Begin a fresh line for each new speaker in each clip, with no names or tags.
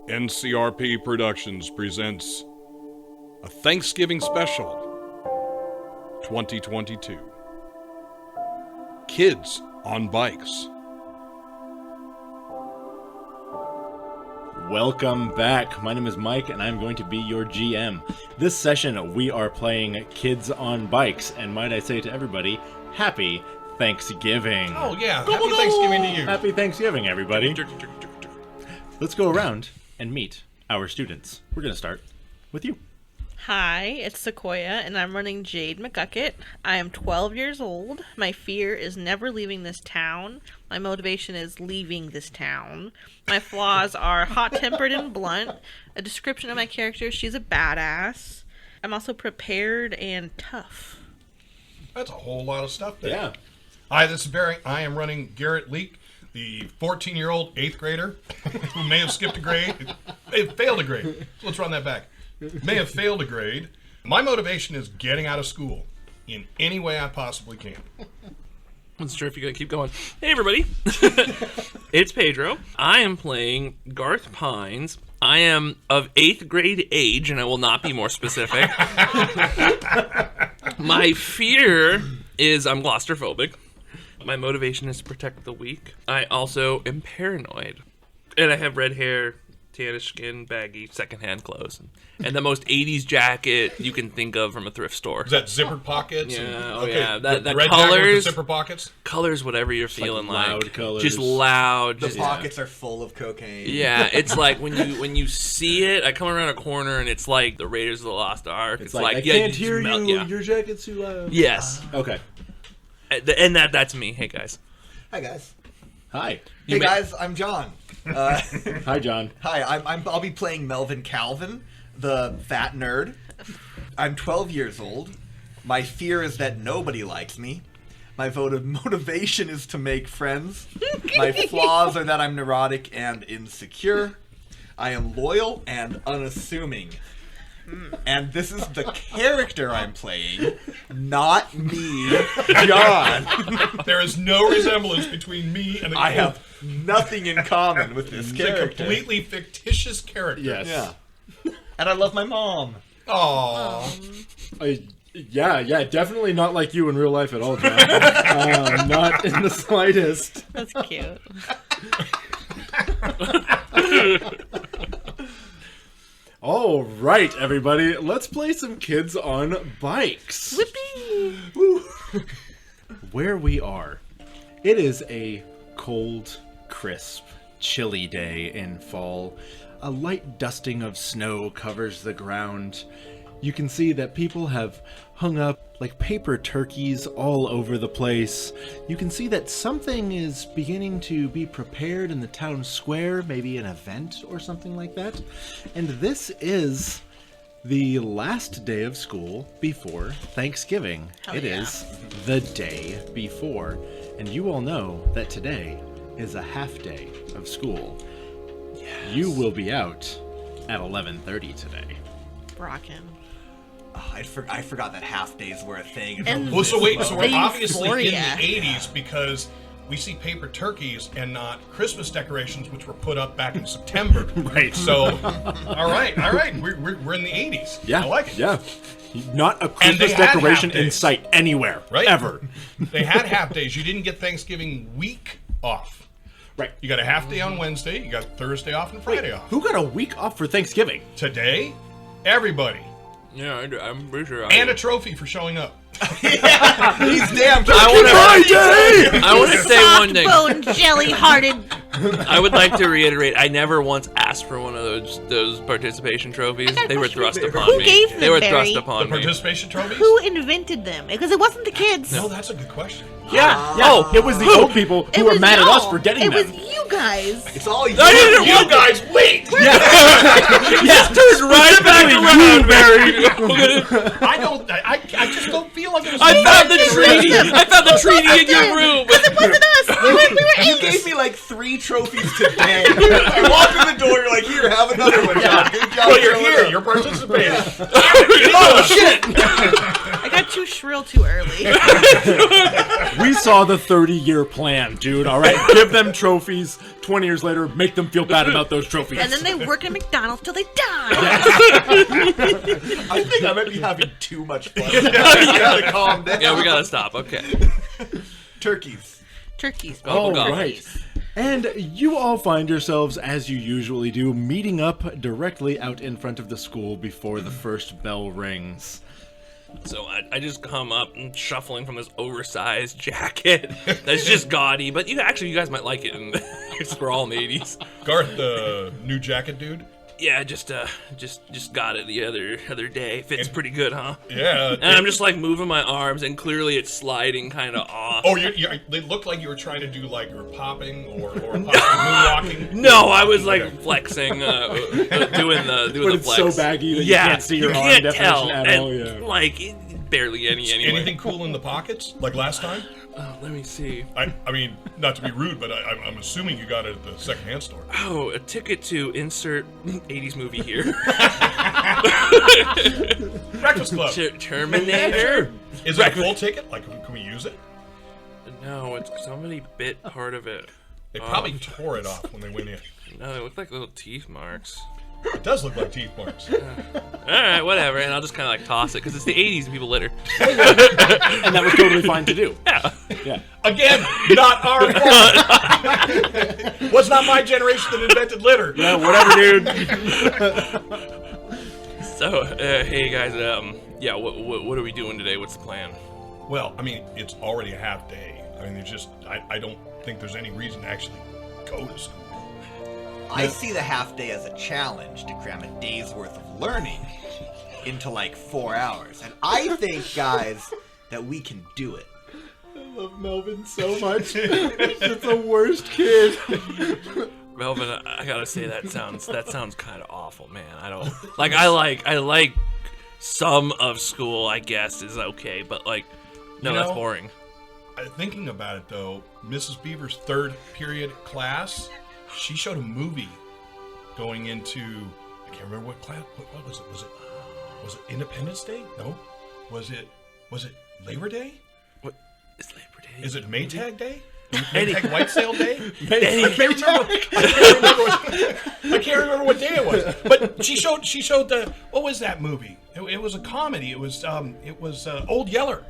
NCRP Productions presents a Thanksgiving Special 2022. Kids on Bikes.
Welcome back. My name is Mike, and I'm going to be your GM. This session, we are playing Kids on Bikes, and might I say to everybody, Happy Thanksgiving.
Oh, yeah. Happy Thanksgiving to you.
Happy Thanksgiving, everybody. Let's go around and meet our students. We're going to start with you.
Hi, it's Sequoia, and I'm running Jade McGuckett. I am 12 years old. My fear is never leaving this town. My motivation is leaving this town. My flaws are hot-tempered and blunt. A description of my character, she's a badass. I'm also prepared and tough.
That's a whole lot of stuff there.
Yeah.
Hi, this is Barry. I am running Garrett Leak, the 14-year-old 8th grader who may have skipped a grade. May have failed a grade. So let's run that back. May have failed a grade. My motivation is getting out of school in any way I possibly can.
I'm not sure if you're going to keep going. Hey, everybody. It's Pedro. I am playing Garth Pines. I am of 8th grade age, and I will not be more specific. My fear is I'm claustrophobic. My motivation is to protect the weak. I also am paranoid. And I have red hair, tannish skin, baggy, secondhand clothes. And the most 80s jacket you can think of from a thrift store.
Is that zippered pockets?
Yeah,
Okay.
That
The red jacket with
colors,
the zipper pockets?
colors, whatever you're feeling like.
loud colors.
Just loud.
The
Just,
pockets are full of cocaine.
yeah, it's like when you see it, I come around a corner and it's like the Raiders of the Lost Ark. It's like
I
yeah,
can't
you
hear
smell-
you.
yeah.
Your jacket's too loud.
Yes,
Okay.
and that's me. Hey guys.
Hi guys.
Hi.
Hey guys, I'm John.
Hi, John.
Hi, I'll be playing Melvin Calvin, the fat nerd. I'm 12 years old. My fear is that nobody likes me. My motivation is to make friends. My flaws are that I'm neurotic and insecure. I am loyal and unassuming. And this is the character I'm playing, not me, John.
There is no resemblance between me and the
I have nothing in common with this
It's a
character.
completely fictitious character.
Yes.
Yeah. And I love my mom.
Aww.
Yeah, definitely not like you in real life at all, John. Not in the slightest.
That's cute.
All right, everybody, let's play some Kids on Bikes.
Whippy!
Woo. Where we are, it is a cold, crisp, chilly day in fall. A light dusting of snow covers the ground. You can see that people have hung up like paper turkeys all over the place. You can see that something is beginning to be prepared in the town square, maybe an event or something like that. And this is the last day of school before Thanksgiving.
Hell
It
yeah.
is the day before. And you all know that today is a half day of school. Yes. You will be out at 11:30 today.
Rockin'.
Oh, I forgot that half days were a thing.
And-
Well, so wait, so we're
The
obviously in
euphoria.
the 80s because we see paper turkeys and not Christmas decorations, which were put up back in September.
Right.
So, all right. We're in the 80s.
Yeah,
I like it.
Yeah, not a
And they
Christmas
had
decoration
half
in
days.
sight anywhere,
Right?
ever.
They had half days. You didn't get Thanksgiving week off.
Right.
You got a half day on Wednesday. You got Thursday off and Friday off.
Who got a week off for Thanksgiving?
Today, everybody.
Yeah, I'm pretty sure.
And a trophy for showing up.
He's damn
I want to say one thing.
Bone jelly-hearted.
I would like to reiterate, I never once asked for one of those participation trophies.
got a
They were
question.
thrust upon
Who
me.
gave
They
them,
were
Barry?
thrust
The
upon me.
participation trophies?
Who invented them? Because it wasn't the kids.
No, that's a good question.
Yeah. Oh, it was the old people who were mad at us for getting
it
them.
was you guys.
It's all you.
You guys, wait!
Yes,
Turns right back around, Barry.
I just don't feel like it was
I found the treaty. I found the treaty in your room.
It wasn't us. We were
You gave me like 3 trophies today. You walk in the door, you're like, here, have another one, John. Good job.
Well, you're here. You're participating.
Oh shit!
I got too shrill too early.
We saw the 30-year plan, dude. All right, give them trophies. 20 years later, make them feel bad about those trophies.
And then they work at McDonald's till they die.
I think I might be having too much fun. You gotta calm down.
Yeah, we gotta stop. Okay.
Turkeys.
Turkeys.
All
Gobble,
right. And you all find yourselves, as you usually do, meeting up directly out in front of the school before the first bell rings.
So I just come up and shuffling from this oversized jacket that's just gaudy, but you guys might like it, and we're all in the 80s.
Garth, the new jacket dude.
Yeah, just got it the other day. Fits pretty good, huh?
Yeah.
And I'm just like moving my arms, and clearly it's sliding kind of off.
Oh, they looked like you were trying to do like you were popping or moonwalking.
No, I was like flexing, doing the
But it's
flex.
so baggy that you can't see your arm definition
tell,
at
and,
all. Yeah.
Like barely any anyway.
Anything cool in the pockets like last time?
Oh, let me see.
I mean, not to be rude, but I'm assuming you got it at the secondhand store.
Oh, a ticket to insert 80s movie here.
Breakfast Club.
Terminator?
Is it a full ticket? Like, can we use it?
No, it's somebody bit part of it.
They probably tore it off when they went in.
No, they look like little teeth marks.
It does look like teeth marks.
Alright, whatever, and I'll just kind of like toss it, because it's the 80s and people litter.
And that was totally fine to do.
Yeah.
Yeah.
Again, not our fault. Was not my generation that invented litter.
Yeah, whatever, dude.
So, hey guys, yeah, what are we doing today? What's the plan?
Well, I mean, it's already a half day. I mean, there's just, I don't think there's any reason to actually go to school.
I see the half day as a challenge to cram a day's worth of learning into like 4 hours. And I think, guys, that we can do it.
I love Melvin so much. He's the worst kid.
Melvin, I gotta say that sounds kind of awful, man. I don't like. I like some of school, I guess, is okay, but like, no,
You know,
that's boring.
Thinking about it, though, Mrs. Beaver's third period class, she showed a movie going into, I can't remember what class, what was it? Was it Independence Day? No. Was it Labor Day?
What is Labor Day?
Is it Maytag Day? Maytag White Sale Day?
I
I can't remember what day it was. But she showed the, what was that movie? It was a comedy. It was Old Yeller.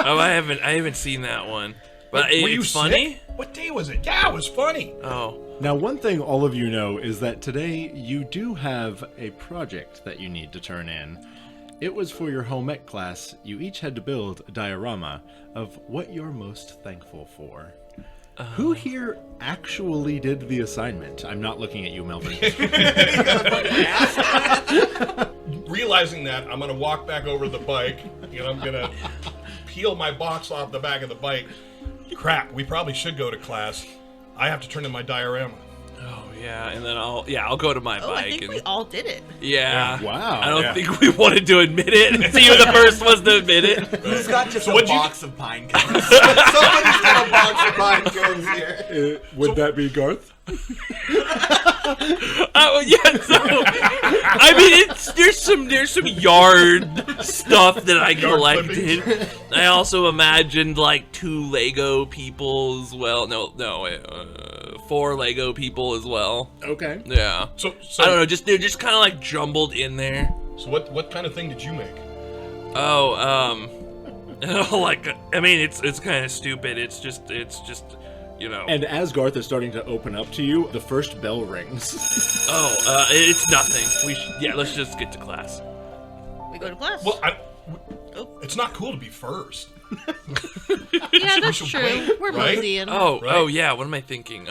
Oh, I haven't seen that one. But
Were you
it's funny.
sick? What day was it? Yeah, it was funny.
Oh,
Now, one thing all of you know is that today you do have a project that you need to turn in. It was for your home ec class. You each had to build a diorama of what you're most thankful for. Who here actually did the assignment? I'm not looking at you, Melvin.
Realizing that, I'm gonna walk back over the bike and I'm gonna peel my box off the back of the bike. Crap, we probably should go to class. I have to turn in my diorama.
oh yeah, and then I'll go to my
Oh, I
bike
think
and
we all did it.
yeah.
Wow.
I don't
Yeah.
think we wanted to admit it. So you were the first ones to admit it.
Who's got just
So
a
what'd you
box of pine cones? Somebody's got a box of pine cones here.
Would that be Garth?
Oh yeah, so I mean, there's some yard stuff that I
Yard
collected. I also imagined like 2 Lego people as well. No, 4 Lego people as well.
Okay.
Yeah.
So
I don't know, they're just kind of like jumbled in there.
So what kind of thing did you make?
Oh, like I mean, it's kind of stupid. It's just. You know.
And as Garth is starting to open up to you, the first bell rings.
Oh, it's nothing. Let's just get to class.
We go to class.
Well,
Oh.
it's not cool to be first.
Yeah, that's
should
true.
wait,
We're
right?
moseying.
Oh yeah. What am I thinking?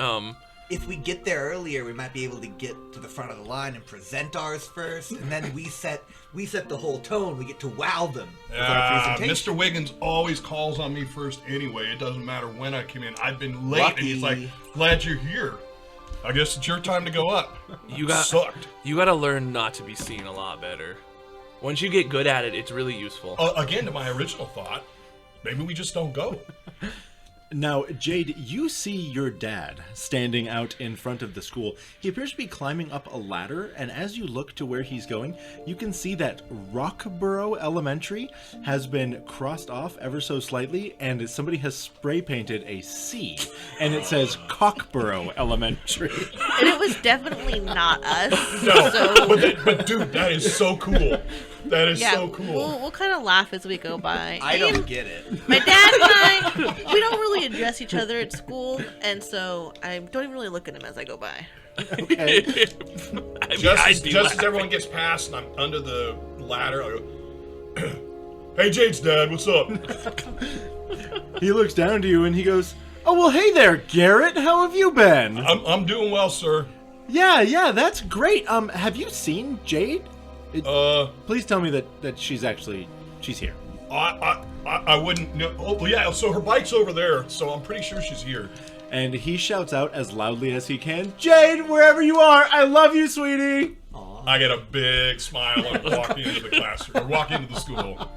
If we get there earlier, we might be able to get to the front of the line and present ours first, and then we set the whole tone. We get to wow them with our presentation.
Mr. Wiggins always calls on me first anyway. It doesn't matter when I come in. I've been late, and he's like,
Lucky.
"Glad you're here. I guess it's your time to go up."
You
Sucked.
gotta learn not to be seen a lot better. Once you get good at it, it's really useful.
Again, to my original thought, maybe we just don't go.
Now, Jade, you see your dad standing out in front of the school. He appears to be climbing up a ladder, and as you look to where he's going, you can see that Rockborough Elementary has been crossed off ever so slightly, and somebody has spray painted a C, and it says Cockborough Elementary.
And it was definitely not us.
No,
So
but dude, that is so cool. That is
yeah,
so cool.
we'll kind of laugh as we go by.
I don't get it.
My dad and I, we don't really address each other at school, and so I don't even really look at him as I go by.
Okay.
Just as everyone gets past and I'm under the ladder, I go, "Hey, Jade's dad, what's up?"
He looks down to you and he goes, "Oh, well, hey there, Garrett. How have you been?"
I'm doing well, sir.
Yeah, that's great. Have you seen Jade? Please tell me that she's here.
I wouldn't know. Oh, yeah, so her bike's over there, so I'm pretty sure she's here.
And he shouts out as loudly as he can, "Jade, wherever you are, I love you, sweetie."
I get a big smile and walk into the classroom, or walk into the school.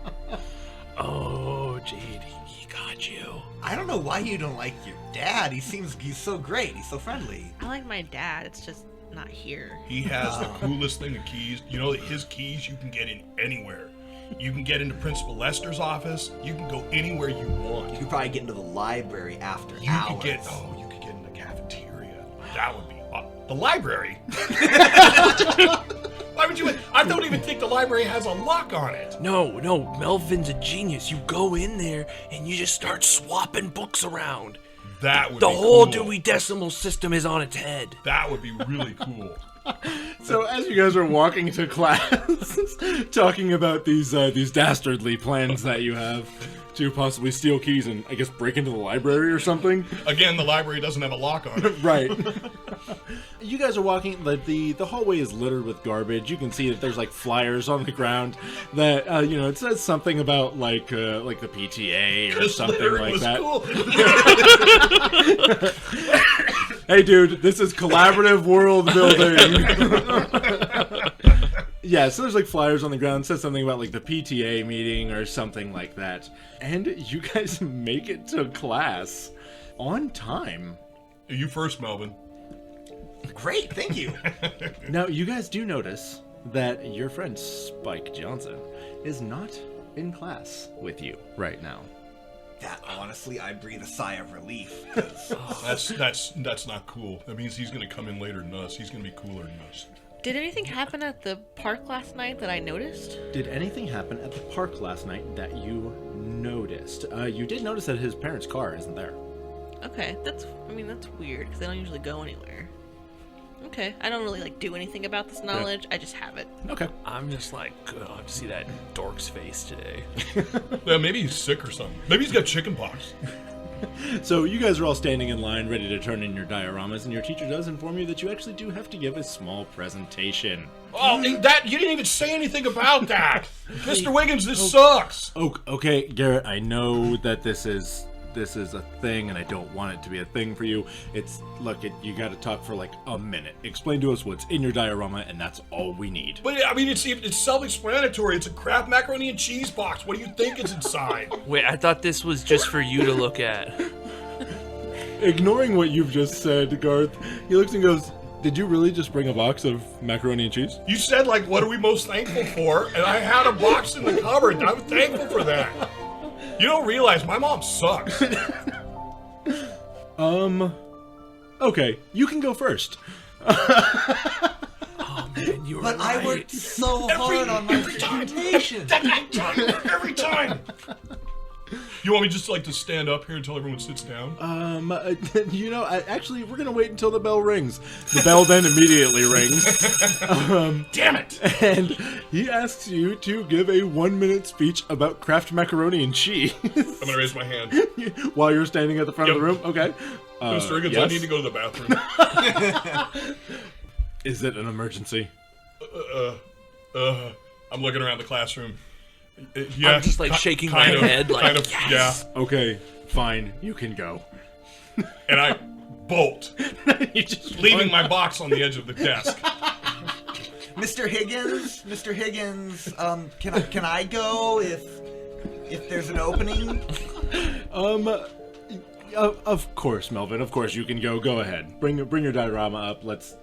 Oh, Jade, he got you.
I don't know why you don't like your dad. He's so great. He's so friendly.
I like my dad. It's just not here.
He has the coolest thing of keys. You know that his keys you can get in anywhere. You can get into Principal Lester's office. You can go anywhere you want.
You could probably get into the library after
You
hours.
could get in the cafeteria. That would be the library. Why would you? I don't even think the library has a lock on it.
No, Melvin's a genius. You go in there and you just start swapping books around.
That would
The
be
whole
cool.
Dewey Decimal System is on its head.
That would be really cool.
So as you guys are walking to class, talking about these dastardly plans that you have to possibly steal keys and I guess break into the library or something.
Again, the library doesn't have a lock on it.
Right. You guys are walking, the hallway is littered with garbage. You can see that there's like flyers on the ground that it says something about like the PTA or
This
something
library
like
was
that.
cool.
Hey dude, this is collaborative world building. Yeah, so there's like flyers on the ground, says something about like the PTA meeting or something like that. And you guys make it to class on time.
You first, Melvin.
Great, thank you.
Now, you guys do notice that your friend Spike Johnson is not in class with you right now.
That honestly, I breathe a sigh of relief. 'Cause
That's not cool. That means he's gonna come in later than us. He's gonna be cooler than us.
Did anything happen at the park last night that I noticed?
Did anything happen at the park last night that you noticed? You did notice that his parents' car isn't there.
Okay, that's weird because they don't usually go anywhere. Okay, I don't really do anything about this knowledge. I just have it.
Okay.
I'm just like, God, to see that dork's face today.
Yeah, maybe he's sick or something. Maybe he's got chickenpox.
So you guys are all standing in line ready to turn in your dioramas, and your teacher does inform you that you actually do have to give a small presentation.
Oh, that you didn't even say anything about that, Mr. Wiggins. This sucks.
Oh, okay, Garrett, I know that this is a thing, and I don't want it to be a thing for you. You got to talk for like a minute. Explain to us what's in your diorama, and that's all we need.
But I mean, it's self-explanatory. It's a Kraft macaroni and cheese box. What do you think is inside?
Wait, I thought this was just for you to look at.
Ignoring what you've just said, Garth, he looks and goes, "Did you really just bring a box of macaroni and cheese?"
You said what are we most thankful for? And I had a box in the cupboard. I'm thankful for that. You don't realize my mom sucks.
Okay, you can go first.
Oh man, you were
but
right.
I worked so hard on my presentation.
Every time. You want me just to stand up here until everyone sits down?
Actually, we're gonna wait until the bell rings. The bell then immediately rings.
Damn it!
And he asks you to give a 1-minute speech about Kraft macaroni and cheese.
I'm gonna raise my hand.
While you're standing at the front of the room?
Yep.
Okay.
Mr. Higgins,
yes?
I need to go to the bathroom.
Is it an emergency?
I'm looking around the classroom. Yeah,
I'm just shaking my head
kind of,
yes.
yeah.
Okay, fine. You can go.
And I bolt,
You just
leaving my box on the edge of the desk.
Mr. Higgins, can I go if there's an opening?
Of course, Melvin. Of course, you can go. Go ahead. Bring your diorama up. Let's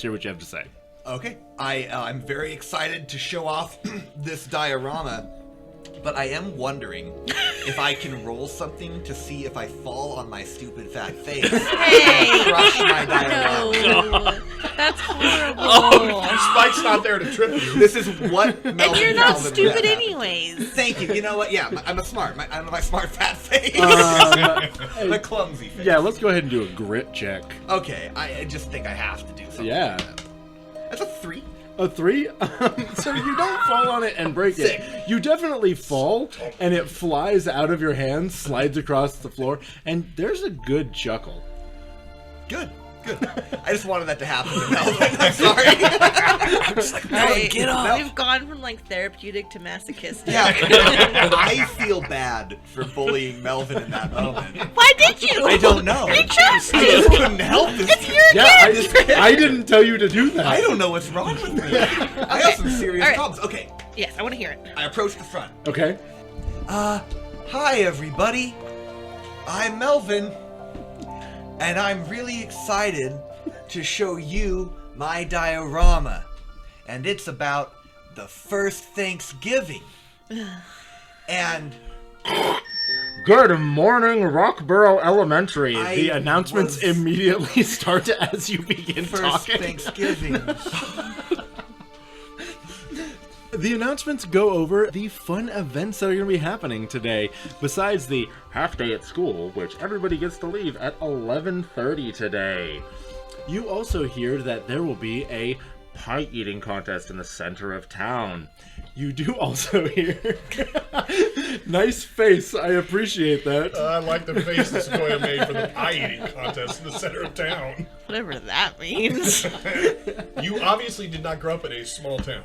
hear what you have to say.
Okay. I'm very excited to show off this diorama, but I am wondering if I can roll something to see if I fall on my stupid fat face
Hey!
crush my diorama.
No, that's horrible.
Spike's not there to trip you.
This is what Melvin
And you're not
Calvin
stupid
would have.
anyways.
Thank you. You know what? Yeah, I'm a smart. I'm my smart fat face. The clumsy face.
Yeah, let's go ahead and do a grit check.
Okay, I just think I have to do something.
Yeah.
That's a 3.
A 3? So you don't fall on it and break
Sick.
it. You definitely fall, and it flies out of your hands, slides across the floor, and there's a good chuckle.
Good. I just wanted that to happen to Melvin. I'm sorry.
I'm just like, no,
Right.
get up.
We've gone from like therapeutic to masochistic.
Yeah, I feel bad for bullying Melvin in that moment.
Why did you?
I don't know.
You chose
I just
to.
couldn't help it.
It's your
Yeah, I didn't tell you to do that.
I don't know what's wrong with me. I have some serious
All right.
problems. Okay,
Yes, I want to hear it.
I approach the front.
Okay.
Hi everybody. I'm Melvin, and I'm really excited to show you my diorama. And it's about the first Thanksgiving. And
Good morning, Rockborough Elementary.
I
The announcements
was-
immediately start as you begin
first
talking.
Thanksgiving.
The announcements go over the fun events that are going to be happening today, besides the half day at school, which everybody gets to leave at 11:30 today. You also hear that there will be a pie eating contest in the center of town. You do also hear... Nice face, I appreciate that.
I like the face that Sequoia made for the pie eating contest in the center of town.
Whatever that means.
You obviously did not grow up in a small town.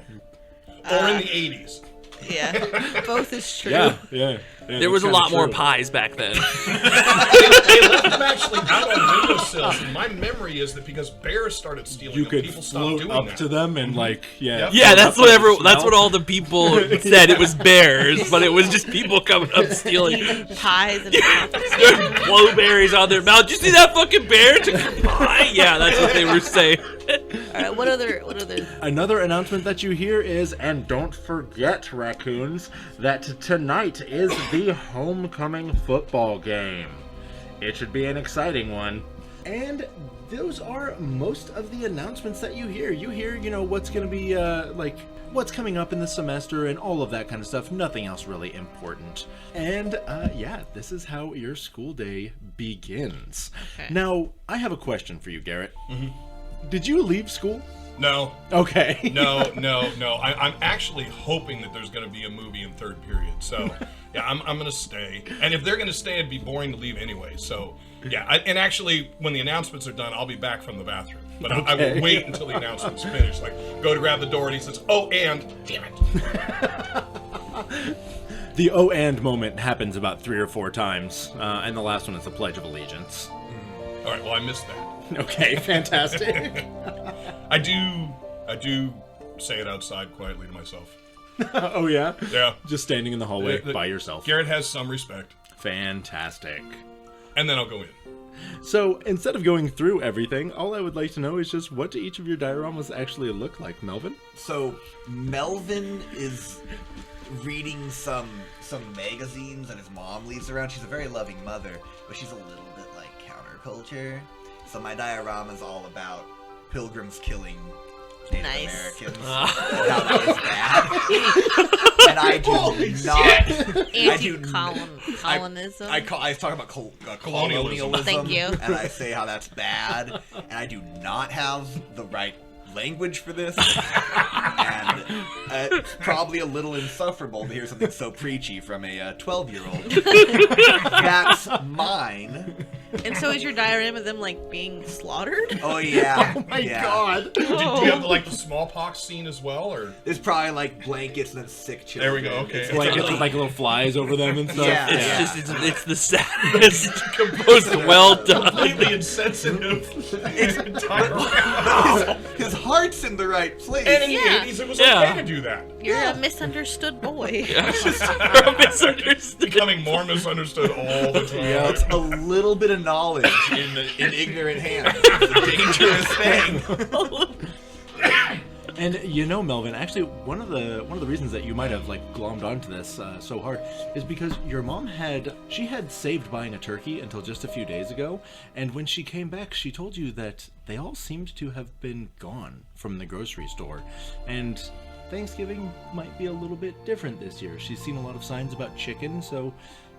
Or in the 80s.
Yeah, both is true.
Yeah.
There was a lot more pies back then.
They left them actually out on windowsills, and my memory is that because bears started stealing
You
them,
could
people stopped
float
doing
up
that.
to them and
Yep.
Yeah, that's
float up
what
and
that's
smell.
what all the people said. It was bears, but it was just people coming up stealing
Pies and
blowberries on their mouth. Did you see that fucking bear took your pie? Yeah, that's what they were saying.
All right, what other?
Another announcement that you hear is, and don't forget, raccoons, that tonight is the homecoming football game. It should be an exciting one. And those are most of the announcements that you hear. You hear, what's going to be, what's coming up in the semester and all of that kind of stuff. Nothing else really important. And, this is how your school day begins.
Okay.
Now, I have a question for you, Garrett. Mm-hmm. Did you leave school?
No.
Okay.
No. I'm actually hoping that there's going to be a movie in third period. So, yeah, I'm going to stay. And if they're going to stay, it'd be boring to leave anyway. So, yeah. And actually, when the announcements are done, I'll be back from the bathroom. But I will wait until the announcements finish. Like, go to grab the door, and he says, "Oh, and damn it."
The "oh and" moment happens about 3 or 4 times, and the last one is the Pledge of Allegiance.
All right. Well, I missed that.
Okay, fantastic.
I do say it outside quietly to myself.
Oh yeah?
Yeah.
Just standing in the hallway by yourself.
Garrett has some respect.
Fantastic.
And then I'll go in.
So, instead of going through everything, all I would like to know is just what do each of your dioramas actually look like, Melvin?
So Melvin is reading some magazines that his mom leaves around. She's a very loving mother, but she's a little bit like counterculture. So my diorama is all about pilgrims killing Native Americans. And how that was bad. And I do not.
Anti-colonism.
I talk about colonialism.
Thank you.
And I say how that's bad. And I do not have the right language for this. And it's probably a little insufferable to hear something so preachy from a 12-year-old. That's mine.
And so is your diorama of them like being slaughtered?
Oh yeah.
Oh my
yeah.
god.
Do you have the smallpox scene as well, or?
There's probably like blankets and then sick children.
There we go. Okay.
Blankets with like little flies over them and stuff.
Yeah.
It's the saddest, most well done.
Completely insensitive.
His heart's in the right place.
And in the
Yeah.
80s, it was
Yeah.
okay to do that.
You're a misunderstood boy.
Misunderstood.
Becoming more misunderstood all the time.
Yeah, it's a little bit of knowledge in ignorant hands. It's a dangerous thing.
And you know, Melvin, actually, one of the reasons that you might have like glommed onto this so hard is because your mom had saved buying a turkey until just a few days ago, and when she came back, she told you that they all seemed to have been gone from the grocery store, and Thanksgiving might be a little bit different this year. She's seen a lot of signs about chicken, so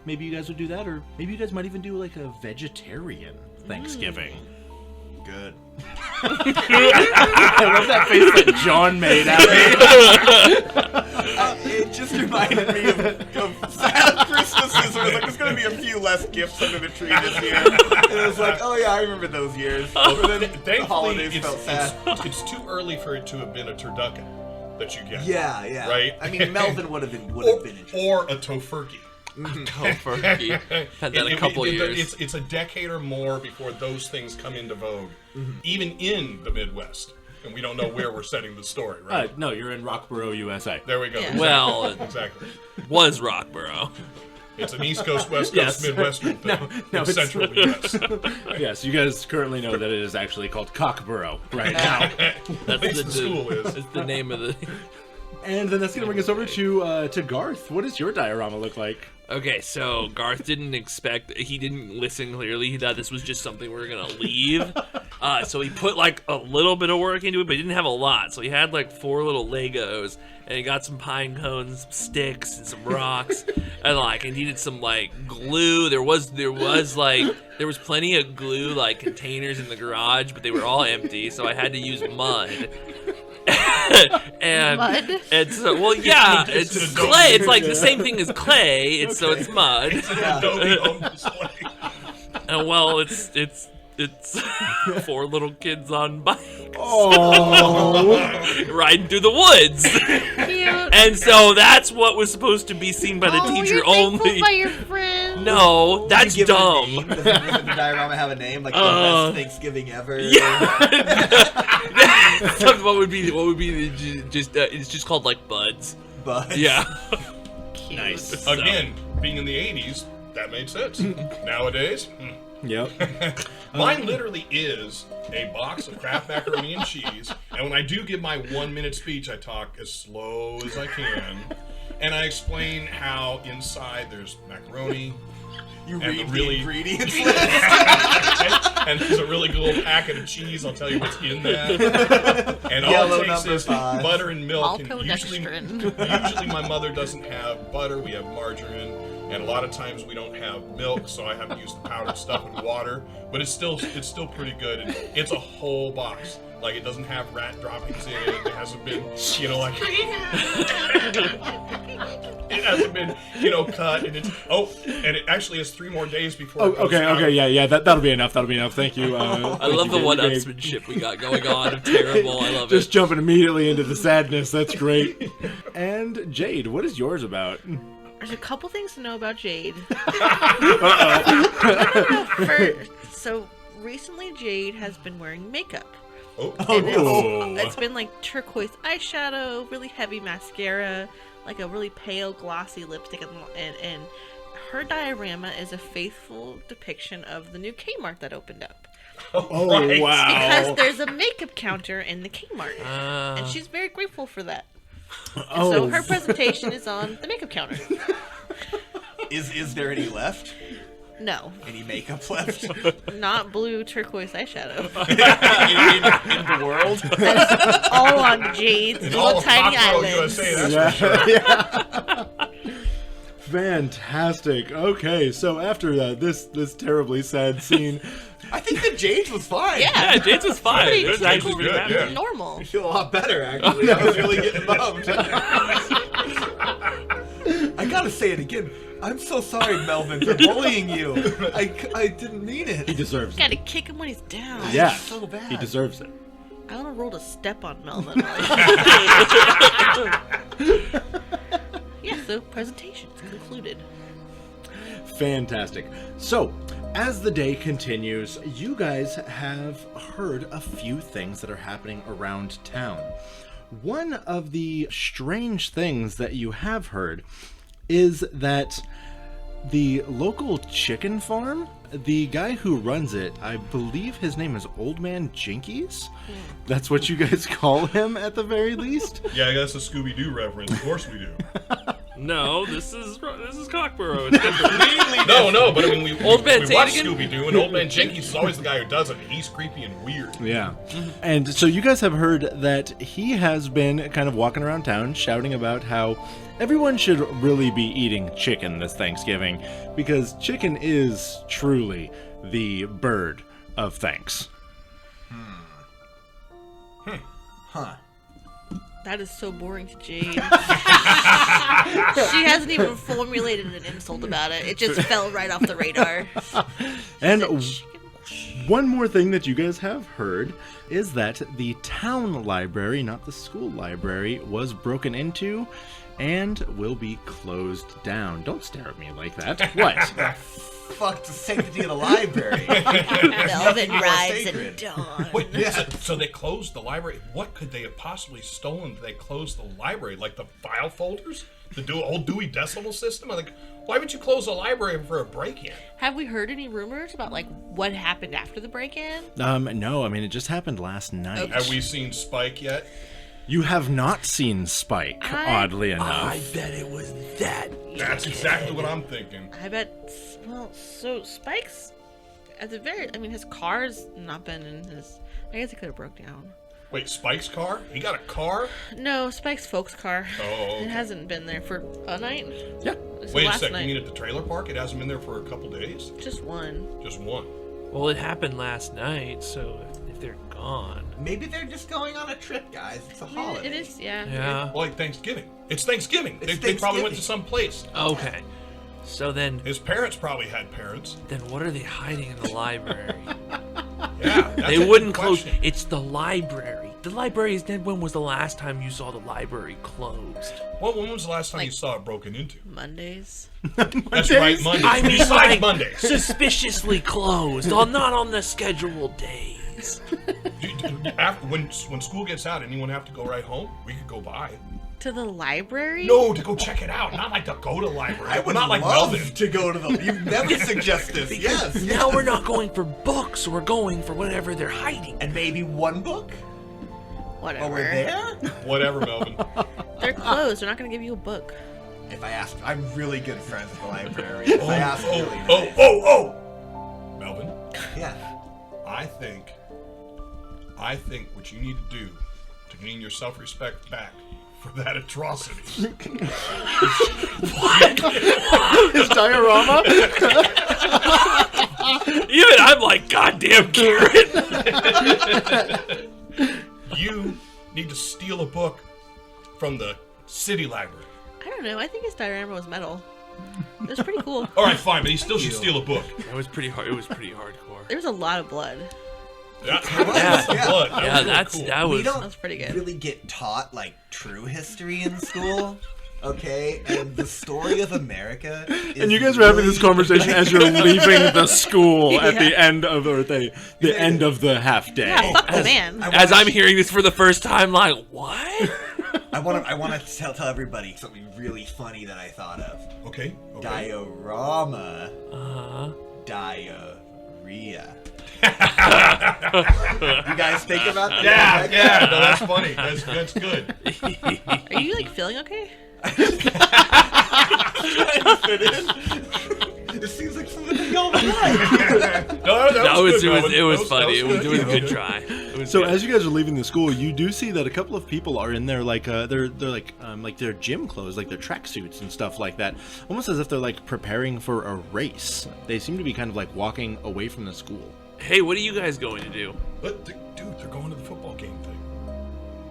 maybe you guys would do that, or maybe you guys might even do like a vegetarian Thanksgiving.
Good.
I love that face that John made at me.
It just reminded me of sad Christmases where it's like, there's going to be a few less gifts under the tree this year. And it was like, oh yeah, I remember those years. But then the
Thankfully,
holidays felt sad.
it's too early for it to have been a turducken that you get.
Yeah.
Right?
I mean, Melvin would have been interesting.
Or a tofurkey.
Tofurkey. Had that a couple years.
It's a decade or more before those things come into vogue, even in the Midwest. And we don't know where we're setting the story, right?
No, you're in Rockborough, USA.
There we go.
Yeah.
Well,
Exactly.
was Rockborough.
It's an East Coast, West Coast,
Yes.
Midwestern thing.
No,
in
it's-
Central U.S.
Yes, you guys currently know that it is actually called Cockborough right now.
At least the school is.
That's the name of the.
And then that's going to bring us over to Garth. What does your diorama look like?
Okay, so Garth didn't listen clearly. He thought this was just something we were gonna leave. So he put like a little bit of work into it, but he didn't have a lot. So he had like 4 little Legos, and he got some pine cones, some sticks, and some rocks, and like he needed some like glue. There was plenty of glue like containers in the garage, but they were all empty. So I had to use mud.
Mud?
And so, well, yeah, it's clay. It's like the same thing as clay. So it's mud.
It's an Adobe home display.
And well, it's 4 little kids on bikes riding through the woods.
Cute.
And so that's what was supposed to be seen by the teacher
you're
only.
by your friends.
No, that's
Did you give it a
dumb.
name? Doesn't the diorama have a name? Like the best Thanksgiving ever?
What would be it's just called like buds.
But
Yeah.
Cute.
Nice.
Again, being in the 80s, that made sense. Nowadays,
Yep.
mine literally is a box of Kraft macaroni and cheese. And when I do give my 1-minute speech, I talk as slow as I can. And I explain how inside there's macaroni.
you
And
read
the
the
really-
ingredients list.
And there's a really good little packet of cheese. I'll tell you what's in that. And all
Yellow
it takes
number
is
5.
butter and milk. And
Maltodextrin.
usually my mother doesn't have butter. We have margarine. And a lot of times we don't have milk, so I have to use the powdered stuff and water. But it's still pretty good. And it's a whole box. Like, it doesn't have rat droppings in it. It hasn't been, like... it hasn't been, cut. And and it actually has 3 more days before it goes out.
Yeah, that'll be enough. Thank you.
I love the one-upsmanship we got going on. Of terrible. I love
Just
it.
jumping immediately into the sadness. That's great. And Jade, what is yours about?
There's a couple things to know about Jade. So recently, Jade has been wearing makeup.
Oh,
It's been like turquoise eyeshadow, really heavy mascara, like a really pale glossy lipstick, and her diorama is a faithful depiction of the new Kmart that opened up.
Oh,
right.
wow.
Because there's a makeup counter in the Kmart, and she's very grateful for that.
Oh.
So her presentation is on the makeup counter.
Is there any left?
No,
Any makeup left
not blue turquoise eyeshadow.
in the world?
All on Jade's little
all of
tiny
Rockborough,
islands.
USA, that's for sure.
Fantastic. Okay, so after this terribly sad scene,
I think that Jade was fine.
Yeah, Jade's was fine.
Pretty
It was
Jade's
actually
was
pretty
good,
happy.
yeah.
Normal.
I feel a lot better, actually. I was really getting bummed. I gotta say it again. I'm so sorry, Melvin, for bullying you. I didn't mean it.
He deserves it.
Gotta kick him when he's down.
Yeah,
so bad.
he deserves it.
I want to roll to step on Melvin. Yeah, so presentation's concluded.
Fantastic. So, as the day continues, you guys have heard a few things that are happening around town. One of the strange things that you have heard is that the local chicken farm, the guy who runs it, I believe his name is Old Man Jinkies. That's what you guys call him at the very least.
Yeah, that's a Scooby-Doo reference. Of course we do.
No, this is Cockborough. It's different.
No, but I mean, we
Old Man
we watch
Tate again?
Scooby-Doo, and Old Man Jinkies is always the guy who does it. He's creepy and weird.
Yeah. And so you guys have heard that he has been kind of walking around town shouting about how everyone should really be eating chicken this Thanksgiving because chicken is truly the bird of thanks.
Huh.
That is so boring to Jade. She hasn't even formulated an insult about it. It just fell right off the radar.
And one more thing that you guys have heard is that the town library, not the school library, was broken into and will be closed down. Don't stare at me like that. What?
Fuck the sanctity of the library.
Velvet
more
rides and
sacred.
dawn.
Wait, so they closed the library. What could they have possibly stolen that they closed the library? Like the file folders? The old Dewey Decimal System? Like, why would you close the library for a break-in?
Have we heard any rumors about like what happened after the break-in?
No, I mean, it just happened last night.
Have we seen Spike yet?
You have not seen Spike, oddly enough.
I bet it was that.
That's exactly what I'm thinking.
I bet. Well, so Spike's at the very. I mean, his car's not been in his. I guess it could have broke down.
Wait, Spike's car? He got a car?
No, Spike's folks' car.
Oh, okay.
It hasn't been there for a night.
Yeah.
This is
Wait a
last
second,
night.
you mean at the trailer park? It hasn't been there for a couple days?
Just one.
Just one.
Well, it happened last night, so if they're gone.
Maybe they're just going on a trip, guys. It's a holiday.
It is, yeah.
Yeah.
Well, like Thanksgiving. It's Thanksgiving.
It's
They probably went
Thanksgiving.
to some place.
Okay. So then
His parents probably had parents.
what are they hiding in the library?
Yeah, that's
They
a good
wouldn't close.
question.
It's the library. The library is dead. When was the last time you saw the library closed?
Well, when was the last time
Like-
you saw it broken into?
Mondays.
That's right, Mondays.
I mean,
Besides
like,
Mondays.
suspiciously closed. Not on the scheduled days.
When school gets out, anyone have to go right home? We could go by.
To the library?
No, to go check it out. Not like to go to the library.
I would
not like
love
Melvin.
to go to the. You've never suggested this.
Because
Yes.
now we're not going for books. We're going for whatever they're hiding.
And maybe one book
Whatever.
while we're there.
Whatever, Melvin.
They're closed. They're not going to give you a book.
If I ask, I'm really good friends with the library. If I ask, really nice.
Melvin,
Yeah.
I think what you need to do to gain your self-respect back for that atrocity.
His diorama?
Even I'm like, goddamn, Garrett.
You need to steal a book from the city library.
I don't know. I think his diorama was metal. It was pretty cool.
All right, fine, but he still should steal a book.
That was pretty hard. It was pretty hardcore.
There was a lot of blood.
Yeah,
Yeah.
the blood. That
Yeah,
was really
that's
cool.
that
We
was.
don't
That's pretty good.
really get taught like true history in school. Okay, and the story of America. Is
And you guys were having this
really-
conversation as you're leaving the school at the end of the end of the half day.
Yeah, fuck the man.
As I'm hearing this for the first time, like, what?
I want to tell everybody something really funny that I thought of.
Okay.
Diorama.
Uh-huh.
Diarrhea. You guys think about that?
Yeah, no, that's funny. That's good.
Are you like feeling okay?
It seems like something that y'all like.
No, that was good, Melvin.
it was
That
funny. It was a
good.
good try. It was
So
good.
as you guys are leaving the school, you do see that a couple of people are in there, like they're like their gym clothes, like their tracksuits and stuff like that, almost as if they're like preparing for a race. They seem to be kind of like walking away from the school.
Hey, what are you guys going to do?
But, dude, they're going to the football game thing.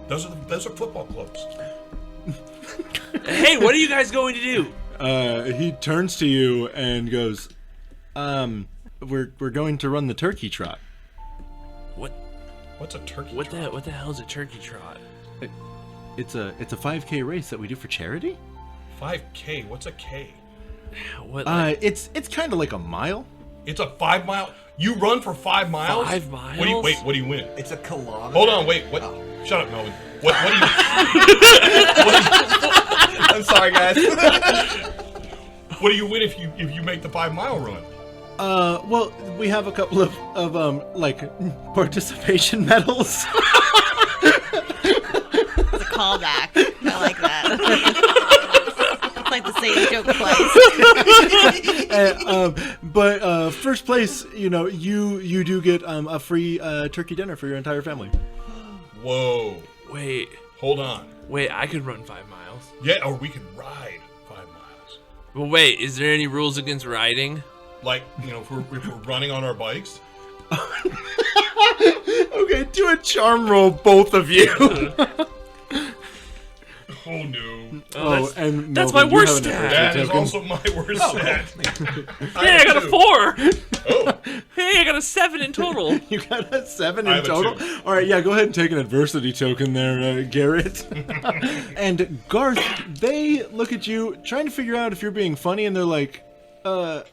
Those are football clubs.
Hey, what are you guys going to do?
He turns to you and goes, we're going to run the turkey trot.
What's a turkey
What
trot?
the hell is a turkey trot?
It's a 5K race that we do for charity.
5K? What's a K?
What? Like,
It's kind of like a mile.
It's a 5 mile. You run for 5 miles?
5 miles?
What do you win?
It's a kilometer.
Hold on, wait. What? Shut up, Melvin. What do you?
I'm sorry, guys.
What do you win if you make the 5 mile run?
Well, we have a couple of like participation medals.
It's a callback. I like that. It's like the same joke twice.
But first place, you do get a free turkey dinner for your entire family.
Whoa.
wait,
Hold on.
I could run 5 miles.
Yeah, or we can ride 5 miles.
Well, wait, is there any rules against riding?
Like, if we're running on our bikes.
Okay, do a charm roll, both of you.
Oh no.
And
that's
Melvin,
my worst
you have an
That
adversity
is
token.
also my worst stat.
Hey, I got a 4.
Oh,
Hey, I got a 7 in total.
You got a 7
I
in
have a
total?
2.
All right, yeah, go ahead and take an adversity token there, Garrett. And Garth, they look at you trying to figure out if you're being funny, and they're like, I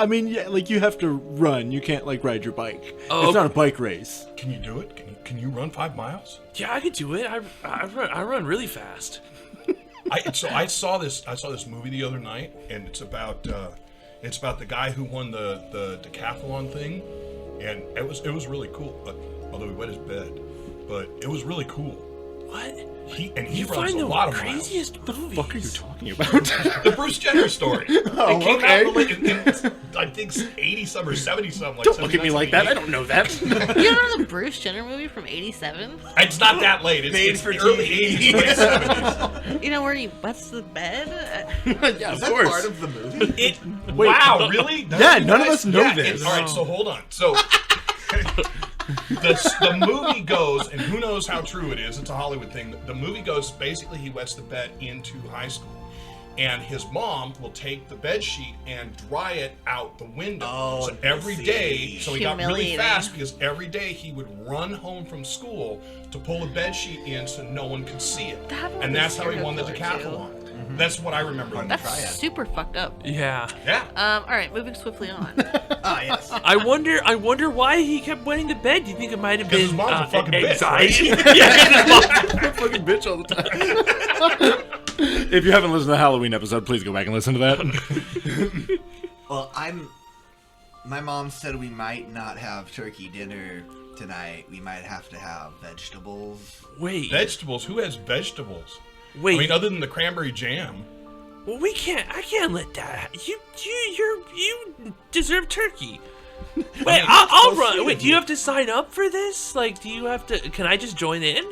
mean, yeah, like you have to run. You can't like ride your bike.
Oh.
It's not a bike race.
can you do it? Can you run 5 miles?
Yeah, I could do it. I run really fast.
So I saw this movie the other night, and it's about the guy who won the decathlon thing, and it was really cool. Although he wet his bed, but it was really cool.
What?
He
You
runs
find
a
the
lot of
craziest
What
movies.
the fuck are you talking about?
miles. The Bruce Jenner story.
Oh,
It came
okay.
out in I think 80-some or 70-some. Like
Don't look at me
79,
like that. I
78.
don't know that.
You don't know the Bruce Jenner movie from '87?
It's not that late.
Made
It's
for
early
TV.
80s, late 70s.
You know where he wets the bed?
Yeah,
Is that part of the movie?
Wow, really?
Yeah, none of us know this.
All right, so hold on. So the movie goes, and who knows how true it is. It's a Hollywood thing. The movie goes, basically he wets the bed into high school. And his mom will take the bed sheet and dry it out the window.
Oh,
so every
I
day,
see.
so he got really
Humiliating.
fast because every day he would run home from school to pull the bed sheet in so no one could see it.
That one
And
was
that's how he won the
serial killer,
decathlon. That's what I remember.
That's
Try it.
super fucked up.
Yeah.
Yeah.
All right, moving swiftly on.
Ah, yes.
I wonder why he kept wetting the bed. Do you think it might have
'Cause
been
his mom's a fucking bitch,
anxiety?
Fucking bitch all the time. If you haven't listened to the Halloween episode, please go back and listen to that.
Well, my mom said we might not have turkey dinner tonight. We might have to have vegetables.
Wait,
Vegetables? Who has vegetables?
wait.
I mean, other than the cranberry jam.
Well, we can't. I can't let that. You deserve turkey. Wait, I'll
so
run.
sweet
Wait,
of
do you
you.
have to sign up for this? Like, do you have to? Can I just join in?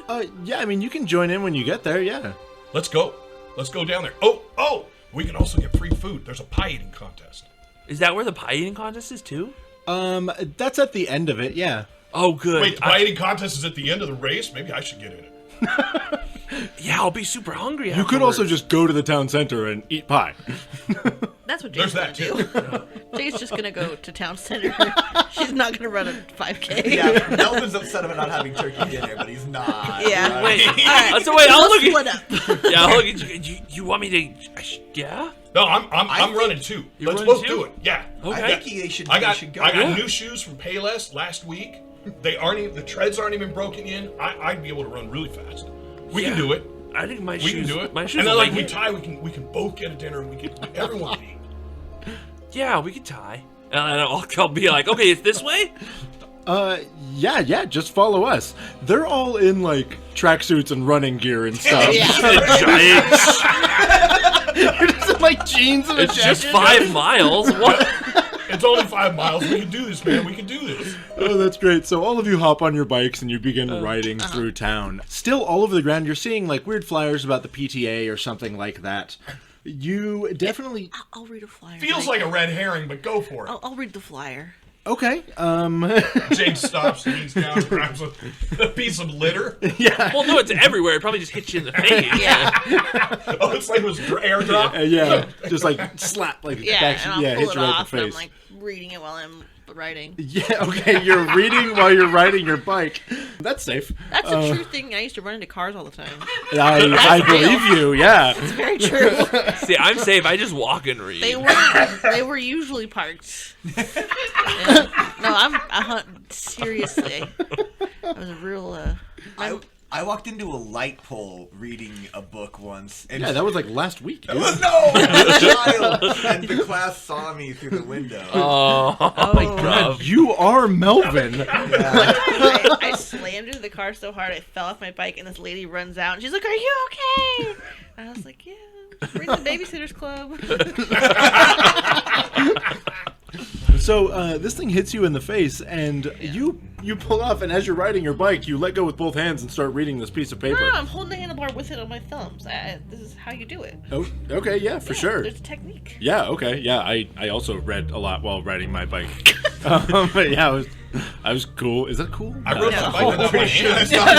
Yeah, I mean, you can join in when you get there, yeah.
Let's go. Let's go down there. Oh! We can also get free food. There's a pie eating contest.
Is that where the pie eating contest is too?
That's at the end of it, yeah.
Oh, good.
Wait, the pie eating contest is at the end of the race? Maybe I should get in it.
Yeah, I'll be super hungry.
You could also just go to the town center and eat pie.
That's what
There's
Jade's gonna
that,
do. Jade's just gonna go to town center. She's not gonna run a 5K.
Yeah, Melvin's upset about not having turkey dinner, but he's not.
Yeah.
Wait.
All right.
So wait, I'll
Let's
look at.
split up.
Yeah, I'll look at you. You want me to? Yeah.
No, I'm
think-
running too.
You're
Let's
running
both
too?
do it. Yeah.
Okay.
I think he should,
I got
should go.
new shoes from Payless last week. They aren't even, the treads aren't even broken in. I'd be able to run really fast. We can
Yeah.
do it.
I think my
We
shoes.
can do it.
My shoes.
And then
will
like
make
we
it.
tie, we can both get a dinner and everyone can eat.
Yeah, we could tie. And I'll be like, okay, it's this way.
Yeah, just follow us. They're all in, like, tracksuits and running gear and stuff.
Yeah.
Giant.
You're just in, like, jeans and a
It's just
jacket.
5 miles. What?
It's only 5 miles. We can do this, man. We can do this.
Oh, that's great. So all of you hop on your bikes and you begin riding through town. Still, all over the ground, you're seeing, like, weird flyers about the PTA or something like that. You definitely...
I'll read a flyer.
Feels like a red herring, but go for it.
I'll read the flyer.
Okay.
Jade stops, leans down, grabs a piece of litter.
Yeah.
Well, no, it's everywhere. It probably just hits you in the face.
Yeah.
Oh, it's like it was airdrop.
Yeah. Just like slap, like
Yeah,
back,
and I'll
yeah,
pull
hits
it
you right in the
off, and I'm
face.
like reading it while I'm writing.
Yeah. Okay. You're reading while you're riding your bike. That's safe.
That's a true thing. I used to run into cars all the time.
I believe you. Yeah.
It's very true.
See, I'm safe. I just walk and read.
They were usually parked. Yeah. No, seriously. I was a real.
I walked into a light pole reading a book once. And
Yeah. That was like last week. Dude.
I was a child, and the class saw me through the window.
Oh my god.
You are Melvin.
I slammed into the car so hard I fell off my bike, and this lady runs out, and she's like, "Are you okay?" And I was like, "Yeah, we're in the Babysitters Club."
So this thing hits you in the face, and you pull off, and as you're riding your bike, you let go with both hands and start reading this piece of paper.
No, I'm holding the handlebar with it on my thumbs. This is how you do it.
Oh, okay, yeah, for sure.
There's a technique.
Yeah, okay, yeah. I also read a lot while riding my bike. But yeah, I was cool. Is that cool?
I rode my bike without my hands. I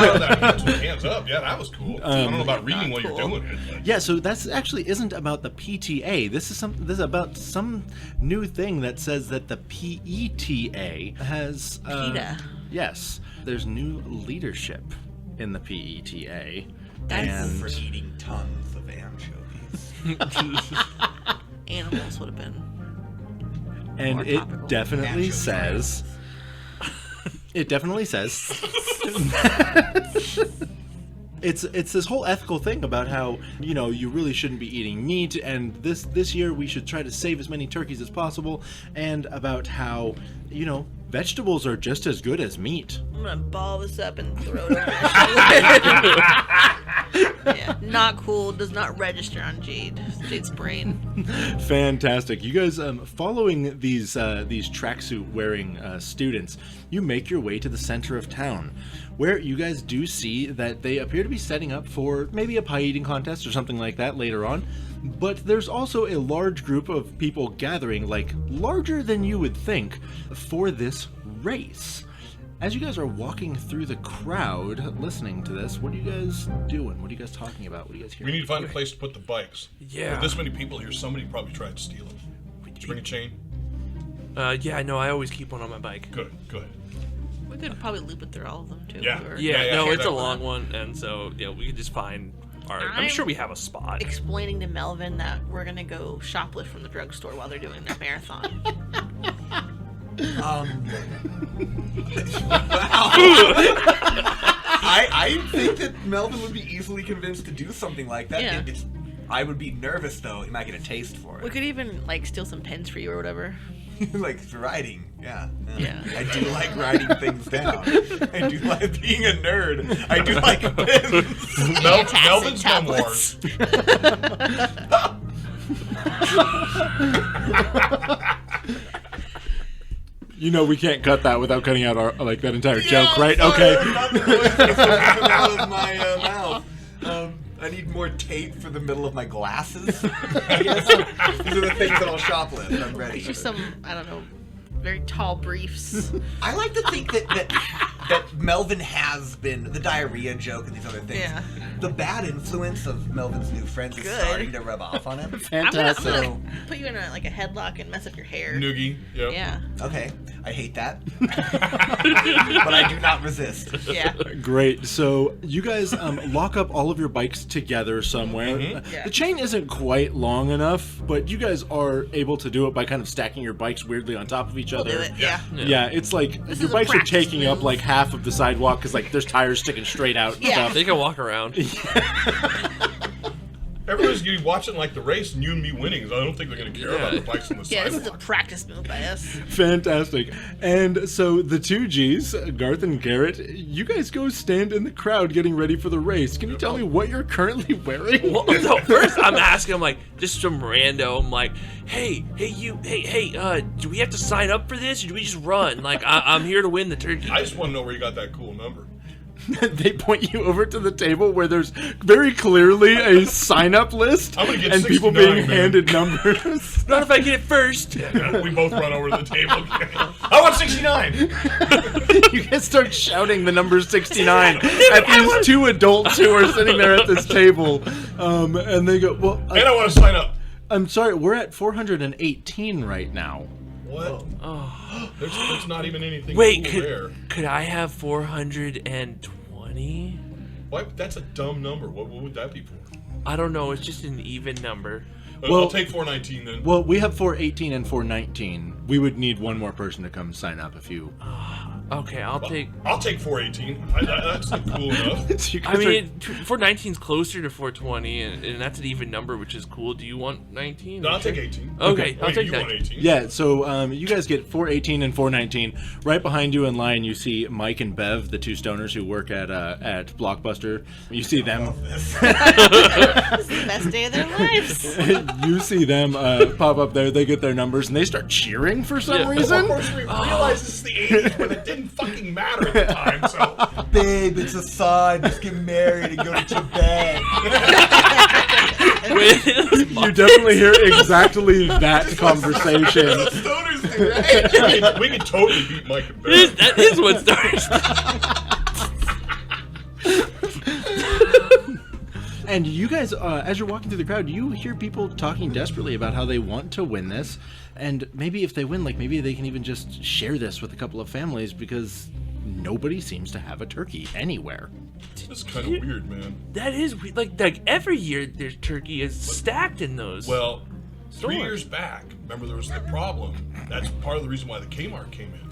rode that with hands up. Yeah, that was cool. I don't know about reading while you're doing it.
Yeah, so that's actually isn't about the PTA. This is about some new thing that says that the PETA has
PETA.
Yes, there's new leadership in the PETA.
That's
For eating tons of anchovies.
Animals would have been.
And
More
it
topical.
definitely
Nacho
says it's this whole ethical thing about how, you know, you really shouldn't be eating meat, and this year we should try to save as many turkeys as possible, and about how, you know, vegetables are just as good as meat.
I'm gonna ball this up and throw it over my shoulder. Yeah, not cool. Does not register on Jade's brain.
Fantastic. You guys, following these tracksuit wearing students, you make your way to the center of town, where you guys do see that they appear to be setting up for maybe a pie eating contest or something like that later on. But there's also a large group of people gathering, like larger than you would think, for this race. As you guys are walking through the crowd, listening to this, what are you guys doing? What are you guys talking about? What are you guys
We
hearing?
need to find a place to put the bikes.
Yeah.
With this many people here, somebody probably tried to steal them. Did you bring a chain?
Yeah, I know. I always keep one on my bike.
Good.
We could probably loop it through all of them too.
Yeah.
Or
Yeah, no,
yeah,
it's a
that-
long one, and so yeah, we could just find. I'm sure we have a spot.
explaining to Melvin that we're gonna go shoplift from the drugstore while they're doing their marathon.
I think that Melvin would be easily convinced to do something like that.
Yeah.
I would be nervous though. He might get a taste for
We
it.
could even like steal some pens for you or whatever.
Like riding, yeah.
Yeah.
I do like writing things down. I do like being a nerd. I do like pens.
Melvin's
tablets.
memoirs.
You know we can't cut that without cutting out our that entire joke, right? Okay.
Not the voice that's coming out of my mouth. I need more tape for the middle of my glasses. I guess. These are the things that I'll shoplift. I'm ready.
Just some, I don't know, very tall briefs.
I like to think that Melvin has been the diarrhea joke and these other things.
Yeah.
The bad influence of Melvin's new friends is
Good.
starting to rub off on him.
I'm gonna
Fantastic.
put you in a headlock and mess up your hair.
Noogie. Yep.
Yeah.
Okay, I hate that, but I do not resist.
Yeah.
Great. So you guys lock up all of your bikes together somewhere.
Yeah.
The chain isn't quite long enough, but you guys are able to do it by kind of stacking your bikes weirdly on top of each
We'll
other.
do it. Yeah.
Yeah, it's like
This
your
is a
bikes are
practice
taking up
move.
like half of the sidewalk because like there's tires sticking straight out. And
Yeah.
stuff.
They can walk around.
Everybody's gonna be watching like the race and you and me winning. I don't think they're gonna care about the bikes on the
Yeah, this is a
sidewalk.
practice move by us.
Fantastic. And so the two Gs, Garth and Garrett, you guys go stand in the crowd getting ready for the race. Can you tell me what you're currently wearing?
Well, so first I'm asking him like just some rando. I'm like, hey, do we have to sign up for this, or do we just run? Like, I'm here to win the turkey.
I just want to know where you got that cool number.
They point you over to the table where there's very clearly a sign-up list
I'm gonna get
and people
69,
being
man.
handed numbers.
Not if I get it first.
We both run over to the table. I want 69.
You guys start shouting the number 69 at these two adults who are sitting there at this table. And they go, well,
And I want to sign up.
I'm sorry, we're at 418 right now.
What? Oh. There's not even anything
Wait,
cool there.
could I have 420?
What? That's a dumb number. What would that be for?
I don't know. It's just an even number.
Well-
I'll take 419 then.
Well, we have 418 and 419. We would need one more person to come sign up if you...
Okay, I'll take.
I'll take 418. That's cool enough.
You
I
guys are-
mean, 419's closer to 420, and that's an even number, which is cool. Do you want 19?
No, I'll take 18.
Okay, I'll
Wait,
take
you
that.
want 18?
Yeah, so you guys get 418 and 419. Right behind you in line, you see Mike and Bev, the two stoners who work at Blockbuster. You see them.
This is the best day of their lives.
You see them pop up there. They get their numbers and they start cheering for some
Of
reason.
course, we realize this is the 80s where that didn't fucking matter at the time, so...
Babe, it's a sign. Just get married and go to Tibet.
You definitely hear exactly that conversation.
Stoners do, right? We could totally beat Mike and Bev.
That is what starts.
And you guys, as you're walking through the crowd, you hear people talking desperately about how they want to win this. And maybe if they win, like maybe they can even just share this with a couple of families because nobody seems to have a turkey anywhere.
That's kind of weird, man.
That is weird. Like every year, there's turkey is stacked in those.
Well, 3
Sure.
years back, remember there was the problem. That's part of the reason why the Kmart came in.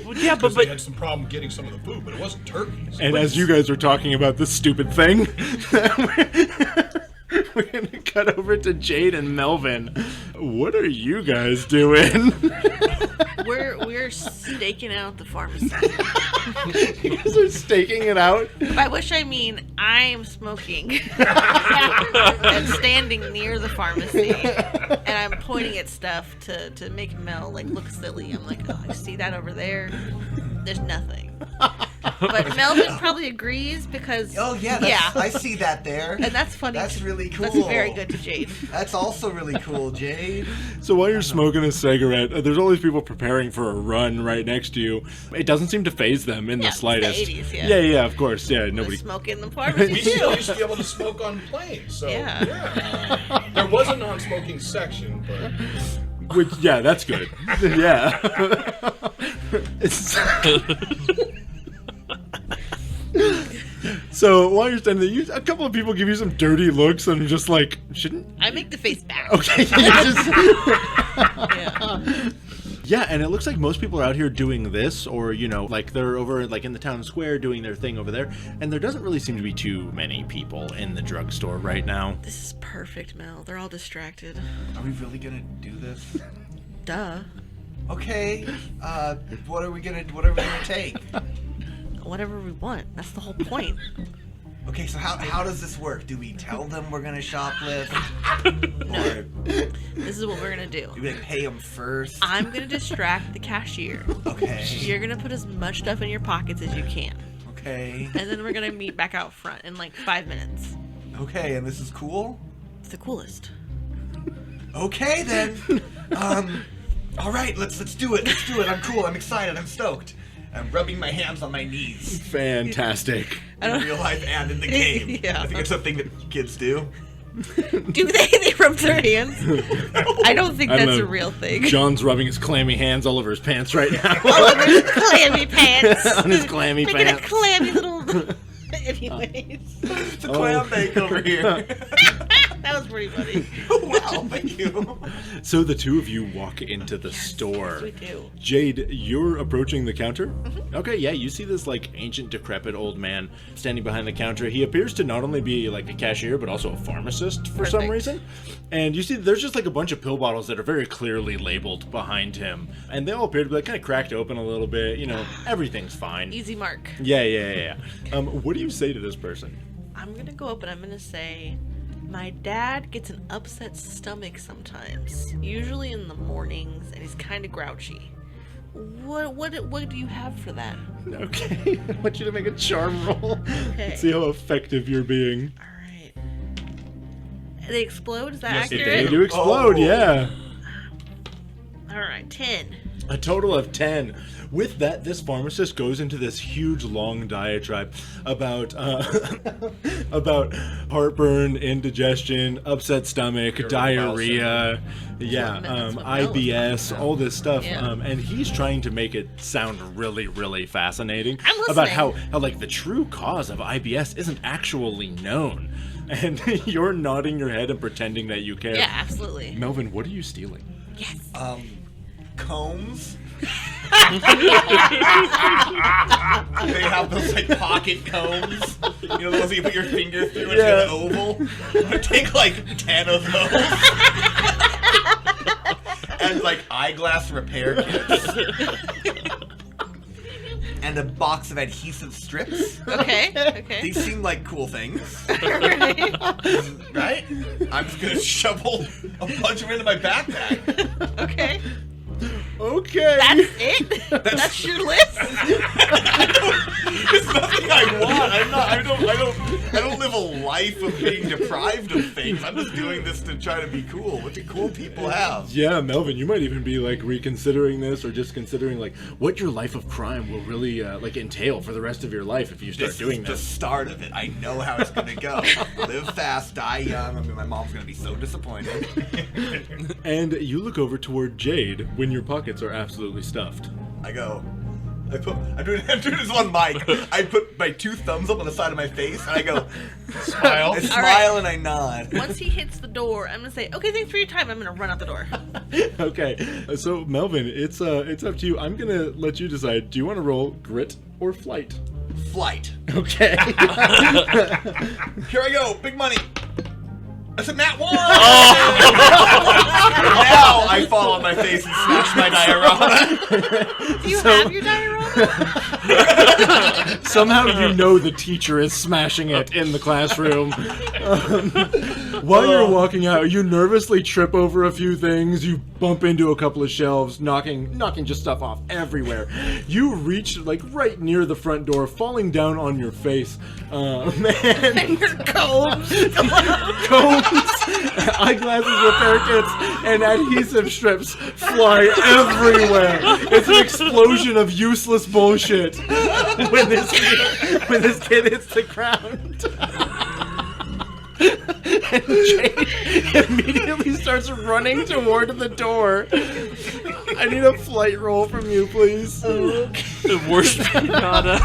Well, yeah,
Because
but
they had some problem getting some of the food, but it wasn't turkeys.
And as you guys are talking about this stupid thing, we're going to cut over to Jade and Melvin. What are you guys doing?
We're staking out the pharmacy.
You guys are staking it out?
By which I mean I'm smoking and standing near the pharmacy, and I'm pointing at stuff to make Mel like look silly. I'm like, oh, I see that over there. There's nothing. But Melvin probably agrees because
Oh yeah, I see that there.
and that's funny.
That's
to-
really cool.
That's very good to Jade.
That's also really cool, Jade.
So while you're smoking a cigarette, there's all these people preparing for a run right next to you. It doesn't seem to faze them in
Yeah,
the
it's the
slightest.
80s, yeah.
Yeah, of course. Yeah,
Nobody
nobody.
smoking in the pharmacy
We still
too.
used to be able to smoke on planes, so
Yeah.
there was a non-smoking section, but
Which, yeah, that's good. Yeah. It's- So while you're standing there, a couple of people give you some dirty looks, and just like, shouldn't?
I make the face back.
Okay. You just-
Yeah.
Yeah, and it looks like most people are out here doing this, or like they're over like in the town square doing their thing over there, and there doesn't really seem to be too many people in the drugstore right now.
This is perfect, Mel. They're all distracted.
Are we really gonna do this?
Duh.
Okay. What are we gonna take?
Whatever we want. That's the whole point.
Okay, so how does this work? Do we tell them we're gonna shoplift? Or
This is what we're gonna do.
do we pay them first?
I'm gonna distract the cashier.
Okay.
You're gonna put as much stuff in your pockets as you can.
Okay.
And then we're gonna meet back out front in like 5 minutes.
Okay, and this is cool?
It's the coolest.
Okay then. All right, let's do it. Let's do it. I'm cool. I'm excited. I'm stoked. I'm rubbing my hands on my knees.
Fantastic.
In real life and in the game.
Yeah.
I think it's a thing that kids do.
Do they? They rub their hands? I don't think
I don't
that's
know.
a real thing.
John's rubbing his clammy hands all over his pants right now.
Oh, there's clammy pants.
On his clammy
Making
pants.
a clammy little... Anyways.
It's a clam bake over here.
That was pretty funny.
Wow, thank you.
So the two of you walk into the store.
We do.
Jade, you're approaching the counter?
Mm-hmm.
Okay, yeah, you see this like ancient decrepit old man standing behind the counter. He appears to not only be like a cashier but also a pharmacist for some
Perfect.
reason. And you see there's just like a bunch of pill bottles that are very clearly labeled behind him. And they all appear to be like kind of cracked open a little bit, everything's fine.
Easy mark.
Yeah. What do you say to this person?
I'm gonna go up and I'm gonna say, my dad gets an upset stomach sometimes, usually in the mornings, and he's kind of grouchy. What do you have for that?
Okay, I want you to make a charm roll.
Okay.
See how effective you're being.
All right. They explode? Is that
Yes, they
accurate?
They do explode, yeah.
All right, 10.
A total of 10. With that, this pharmacist goes into this huge, long diatribe about about heartburn, indigestion, upset stomach, diarrhea, IBS, all this stuff.
Yeah.
And he's trying to make it sound really, really fascinating
I'm
about
listening.
how like the true cause of IBS isn't actually known. And you're nodding your head and pretending that you care.
Yeah, absolutely.
Melvin, what are you stealing?
Yes.
Combs. They have those like pocket combs. You know, the ones you put your finger through and
Yeah.
get an oval. I'm gonna take like 10 of those. And like eyeglass repair kits. And a box of adhesive strips.
Okay.
These seem like cool things,
Right.
right? I'm just gonna shovel a bunch of them into my backpack.
Okay.
Okay.
That's it? That's your list?
It's nothing I want. I don't live a life of being deprived of things. I'm just doing this to try to be cool. What do cool people have?
Yeah, Melvin, you might even be like reconsidering this, or just considering like what your life of crime will really like entail for the rest of your life if you start
This
doing
is the
this.
start of it. I know how it's gonna go. Live fast, die young. I mean, my mom's gonna be so disappointed.
And you look over toward Jade when your pockets are absolutely stuffed.
I'm doing this on mic. I put my 2 thumbs up on the side of my face, and I go,
Smile.
I smile and I nod.
Once he hits the door, I'm gonna say, "Okay, thanks for your time." I'm gonna run out the door.
Okay, so Melvin, it's up to you. I'm gonna let you decide. Do you want to roll grit or flight?
Flight.
Okay.
Here I go. Big money. That's a nat 1! Now I fall on my face and smash my diorama.
Do you have your diorama?
Somehow you know the teacher is smashing it in the classroom. While you're walking out, you nervously trip over a few things. You bump into a couple of shelves, knocking just stuff off everywhere. You reach like right near the front door, falling down on your face.
And your combs.
Combs, eyeglasses, repair kits, and adhesive strips fly everywhere. It's an explosion of useless bullshit when this kid hits the ground. And Jade immediately starts running toward the door. I need a flight roll from you, please.
The worst pinata.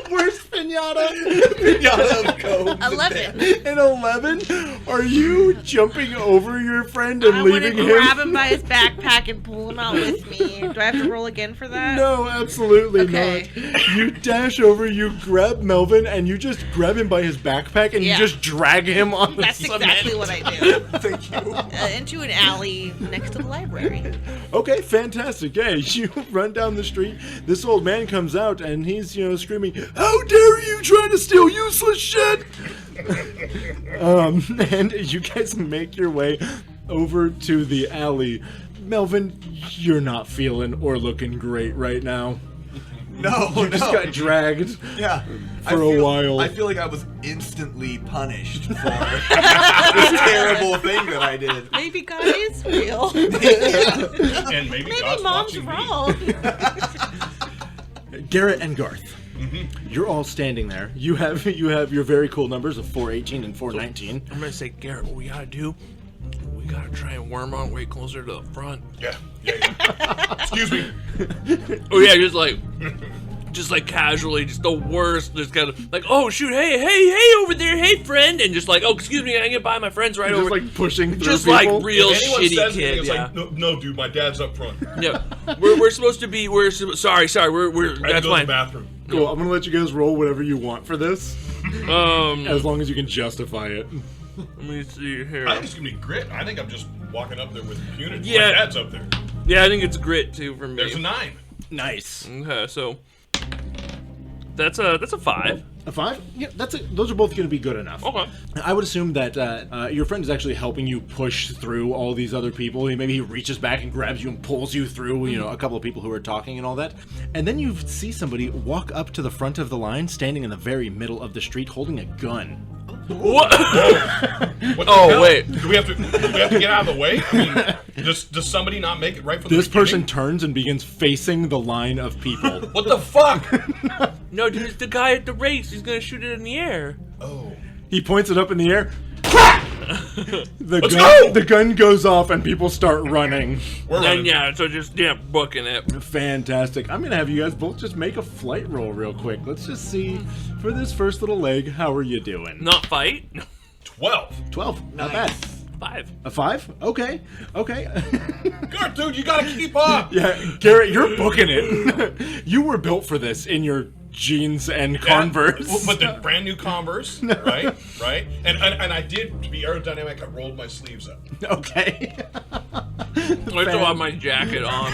Worst pinata.
Pinata of combs.
11.
An 11? Are you jumping over your friend and
I want to
leaving him?
grab him by his backpack and pull him out with me. Do I have to roll again for that?
No, absolutely
Okay.
not. You dash over, you grab Melvin, and you just grab him by his backpack, and
Yeah.
you just drag him on the
That's
cement.
exactly what I do.
Thank you.
Into an alley next to the library.
Okay, fantastic. Yeah, you run down the street. This old man comes out, and he's, screaming, "How dare you try to steal useless shit!" And you guys make your way over to the alley. Melvin, you're not feeling or looking great right now.
No,
You just got dragged.
Yeah.
For a while.
I feel like I was instantly punished for this terrible thing that I did.
Maybe God is real.
And maybe
Maybe
God's
Mom's
watching me.
wrong.
Garrett and Garth. You're all standing there. You have your very cool numbers of 418 and 419.
I'm gonna say, Garrett, what we gotta do? We gotta try and worm our way closer to the front.
Yeah. Excuse me.
Oh yeah, just like casually, just the worst. Just kind of like, oh shoot, hey over there, hey friend, and just like, oh excuse me, I can get by my friends right
Just
over.
like pushing through
just
people.
like real
If anyone
shitty
says
kid.
anything, it's
Yeah.
like, no, dude, my dad's up front.
Yeah, we're supposed to be. Sorry. We're
I had to
that's
go to the
fine.
bathroom.
Cool. I'm gonna let you guys roll whatever you want for this,
Let
as long as you can justify it.
me see here.
I think it's gonna be grit. I think I'm just walking up there with impunity.
Yeah.
My dad's up there.
Yeah, I think it's grit too for me.
There's a 9.
Nice.
Okay, so That's a 5.
A 5? Yeah, those are both going to be good enough.
Okay.
I would assume that your friend is actually helping you push through all these other people. Maybe he reaches back and grabs you and pulls you through, a couple of people who are talking and all that. And then you see somebody walk up to the front of the line, standing in the very middle of the street, holding a gun.
What?
What the hell?
Wait.
Do we have to get out of the way? I mean, does somebody not make it right from the
This person
beginning?
turns and begins facing the line of people.
What the fuck?
No, dude, it's the guy at the race. He's gonna shoot it in the air.
Oh.
He points it up in the air.
Let's go!
The gun goes off and people start running.
We're
And
running.
yeah, so just booking it.
Fantastic. I'm going to have you guys both just make a flight roll real quick. Let's just see, for this first little leg, how are you doing?
Not fight.
12.
12. Not bad.
5.
A 5? Okay.
Garth, dude, you gotta keep up.
Yeah, Garrett, you're booking it. You were built for this in your jeans and Converse.
Well, but the brand new Converse, right? And I did, to be aerodynamic, I rolled my sleeves up.
Okay.
I still have my jacket on.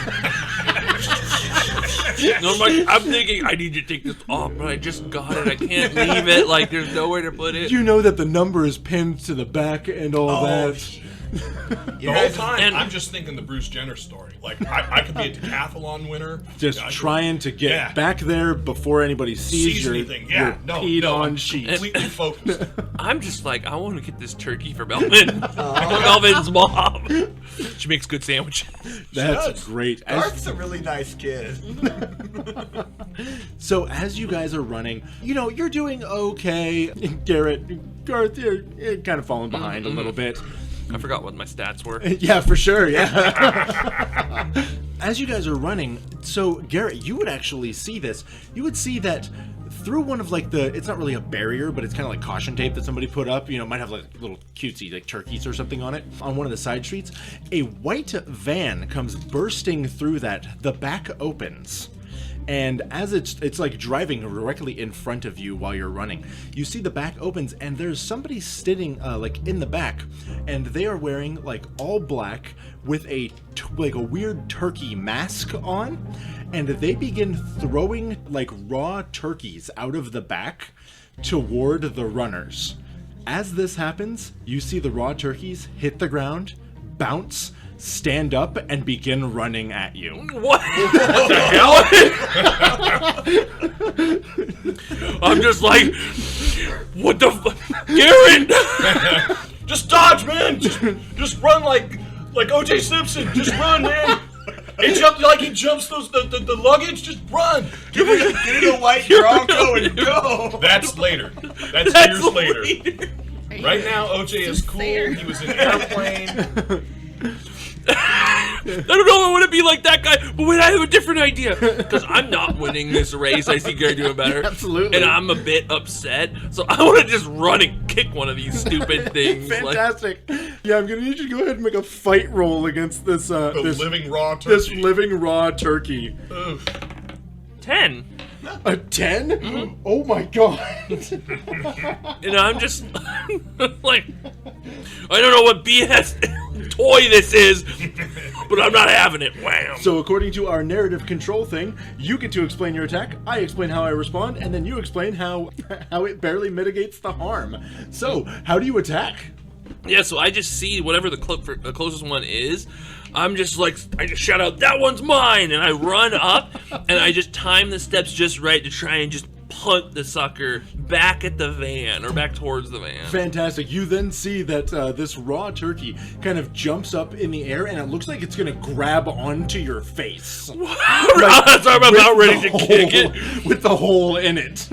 No, I'm thinking I need to take this off, but I just got it. I can't leave it. Like there's nowhere to put it.
You know that the number is pinned to the back and all that.
The whole time, I'm just thinking the Bruce Jenner story. Like, I could be a decathlon winner.
Just
I could-
trying to get back there before anybody sees your
anything. Yeah,
peed on
I'm
sheet.
completely focused.
I'm just like, I want to get this turkey for Melvin. Melvin's mom. She makes good sandwiches.
That's
does.
great.
Garth's a really nice kid.
So as you guys are running, you're doing okay. Garth, you're kind of falling behind a little bit.
I forgot what my stats were.
Yeah, for sure, yeah. As you guys are running, so Garrett, you would actually see this. You would see that through one of it's not really a barrier, but it's kind of like caution tape that somebody put up. Might have like little cutesy like turkeys or something on it. On one of the side streets, a white van comes bursting through that. The back opens. And as it's like driving directly in front of you while you're running, you see the back opens and there's somebody sitting like in the back, and they are wearing like all black with a weird turkey mask on, and they begin throwing like raw turkeys out of the back toward the runners. As this happens, you see the raw turkeys hit the ground, bounce, stand up, and begin running at you.
What the hell? I'm just like, what the fuck? Garrett!
Just dodge, man. Just run like O.J. Simpson. Just run, man. He jumps the luggage. Just run.
Get in a white Bronco and go.
That's later. That's years later. Right now, O.J. is cool. He was in an airplane.
I don't know, I want to be like that guy, but wait, I have a different idea. Because I'm not winning this race. I see Garrett doing better.
Absolutely.
And I'm a bit upset. So I want to just run and kick one of these stupid things.
Fantastic. Yeah, I'm going to need you to go ahead and make a fight roll against this this
living raw turkey.
This living raw turkey.
Oof.
10.
A 10? Mm-hmm. Oh my god.
And I'm just like, I don't know what BS toy this is, but I'm not having it. Wham.
So according to our narrative control thing, you get to explain your attack, I explain how I respond, and then you explain how it barely mitigates the harm. So, how do you attack?
Yeah, so I just see whatever the closest one is. I'm just like, I just shout out, that one's mine! And I run up, and I just time the steps just right to try and just punt the sucker back at the van, or back towards the van.
Fantastic. You then see that this raw turkey kind of jumps up in the air, and it looks like it's going to grab onto your face.
So I'm about ready to kick it.
With the hole in it.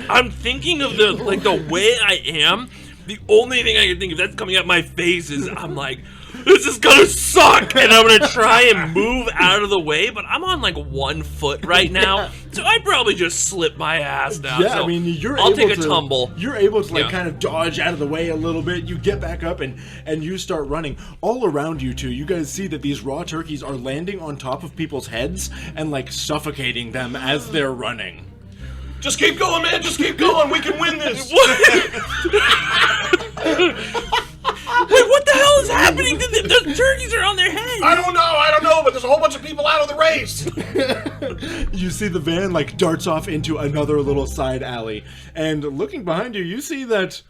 I'm thinking of the way I am. The only thing I can think of that's coming out my face is I'm like, this is gonna suck, and I'm gonna try and move out of the way, but I'm on like 1 foot right now, so I'd probably just slip my ass down.
Yeah,
so
I mean,
I'll take a tumble.
You're able to
Yeah.
kind of dodge out of the way a little bit. You get back up and you start running. All around you two, you guys see that these raw turkeys are landing on top of people's heads and like suffocating them as they're running.
Just keep going, man. Just keep going. We can win this.
Wait, what the hell is happening to them? The turkeys are on their heads.
I don't know, but there's a whole bunch of people out of the race.
You see the van like darts off into another little side alley, and looking behind you, you see that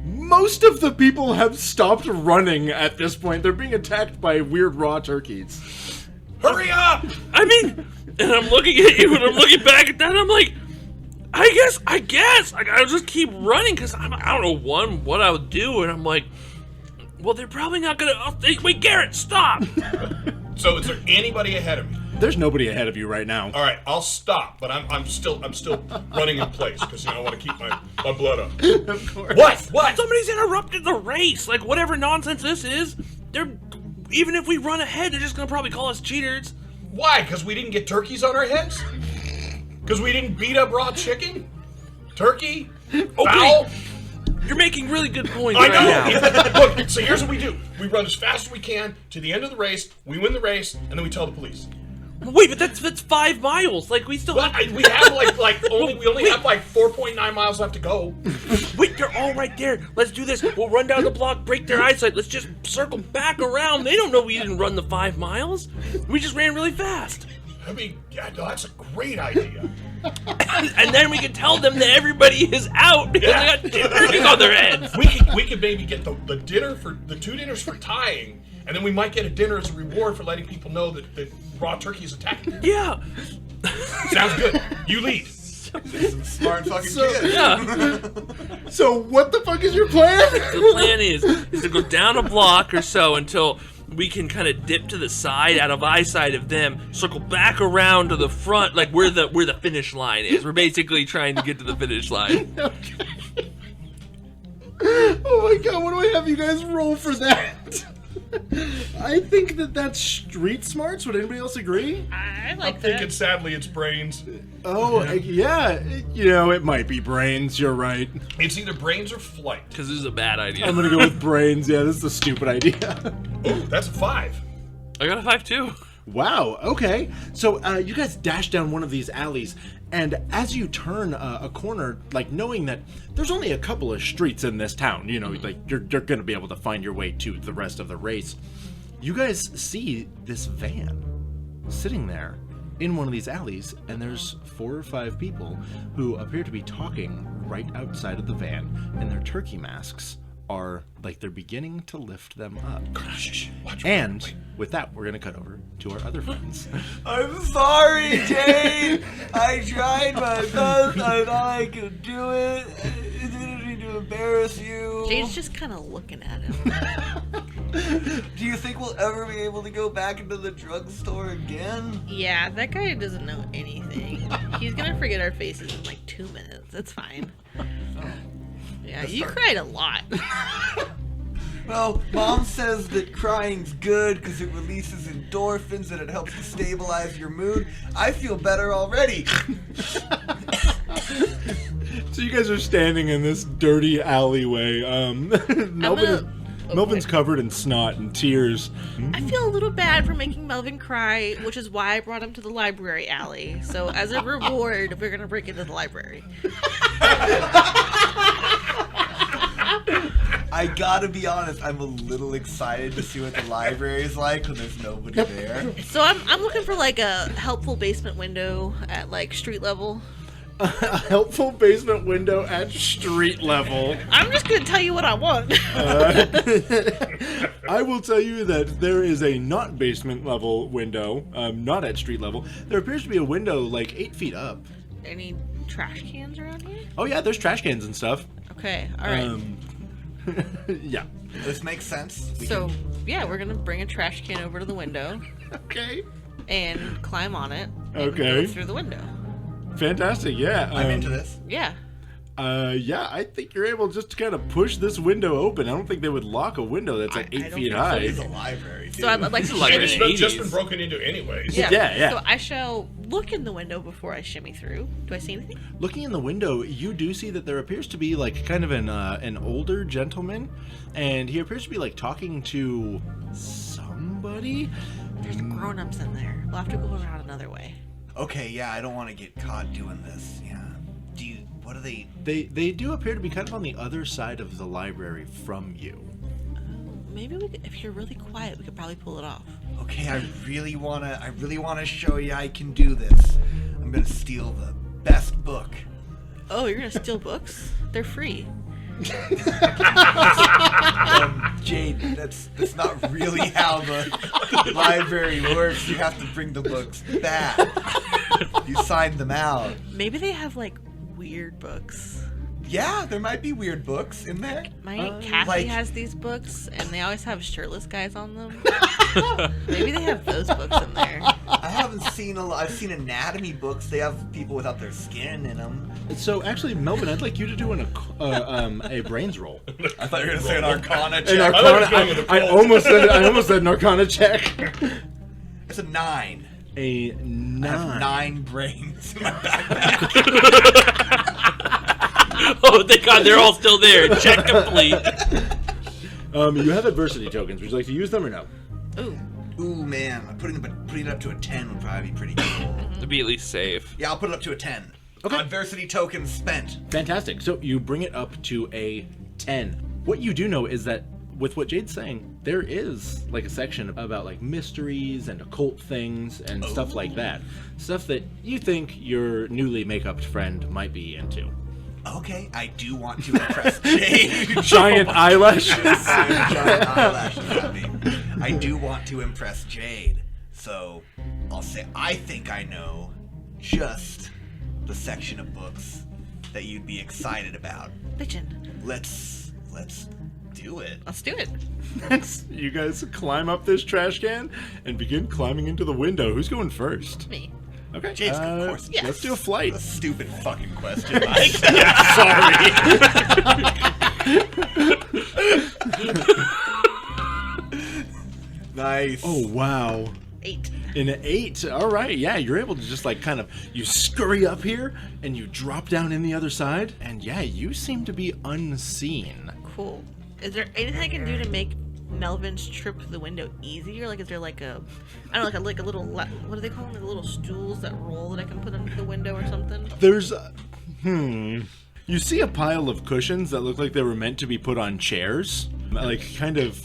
most of the people have stopped running at this point. They're being attacked by weird raw turkeys.
Hurry up!
I mean, and I'm looking at you, and I'm looking back at that, and I'm like, I guess. Like, I'll just keep running, because I don't know, what I would do, and I'm like, well, they're probably not going to... Wait, Garrett, stop!
So is there anybody ahead of me?
There's nobody ahead of you right now.
All right, I'll stop, but I'm still running in place because I want to keep my blood up.
Of course.
What?
Somebody's interrupted the race. Like, whatever nonsense this is, even if we run ahead, they're just going to probably call us cheaters.
Why? Because we didn't get turkeys on our heads? Because we didn't beat up raw chicken? Turkey? Fowl?
You're making really good points
I
right
know. Look, so here's what we do. We run as fast as we can to the end of the race. We win the race, and then we tell the police.
now. Wait, but that's 5 miles. Like, we still
Well,
have...
we have we only have 4.9 miles left to go.
Wait, they're all right there. Let's do this. We'll run down the block, break their eyesight. Let's just circle back around. They don't know we didn't run the 5 miles. We just ran really fast.
I mean, yeah, no, that's a great idea.
And then we can tell them that everybody is out because
Yeah.
they got turkeys on their heads.
We could maybe get the dinner for the 2 dinners for tying, and then we might get a dinner as a reward for letting people know that raw turkey is attacking.
Yeah.
Sounds good. You lead.
Smart fucking kid.
Yeah.
So what the fuck is your plan?
The plan is to go down a block or so until we can kind of dip to the side, out of eyesight of them, circle back around to the front, like where the finish line is. We're basically trying to get to the finish line.
Oh my god, what do I have you guys roll for that? I think that's street smarts. Would anybody else agree?
I
I'm
like
thinking,
that.
sadly, it's brains.
Oh, yeah. You know, it might be brains. You're right.
It's either brains or flight.
Because this is a bad idea.
I'm gonna go with brains. Yeah, this is a stupid idea.
Oh, that's a 5.
I got a 5 too.
Wow, okay. So you guys dash down one of these alleys, and as you turn a corner, like knowing that there's only a couple of streets in this town, you know, like you're going to be able to find your way to the rest of the race, you guys see this van sitting there in one of these alleys, and there's 4 or 5 people who appear to be talking right outside of the van, and their turkey masks are like they're beginning to lift them up. And with that, we're gonna cut over to our other friends.
I'm sorry, Jade. I tried my best. I thought I could do it. I didn't mean to embarrass you.
Jade's just kind of looking at him.
Do you think we'll ever be able to go back into the drugstore again?
Yeah, that guy doesn't know anything. He's gonna forget our faces in like 2 minutes. That's fine. Yeah, you cried a lot.
Well, Mom says that crying's good because it releases endorphins and it helps to stabilize your mood. I feel better already.
So you guys are standing in this dirty alleyway. Melvin's covered in snot and tears.
I feel a little bad for making Melvin cry, which is why I brought him to the library alley. So as a reward, we're gonna break into the library.
I gotta be honest, I'm a little excited to see what the library is like when there's nobody there.
So I'm looking for like a helpful basement window at like street level.
A helpful basement window at street level.
I'm just gonna tell you what I want.
I will tell you that there is a not basement level window, not at street level. There appears to be a window like 8 feet up.
Any trash cans around here?
Oh yeah, there's trash cans and stuff.
Okay, all right.
Yeah.
This makes sense.
So yeah, we're gonna bring a trash can over to the window
Okay.
and climb on it. And
Okay.
Go through the window.
Fantastic. Yeah.
I'm into this.
Yeah.
Yeah, I think you're able just to kind of push this window open. I don't think they would lock a window that's like
I
8
don't
feet
think so
high.
It's a library,
So I'd like to
like
And
shimmy.
it's just been broken into anyways.
Yeah.
So I shall look in the window before I shimmy through. Do I see anything?
Looking in the window, you do see that there appears to be like kind of an older gentleman, and he appears to be like talking to somebody.
There's grown-ups in there. We'll have to go around another way.
Okay, yeah, I don't want to get caught doing this. Yeah. What are they?
They do appear to be kind of on the other side of the library from you.
maybe if you're really quiet, we could probably pull it off.
Okay, I really wanna show you I can do this. I'm gonna steal the best book.
Oh, you're gonna steal books? They're free.
Jade, that's not really how the library works. You have to bring the books back. You sign them out.
Maybe they have like weird books.
Yeah, there might be weird books in there.
My Aunt Kathy
like-
has these books, and they always have shirtless guys on them. Maybe they have those books in there.
I haven't seen I've seen anatomy books. They have people without their skin in them.
So actually, Melvin, I'd like you to do a brains roll.
I thought you were gonna say an Arcana check.
An
I thought he was
Arcana.
going with a
I
cult.
almost said an Arcana check.
It's a 9.
A
I have
9.
9 brains in my backpack.
Oh, thank God, they're all still there. Check complete.
You have adversity tokens. Would you like to use them or no?
Ooh.
Ooh man, putting it up to a 10 would probably be pretty cool.
To be at least safe.
Yeah, I'll put it up to a 10.
Okay.
Adversity tokens spent.
Fantastic. So you bring it up to a 10. What you do know is that with what Jade's saying, there is like a section about like mysteries and occult things and stuff like that. Stuff that you think your newly make-up friend might be into.
Okay, I do want to impress Jade.
Giant eyelashes.
Giant eyelashes at me. I do want to impress Jade. So I'll say I think I know just the section of books that you'd be excited about.
Bitchin'.
Let's do it.
Let's do it.
You guys climb up this trash can and begin climbing into the window. Who's going first?
Me.
Okay.
Jade's of course.
yes.
Let's do a flight.
A stupid fucking question. Mike. Nice.
Oh, wow.
8.
In an 8. All right. Yeah, you're able to just like kind of, you scurry up here and you drop down in the other side. And yeah, you seem to be unseen.
Cool. Is there anything I can do to make Melvin's trip to the window easier? Like, is there like a, I don't know, like a little, what do they call them? Like little stools that roll that I can put under the window or something?
There's, you see a pile of cushions that look like they were meant to be put on chairs. Like, kind of.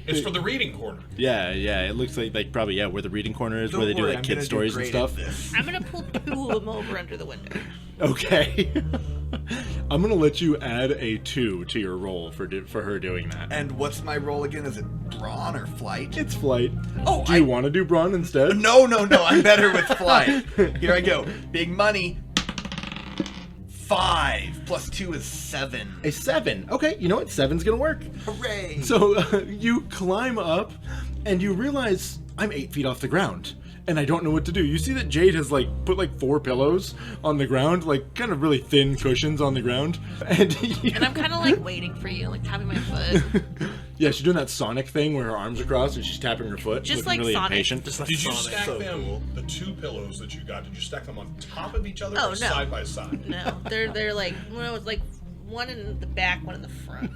It's for the reading corner.
Yeah. It looks like probably, where the reading corner is, where they do
worry,
like
I'm
kid
gonna do
stories and
great
stuff.
at this.
I'm gonna pull 2 of them over under the window.
Okay. I'm going to let you add a 2 to your roll for her doing that.
And what's my role again? Is it brawn or flight?
It's flight.
Oh,
do you want to do brawn instead?
No. I'm better with flight. Here I go. Big money. 5 plus 2 is 7.
A 7. Okay, you know what? 7's going to work.
Hooray!
So you climb up and you realize I'm 8 feet off the ground. And I don't know what to do. You see that Jade has like put like 4 pillows on the ground, like kind of really thin cushions on the ground. And
And I'm kind of like waiting for you, like tapping my foot.
yeah, she's doing that Sonic thing where her arms are crossed and she's tapping her foot.
Just
looking
like
really
Sonic.
impatient.
Did you stack
So
them,
cool.
the 2 pillows that you got, did you stack them on top of each other
Oh,
or
no.
side by side?
No, they're like, well, it's like one in the back, one in the front.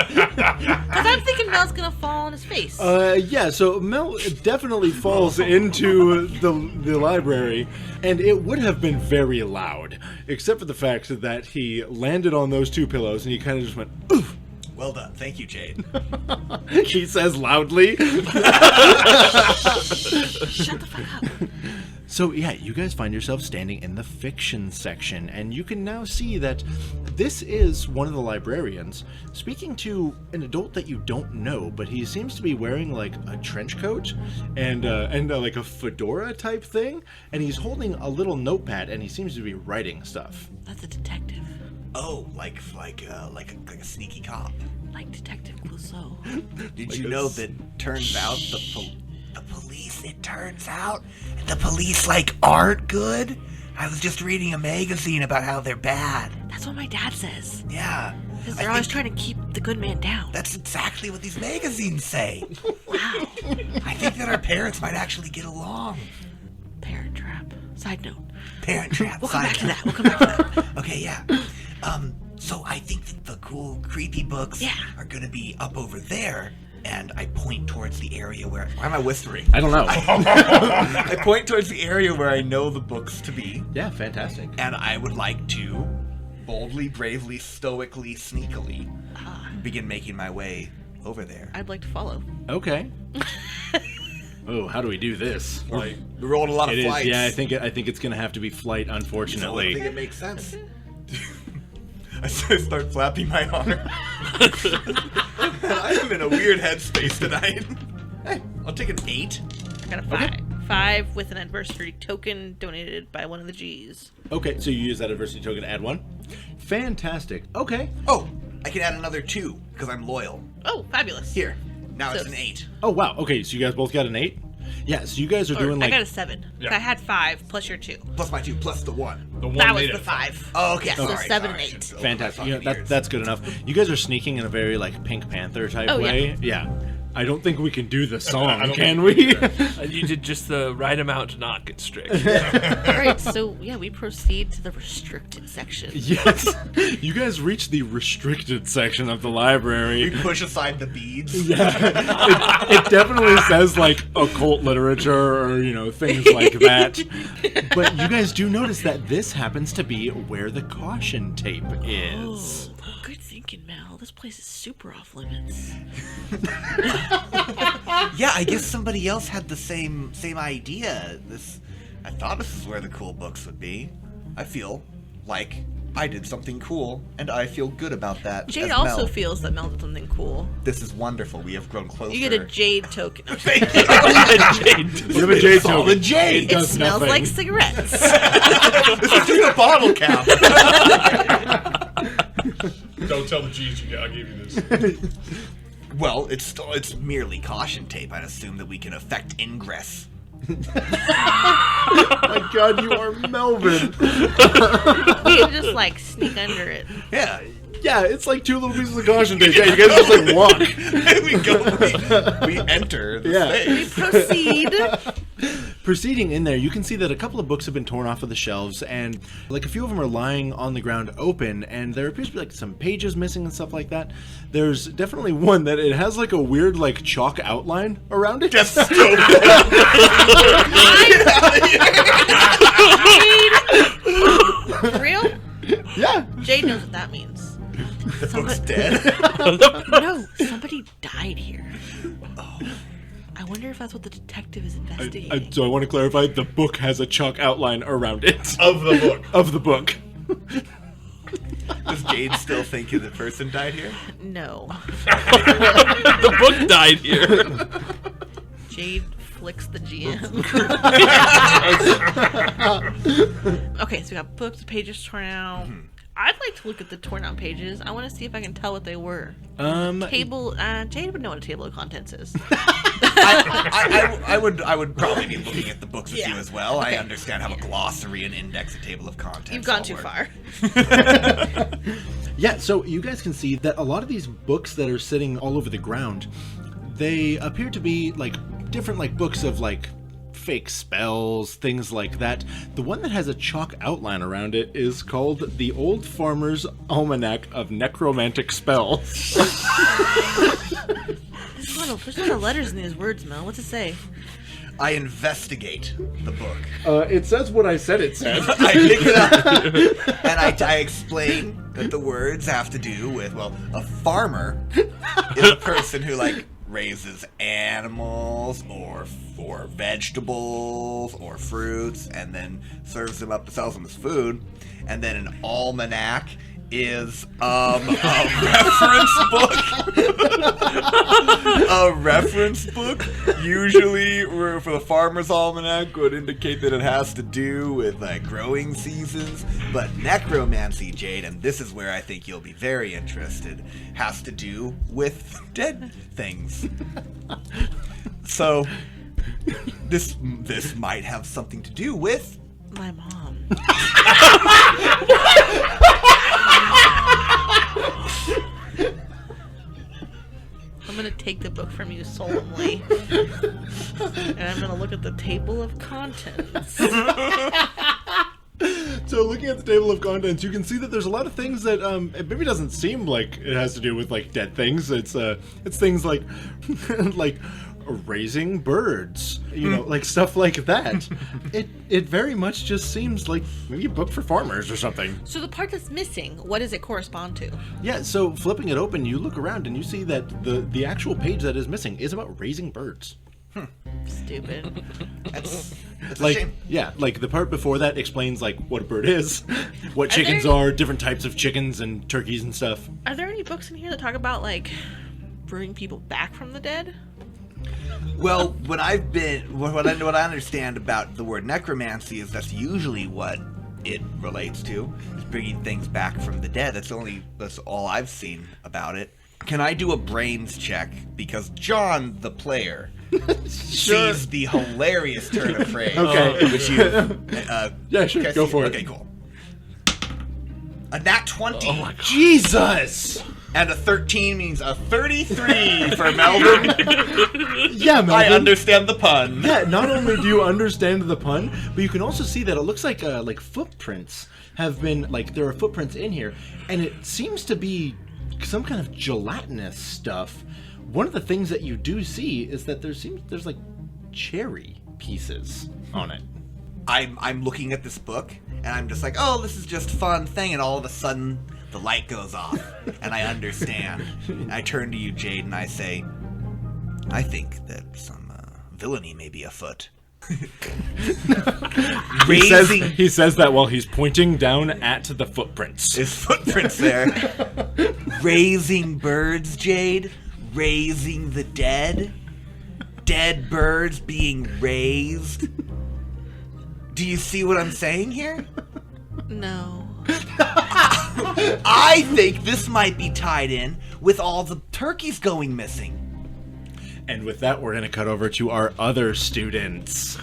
Because I'm thinking Mel's gonna fall on his face.
Yeah, so Mel definitely falls into the library, and it would have been very loud, except for the fact that he landed on those 2 pillows and he kind of just went, oof.
Well done. Thank you, Jade.
He says loudly.
Shut the fuck up.
So yeah, you guys find yourself standing in the fiction section, and you can now see that this is one of the librarians speaking to an adult that you don't know, but he seems to be wearing like a trench coat and like a fedora type thing, and he's holding a little notepad, and he seems to be writing stuff.
That's a detective.
Oh, like a sneaky cop.
Like Detective Clouseau.
Did
Like
you
a
know
s-
that turns out the police, it turns out, the police, like, aren't good? I was just reading a magazine about how they're bad.
That's what my dad says.
Yeah.
Because
I
they're always
think
trying to keep the good man down.
that's exactly what these magazines say.
Wow.
I think that our parents might actually get along.
Parent Trap. Side note.
Parent trap.
We'll come back to
side
that. We'll come back to that.
Okay, yeah. So I think that the cool, creepy books are gonna be up over there, and I point towards the area where... Why am I whispering?
I don't know.
I point towards the area where I know the books to be,
Yeah, fantastic.
and I would like to boldly, bravely, stoically, sneakily begin making my way over there.
I'd like to follow.
Okay. Oh, how do we do this?
Like,
We rolled a lot of
It is,
flights.
yeah. I think it's gonna have to be flight,
I don't think
unfortunately.
it makes sense. I start flapping my arm. I am in a weird headspace tonight. Hey, I'll take an 8.
I got a 5. 5 with an adversity token donated by one of the G's.
Okay, so you use that adversity token to add 1. Fantastic. Okay.
Oh, I can add another 2 because I'm loyal.
Oh, fabulous.
Here, now it's
So-
an 8.
Oh wow. Okay, so you guys both got an 8. Yeah. So you guys are
Or,
doing
I
like.
got a 7.
Yeah.
I had 5 plus your 2.
Plus my 2 plus the 1.
the one
That was
made
the
it.
5.
Oh, okay.
Yeah, so
sorry,
7
sorry.
and 8.
Fantastic. You know, that's good enough. You guys are sneaking in a very like Pink Panther type
Oh, yeah.
way. Yeah. I don't think we can do the song,
don't
can
think
we?
You did just the right amount to not get strict.
Alright, so yeah, we proceed to the restricted section.
Yes. You guys reach the restricted section of the
We
library.
push aside the beads.
It definitely says like occult literature or, you know, things like that. But you guys do notice that this happens to be where the caution tape is.
Oh, good thinking, Mel. This place is super off limits.
Yeah, I guess somebody else had the same idea. I thought this is where the cool books would be. I feel like I did something cool, and I feel good about that.
Jade
as
also
Mel.
feels that Mel did something cool.
This is wonderful. We have grown closer.
You get a Jade token.
Thank you.
You have a Jade
Solid
token.
Jade.
It
does
smells
nothing.
like cigarettes.
This is through the bottle cap.
Don't tell the G's I gave you this.
Well, it's merely caution tape. I'd assume that we can affect ingress.
My God, you are Melvin.
We can just like sneak under it.
Yeah.
Yeah, it's like 2 little pieces of caution tape. Yeah, you guys just like walk.
we enter the
Yeah.
space.
Proceed.
Proceeding in there, you can see that a couple of books have been torn off of the shelves, and like a few of them are lying on the ground open, and there appears to be like some pages missing and stuff like that. There's definitely one that it has like a weird like chalk outline around it.
That's so
For real?
Yeah.
Jade knows what that means.
The book's dead.
No, somebody died here. I wonder if that's what the detective is investigating.
So I want to clarify, the book has a chalk outline around it.
Of the book.
Of the book.
Does Jade still think the person died here?
No.
The book died here.
Jade flicks the GM. Okay, so we got books, pages torn out. I'd like to look at the torn out pages. I want to see if I can tell what they were. Table. Jade would know what a table of contents is.
I would probably be looking at the books with
Yeah.
you as well.
Okay.
I understand how a glossary and index a table of contents.
You've gone
all
too
work.
far.
Yeah, so you guys can see that a lot of these books that are sitting all over the ground, they appear to be like different like books of like fake spells, things like that. The one that has a chalk outline around it is called The Old Farmer's Almanac of Necromantic Spells.
There's a lot of letters in these words, Mel. What's it say?
I investigate the book.
It says what I said it said.
I pick it up and I explain that the words have to do with, well, a farmer is a person who like raises animals or vegetables or fruits and then serves them up and sells them as food. And then an almanac is a reference book. Usually for the farmer's almanac would indicate that it has to do with growing seasons, but necromancy, Jade, and this is where I think you'll be very interested, has to do with dead things. So this might have something to do with
My mom. I'm gonna take the book from you solemnly, and I'm gonna look at the table of contents.
So looking at the table of contents, you can see that there's a lot of things that it maybe doesn't seem like it has to do with like dead things. It's things like like raising birds, like stuff like that. It very much just seems like maybe a book for farmers or something.
So the part that's missing, what does it correspond to?
Yeah, so flipping it open, you look around and you see that the actual page that is missing is about raising birds.
Stupid.
That's a
Like,
shame.
yeah, like the part before that explains like what a bird is, what chickens are, different types of chickens and turkeys and stuff.
Are there any books in here that talk about, like, bringing people back from the dead?
Well, what I understand about the word necromancy is that's usually what it relates to, is bringing things back from the dead. That's all I've seen about it. Can I do a brains check? Because John, the player, sees the hilarious turn of phrase.
Okay.
Which you...
Yeah, sure, go for it.
Okay, cool. A nat 20.
Oh my god.
Jesus!
And a 13 means a 33 for Melvin.
Yeah, Melvin.
I understand the pun.
Yeah, not only do you understand the pun, but you can also see that it looks like footprints have been, like, there are footprints in here, and it seems to be some kind of gelatinous stuff. One of the things that you do see is that there's like cherry pieces on it.
I'm looking at this book, and I'm just like, oh, this is just fun thing, and all of a sudden, the light goes off, and I understand. I turn to you, Jade, and I say, I think that some villainy may be afoot.
He says that while he's pointing down at the footprints.
There's footprints there. Raising birds, Jade. Raising the dead. Dead birds being raised. Do you see what I'm saying here?
No.
I think this might be tied in with all the turkeys going missing.
And with that, we're going to cut over to our other students.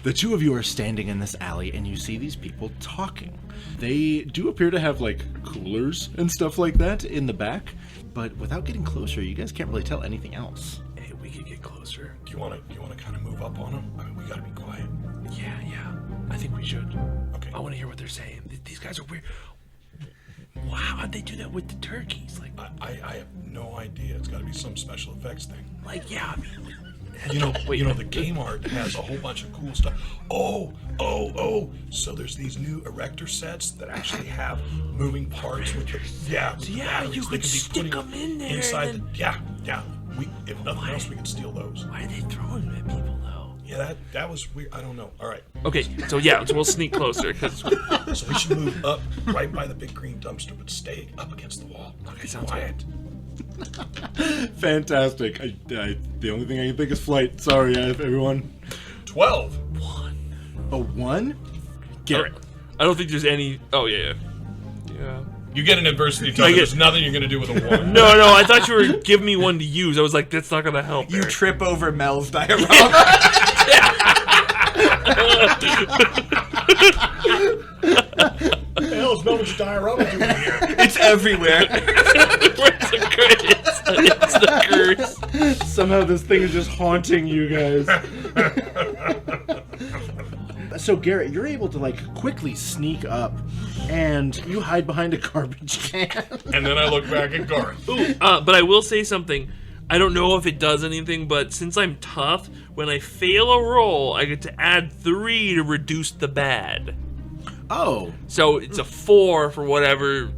The two of you are standing in this alley, and you see these people talking. They do appear to have, like, coolers and stuff like that in the back, but without getting closer, you guys can't really tell anything else.
Hey, we could get closer.
Do you want to kind of move up on them? I mean, we gotta be quiet.
Yeah. I think we should.
Okay.
I want to hear what they're saying. These guys are weird. Wow, how'd they do that with the turkeys? Like,
I have no idea. It's got to be some special effects thing.
like, yeah, I mean,
The game art has a whole bunch of cool stuff. Oh. So there's these new erector sets that actually have moving parts with the batteries.
you
They
could
be
stick
putting
them in there
inside
and
Yeah. If nothing else, we could steal those.
why are they throwing them at people though?
Yeah, that was weird. I don't know. All right.
Okay, so we'll sneak closer because
So we should move up right by the big green dumpster, but stay up against the wall.
Okay, sounds
quiet.
Fantastic. The only thing I can think is flight. Sorry, everyone.
12.
A 1? Garrett.
I don't think there's any. Oh yeah.
You get an adversity token. There's nothing you're gonna do with a 1.
No, I thought you were giving me one to use. I was like, that's not gonna help.
You
Eric.
trip over Mel's diorama.
What the hell is Melvin's diorama doing here?
It's everywhere.
It's the curse.
Somehow this thing is just haunting you guys. So Garrett, you're able to like quickly sneak up, and you hide behind a garbage can.
And then I look back at Garth.
But I will say something. I don't know if it does anything, but since I'm tough, when I fail a roll, I get to add 3 to reduce the bad.
Oh.
So it's a 4 for whatever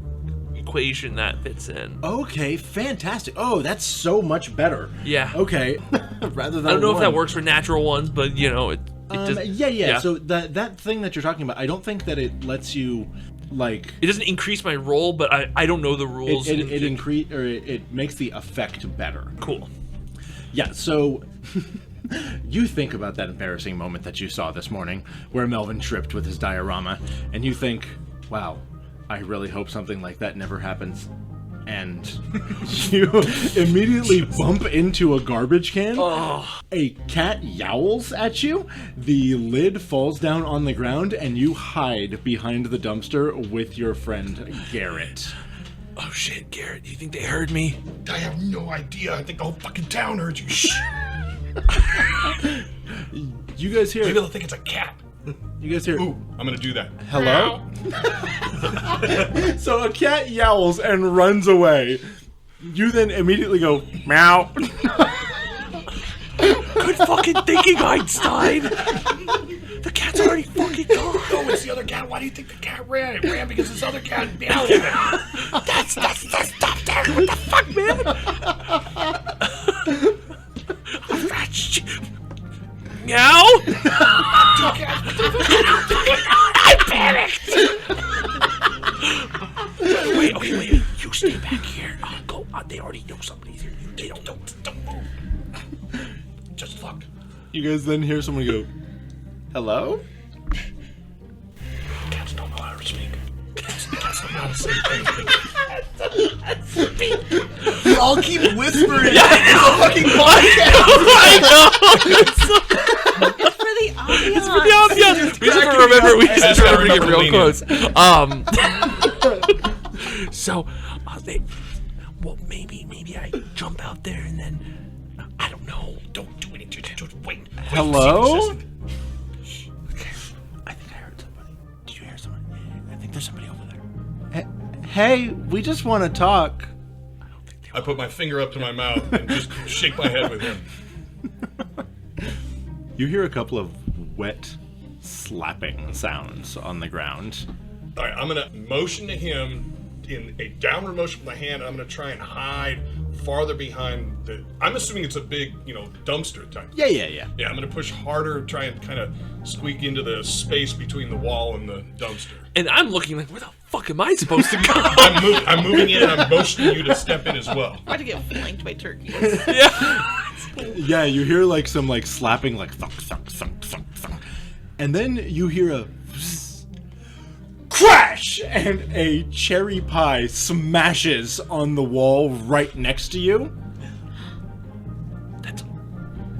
equation that fits in.
Okay, fantastic. Oh, that's so much better.
Yeah.
Okay. Rather than
I don't know if that
1.
works for natural ones, but it does.
Yeah. So that thing that you're talking about, I don't think that it lets you like.
It doesn't increase my roll, but I don't know the rules.
It makes the effect better.
Cool.
Yeah. So. You think about that embarrassing moment that you saw this morning where Melvin tripped with his diorama, and you think, wow, I really hope something like that never happens. And you immediately bump into a garbage can.
Oh.
A cat yowls at you, the lid falls down on the ground, and you hide behind the dumpster with your friend Garrett.
Oh shit, Garrett, do you think they heard me?
I have no idea. I think the whole fucking town heard you. Shh.
You guys hear?
Maybe they'll think it's a cat.
You guys hear?
Ooh, I'm gonna do that.
Hello? So a cat yowls and runs away. You then immediately go, meow.
fucking thinking, Einstein? The cat's already fucking gone.
Oh, it's the other cat. Why do you think the cat ran? It ran because this other cat meowed at it.
That's stop there. What the fuck, man? Meow? I panicked. Wait. You stay back here. I'll go. They already know somebody's here. They don't move.
Just look.
You guys then hear someone go, "Hello?"
Cats don't know how to speak. Cats don't know how to say anything.
We all keep whispering. It's a fucking podcast.
It's for the ambiance.
We just have to remember. We just have to bring it real close. So, maybe I jump out there and then I don't know.
Don't do anything. Just wait.
Hello?
Okay. I think I heard somebody. Did you hear somebody? I think there's somebody over there.
Hey, we just want to talk.
I put my finger up to my mouth and just shake my head with him.
You hear a couple of wet slapping sounds on the ground.
All right, I'm gonna motion to him in a downward motion with my hand. I'm gonna try and hide farther behind the. I'm assuming it's a big, dumpster type.
Yeah.
Yeah, I'm gonna push harder, try and kind of squeak into the space between the wall and the dumpster.
And I'm looking like, where the fuck am I supposed to go?
I'm moving in, and I'm motioning you to step in as well.
I'm about to get flanked by turkeys.
Yeah, you hear like some like slapping, like thunk, thunk, thunk, thunk, thunk. And then you hear a crash, and a cherry pie smashes on the wall right next to you.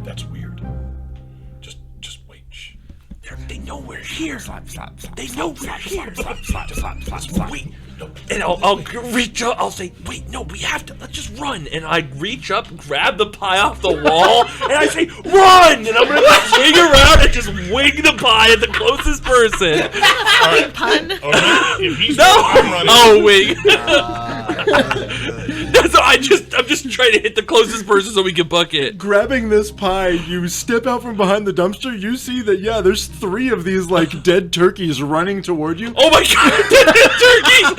That's weird. Just wait. Shh.
They know we're here.
Slap.
They know we're here.
Slap.
Wait. No. And I'll reach up. I'll say, wait, no, we have to. Let's just run. And I reach up, grab the pie off the wall, and I say, run! And I'm going to swing around and just wing the pie at the closest person.
Fucking pun.
Oh, if he's
No!
I'm running.
Oh, wing.
Good.
So I'm just trying to hit the closest person so we can bucket.
Grabbing this pie, you step out from behind the dumpster. You see that, there's 3 of these like dead turkeys running toward you.
Oh my god,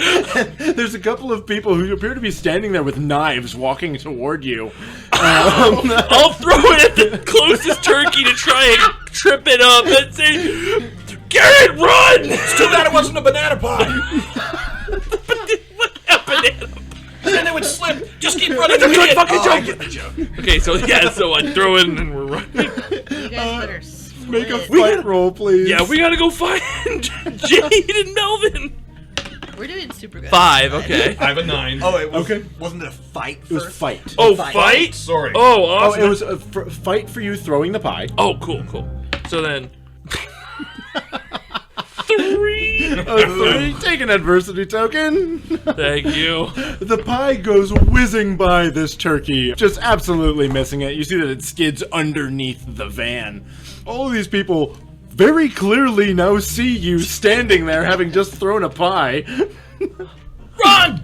turkeys!
There's a couple of people who appear to be standing there with knives walking toward you.
I'll throw it at the closest turkey to try and trip it up and say, Garrett, run!
It's too bad it wasn't a banana pie.
What happened?
And then it would slip. Just keep running.
It's a good fucking
I
joke.
get the joke.
Okay, so I throw it and we're running.
You guys better split.
Make a fight roll, please.
Yeah, we gotta go find Jade and Melvin.
We're doing super good.
5, okay.
I have a 9.
Oh, it was,
Okay.
Wasn't it a fight
It was
first?
fight.
Oh,
Fight.
fight?
Sorry.
Oh,
Oh,
awesome.
it was a fight for you throwing the pie.
Oh, cool. So then... 3.
A 3. Take an adversity token.
Thank you.
The pie goes whizzing by this turkey, just absolutely missing it. You see that it skids underneath the van. All of these people very clearly now see you standing there having just thrown a pie.
Run!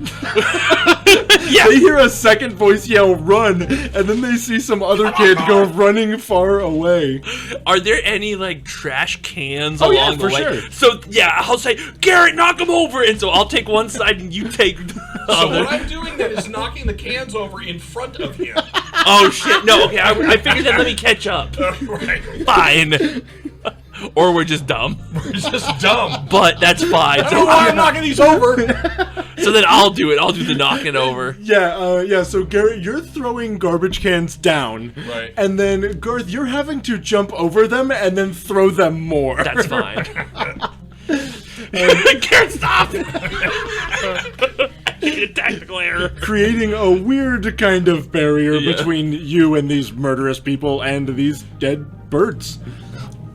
Yeah.
They hear a second voice yell, run, and then they see some other kid go running far away.
Are there any, like, trash cans
Oh,
along
yeah,
the
for
way?
sure.
So, yeah, I'll say, Garrett, knock him over! And so I'll take one side and you take the
So
other.
what I'm doing then is knocking the cans over in front of him.
Oh, shit. No, okay, I figured that let me catch up.
Right.
Fine. Or we're just dumb.
We're just dumb.
But that's fine.
I don't know why I'm knocking these over.
So then I'll do it. I'll do the knocking over.
Yeah, so Garrett, you're throwing garbage cans down.
Right.
And then, Garth, you're having to jump over them and then throw them more.
That's fine. Garrett, stop! I need a tactical error.
Creating a weird kind of barrier
Yeah.
between you and these murderous people and these dead birds.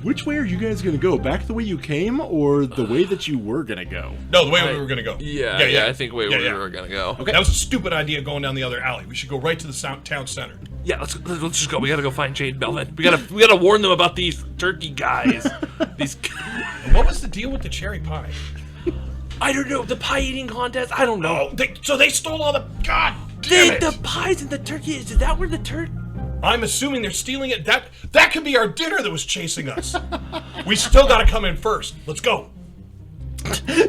Which way are you guys gonna go? Back the way you came, or the way that you were gonna go?
No, the way we were going to go.
Yeah, I think we were gonna go.
That was a stupid idea going down the other alley. We should go right to the town center.
Yeah, let's just go. We gotta go find Jade and Melvin. We gotta warn them about these turkey guys. These.
What was the deal with the cherry pie?
I don't know. The pie eating contest. I don't know.
So they stole all the. God damn it!
The pies and the turkey. Is that where the
I'm assuming they're stealing it. That could be our dinner that was chasing us. We still got to come in first. Let's go.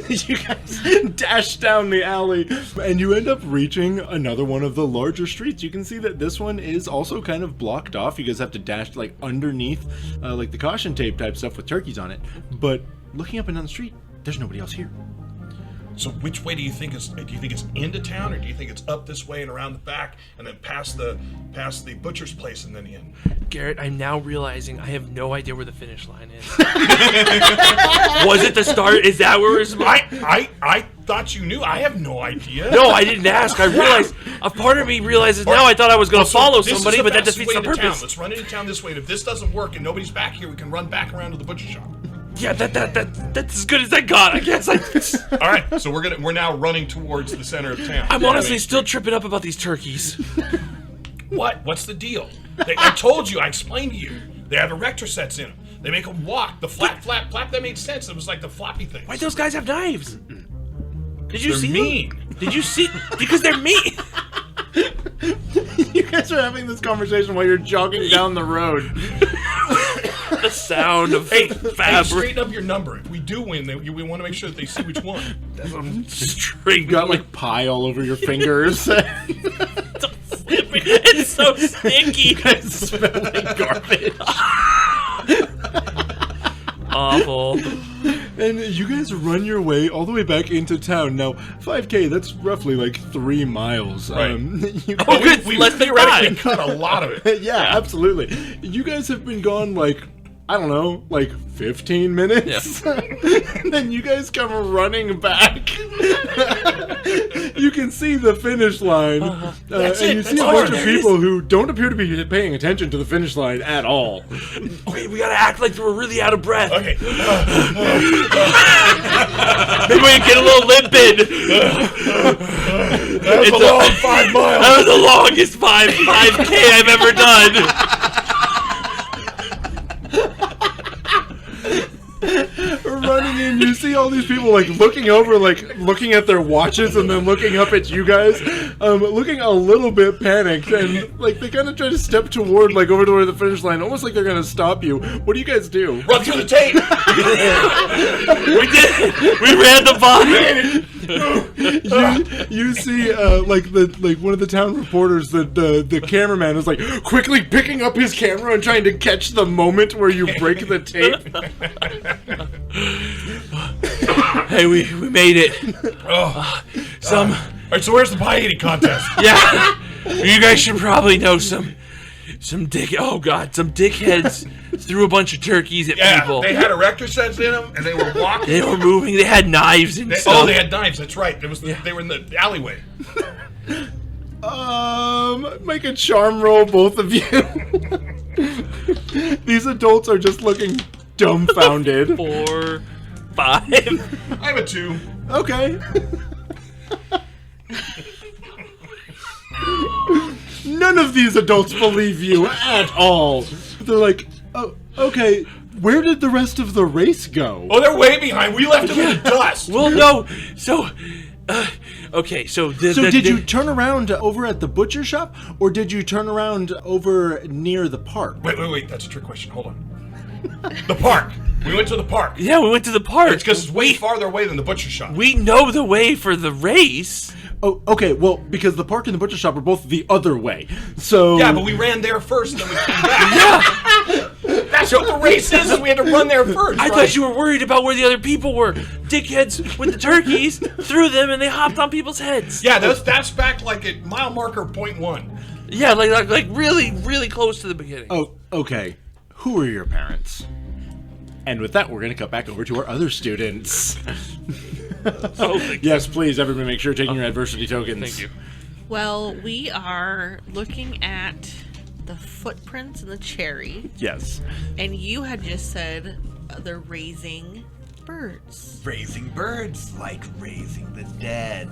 You guys dash down the alley, and you end up reaching another one of the larger streets. You can see that this one is also kind of blocked off. You guys have to dash like underneath, like the caution tape type stuff with turkeys on it. But looking up and down the street, there's nobody else here.
So which way do you think it's into town, or do you think it's up this way and around the back and then past the butcher's place and then in?
Garrett, I'm now realizing I have no idea where the finish line is. Was it the start? Is that where it's...
I thought you knew. I have no idea.
No, I didn't ask. I realized... A part of me realizes now I thought I was going to follow somebody, but that defeats the purpose.
Let's run into town this way. And if this doesn't work and nobody's back here, we can run back around to the butcher shop.
Yeah, that's as good as I got, I guess.
All right, so we're now running towards the center of town.
I'm honestly still tripping up about these turkeys.
What? What's the deal? I told you. I explained to you. They have erector sets in them. They make them walk. The flap. That made sense. It was like the floppy thing.
Why'd those guys have knives? Did you see
mean.
them? Did you see? Because they're mean.
You guys are having this conversation while you're jogging down the road.
The sound of fabric.
Hey, straighten up your number. If we do win, we want to make sure that they see which one.
I'm straight.
You got like pie all over your fingers.
It's so sticky.
You guys smell like garbage.
Awful.
And you guys run your way all the way back into town. Now, 5K, that's roughly like 3 miles.
Right.
We
Less theoretically cut a lot of it.
Yeah, absolutely. You guys have been gone like, I don't know, like 15 minutes. Yeah. And then you guys come running back. You can see the finish line.
That's
and
it.
you
That's
see a
all
bunch of
there is.
people who don't appear to be paying attention to the finish line at all.
Okay, we gotta act like we're really out of breath.
Okay.
Maybe we can get a little limp in.
That was a long 5 miles.
That was the longest 5K I've ever done.
Running in, you see all these people like looking over, like looking at their watches and then looking up at you guys, looking a little bit panicked, and like they kind of try to step toward, like over toward the finish line, almost like they're gonna stop you. What do you guys do?
Run through the tape.
We did it. We ran the line.
You see, like one of the town reporters, the cameraman is like quickly picking up his camera and trying to catch the moment where you break the tape.
Hey, we made it.
All right, so where's the pie eating contest?
Yeah, you guys should probably know some dickheads threw a bunch of turkeys at people.
They had erector sets in them, and they were walking.
They were moving. They had knives and stuff.
Oh, they had knives. That's right. They were in the alleyway.
Make a charm roll, both of you. These adults are just looking dumbfounded.
4, 5.
I have a 2.
Okay. None of these adults believe you at all. They're like, oh, okay, where did the rest of the race go?
Oh, they're way behind. We left them in the dust.
Well, no. So, okay. So
did you turn around over at the butcher shop, or did you turn around over near the park?
Wait. That's a trick question. Hold on. The park. We went to the park.
Yeah, we went to the park.
It's because it's way farther away than the butcher shop.
We know the way for the race.
Oh, okay. Well, because the park and the butcher shop are both the other way. So
yeah, but we ran there first, and then we came back. Yeah, that's what the race is we had to run there first.
I thought you were worried about where the other people were. Dickheads with the turkeys threw them, and they hopped on people's heads.
Yeah, that's back like at mile marker 0.1.
Yeah, like really, really close to the beginning.
Oh, okay. Who are your parents? And with that, we're going to cut back over to our other students. Yes, please, everybody make sure you're taking your adversity tokens.
Thank you.
Well, we are looking at the footprints in the cherry.
Yes.
And you had just said they're raising birds.
Raising birds, like raising the dead.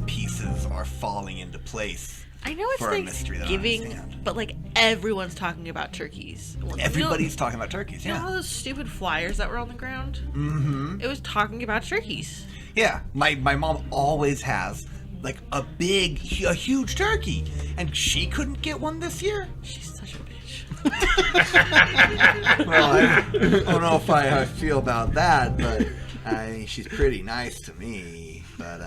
Pieces are falling into place.
I know it's
for a mystery that I
Thanksgiving,
understand.
but like everyone's talking about turkeys.
Everybody's talking about turkeys,
You know
yeah.
all those stupid flyers that were on the ground?
Mm-hmm.
It was talking about turkeys.
Yeah, my mom always has like a huge turkey, and she couldn't get one this year.
She's such a bitch.
Well, I don't know if I feel about that, but she's pretty nice to me. But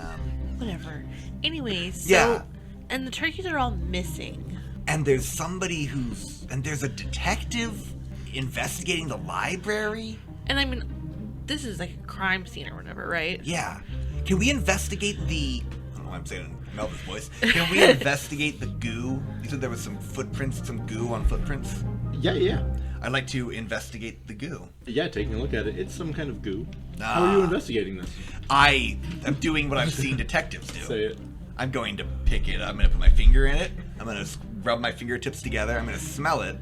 Whatever. Anyways, so,
Yeah.
and the turkeys are all missing.
and there's there's a detective investigating the library.
And I mean, this is like a crime scene or whatever, right?
Yeah. Can we investigate I don't know why I'm saying it in Melvin's voice. Can we investigate the goo? You said there was some goo on footprints?
Yeah.
I'd like to investigate the goo.
Yeah, taking a look at it. It's some kind of goo. How are you investigating this?
I am doing what I've seen detectives do.
Say it.
I'm going to pick it up. I'm going to put my finger in it. I'm going to rub my fingertips together. I'm going to smell it.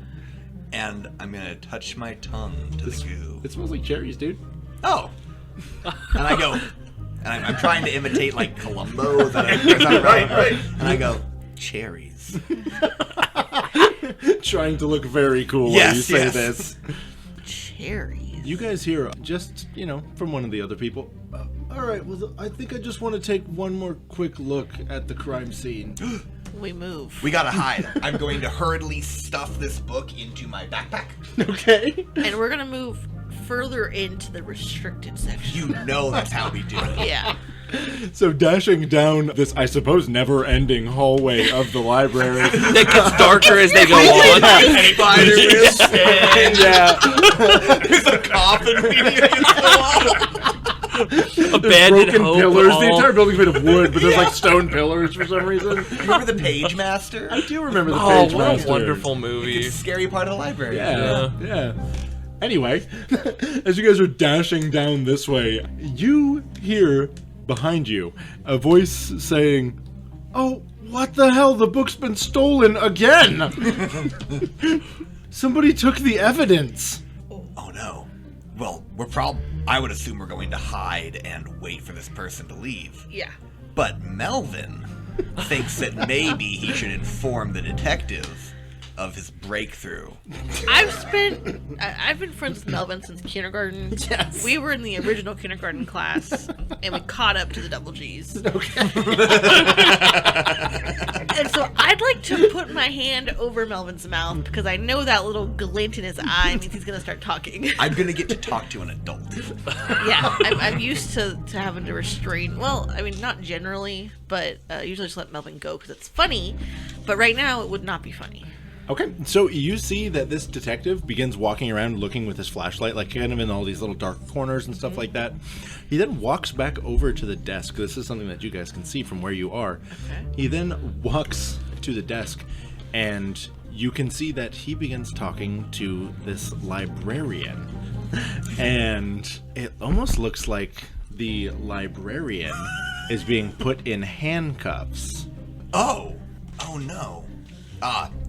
And I'm going to touch my tongue to the goo.
It smells like cherries, dude.
Oh. And I go, and I'm trying to imitate like Columbo. Right. And I go, cherries.
Trying to look very cool
Yes,
while you say
yes.
this.
Cherries.
You guys hear just, from one of the other people. All right, well, I think I just want to take one more quick look at the crime scene.
We move.
We gotta hide. I'm going to hurriedly stuff this book into my backpack.
Okay.
And we're gonna move further into the restricted section.
You know that's how we do it.
Yeah.
So dashing down this, I suppose, never-ending hallway of the library.
It gets darker as they go on.
Spider-Man stand.
Yeah.
There's a coffin leaning against the wall.
Abandoned
Broken
hope.
pillars.
all-
The entire building's made of wood, but there's like stone pillars for some reason.
Remember the Page Master?
I do remember the
Oh,
Page
what
Master.
a wonderful movie.
It's a scary part of the library.
Yeah. Anyway, as you guys are dashing down this way, you hear behind you a voice saying, "Oh, what the hell? The book's been stolen again! Somebody took the evidence."
Oh no. Well, I would assume we're going to hide and wait for this person to leave.
Yeah.
But Melvin thinks that maybe he should inform the detective of his breakthrough.
I've been friends with Melvin since kindergarten.
Yes.
We were in the original kindergarten class, and we caught up to the double G's.
Okay.
And so I'd like to put my hand over Melvin's mouth because I know that little glint in his eye means he's going to start talking.
I'm gonna get to talk to an adult.
Yeah, I'm used to having to restrain. Well, I mean, not generally, but usually just let Melvin go because it's funny. But right now, it would not be funny.
Okay, so you see that this detective begins walking around looking with his flashlight, like kind of in all these little dark corners and stuff like that. He then walks back over to the desk. This is something that you guys can see from where you are.
Okay.
He then walks to the desk, and you can see that he begins talking to this librarian. And it almost looks like the librarian is being put in handcuffs.
Oh no.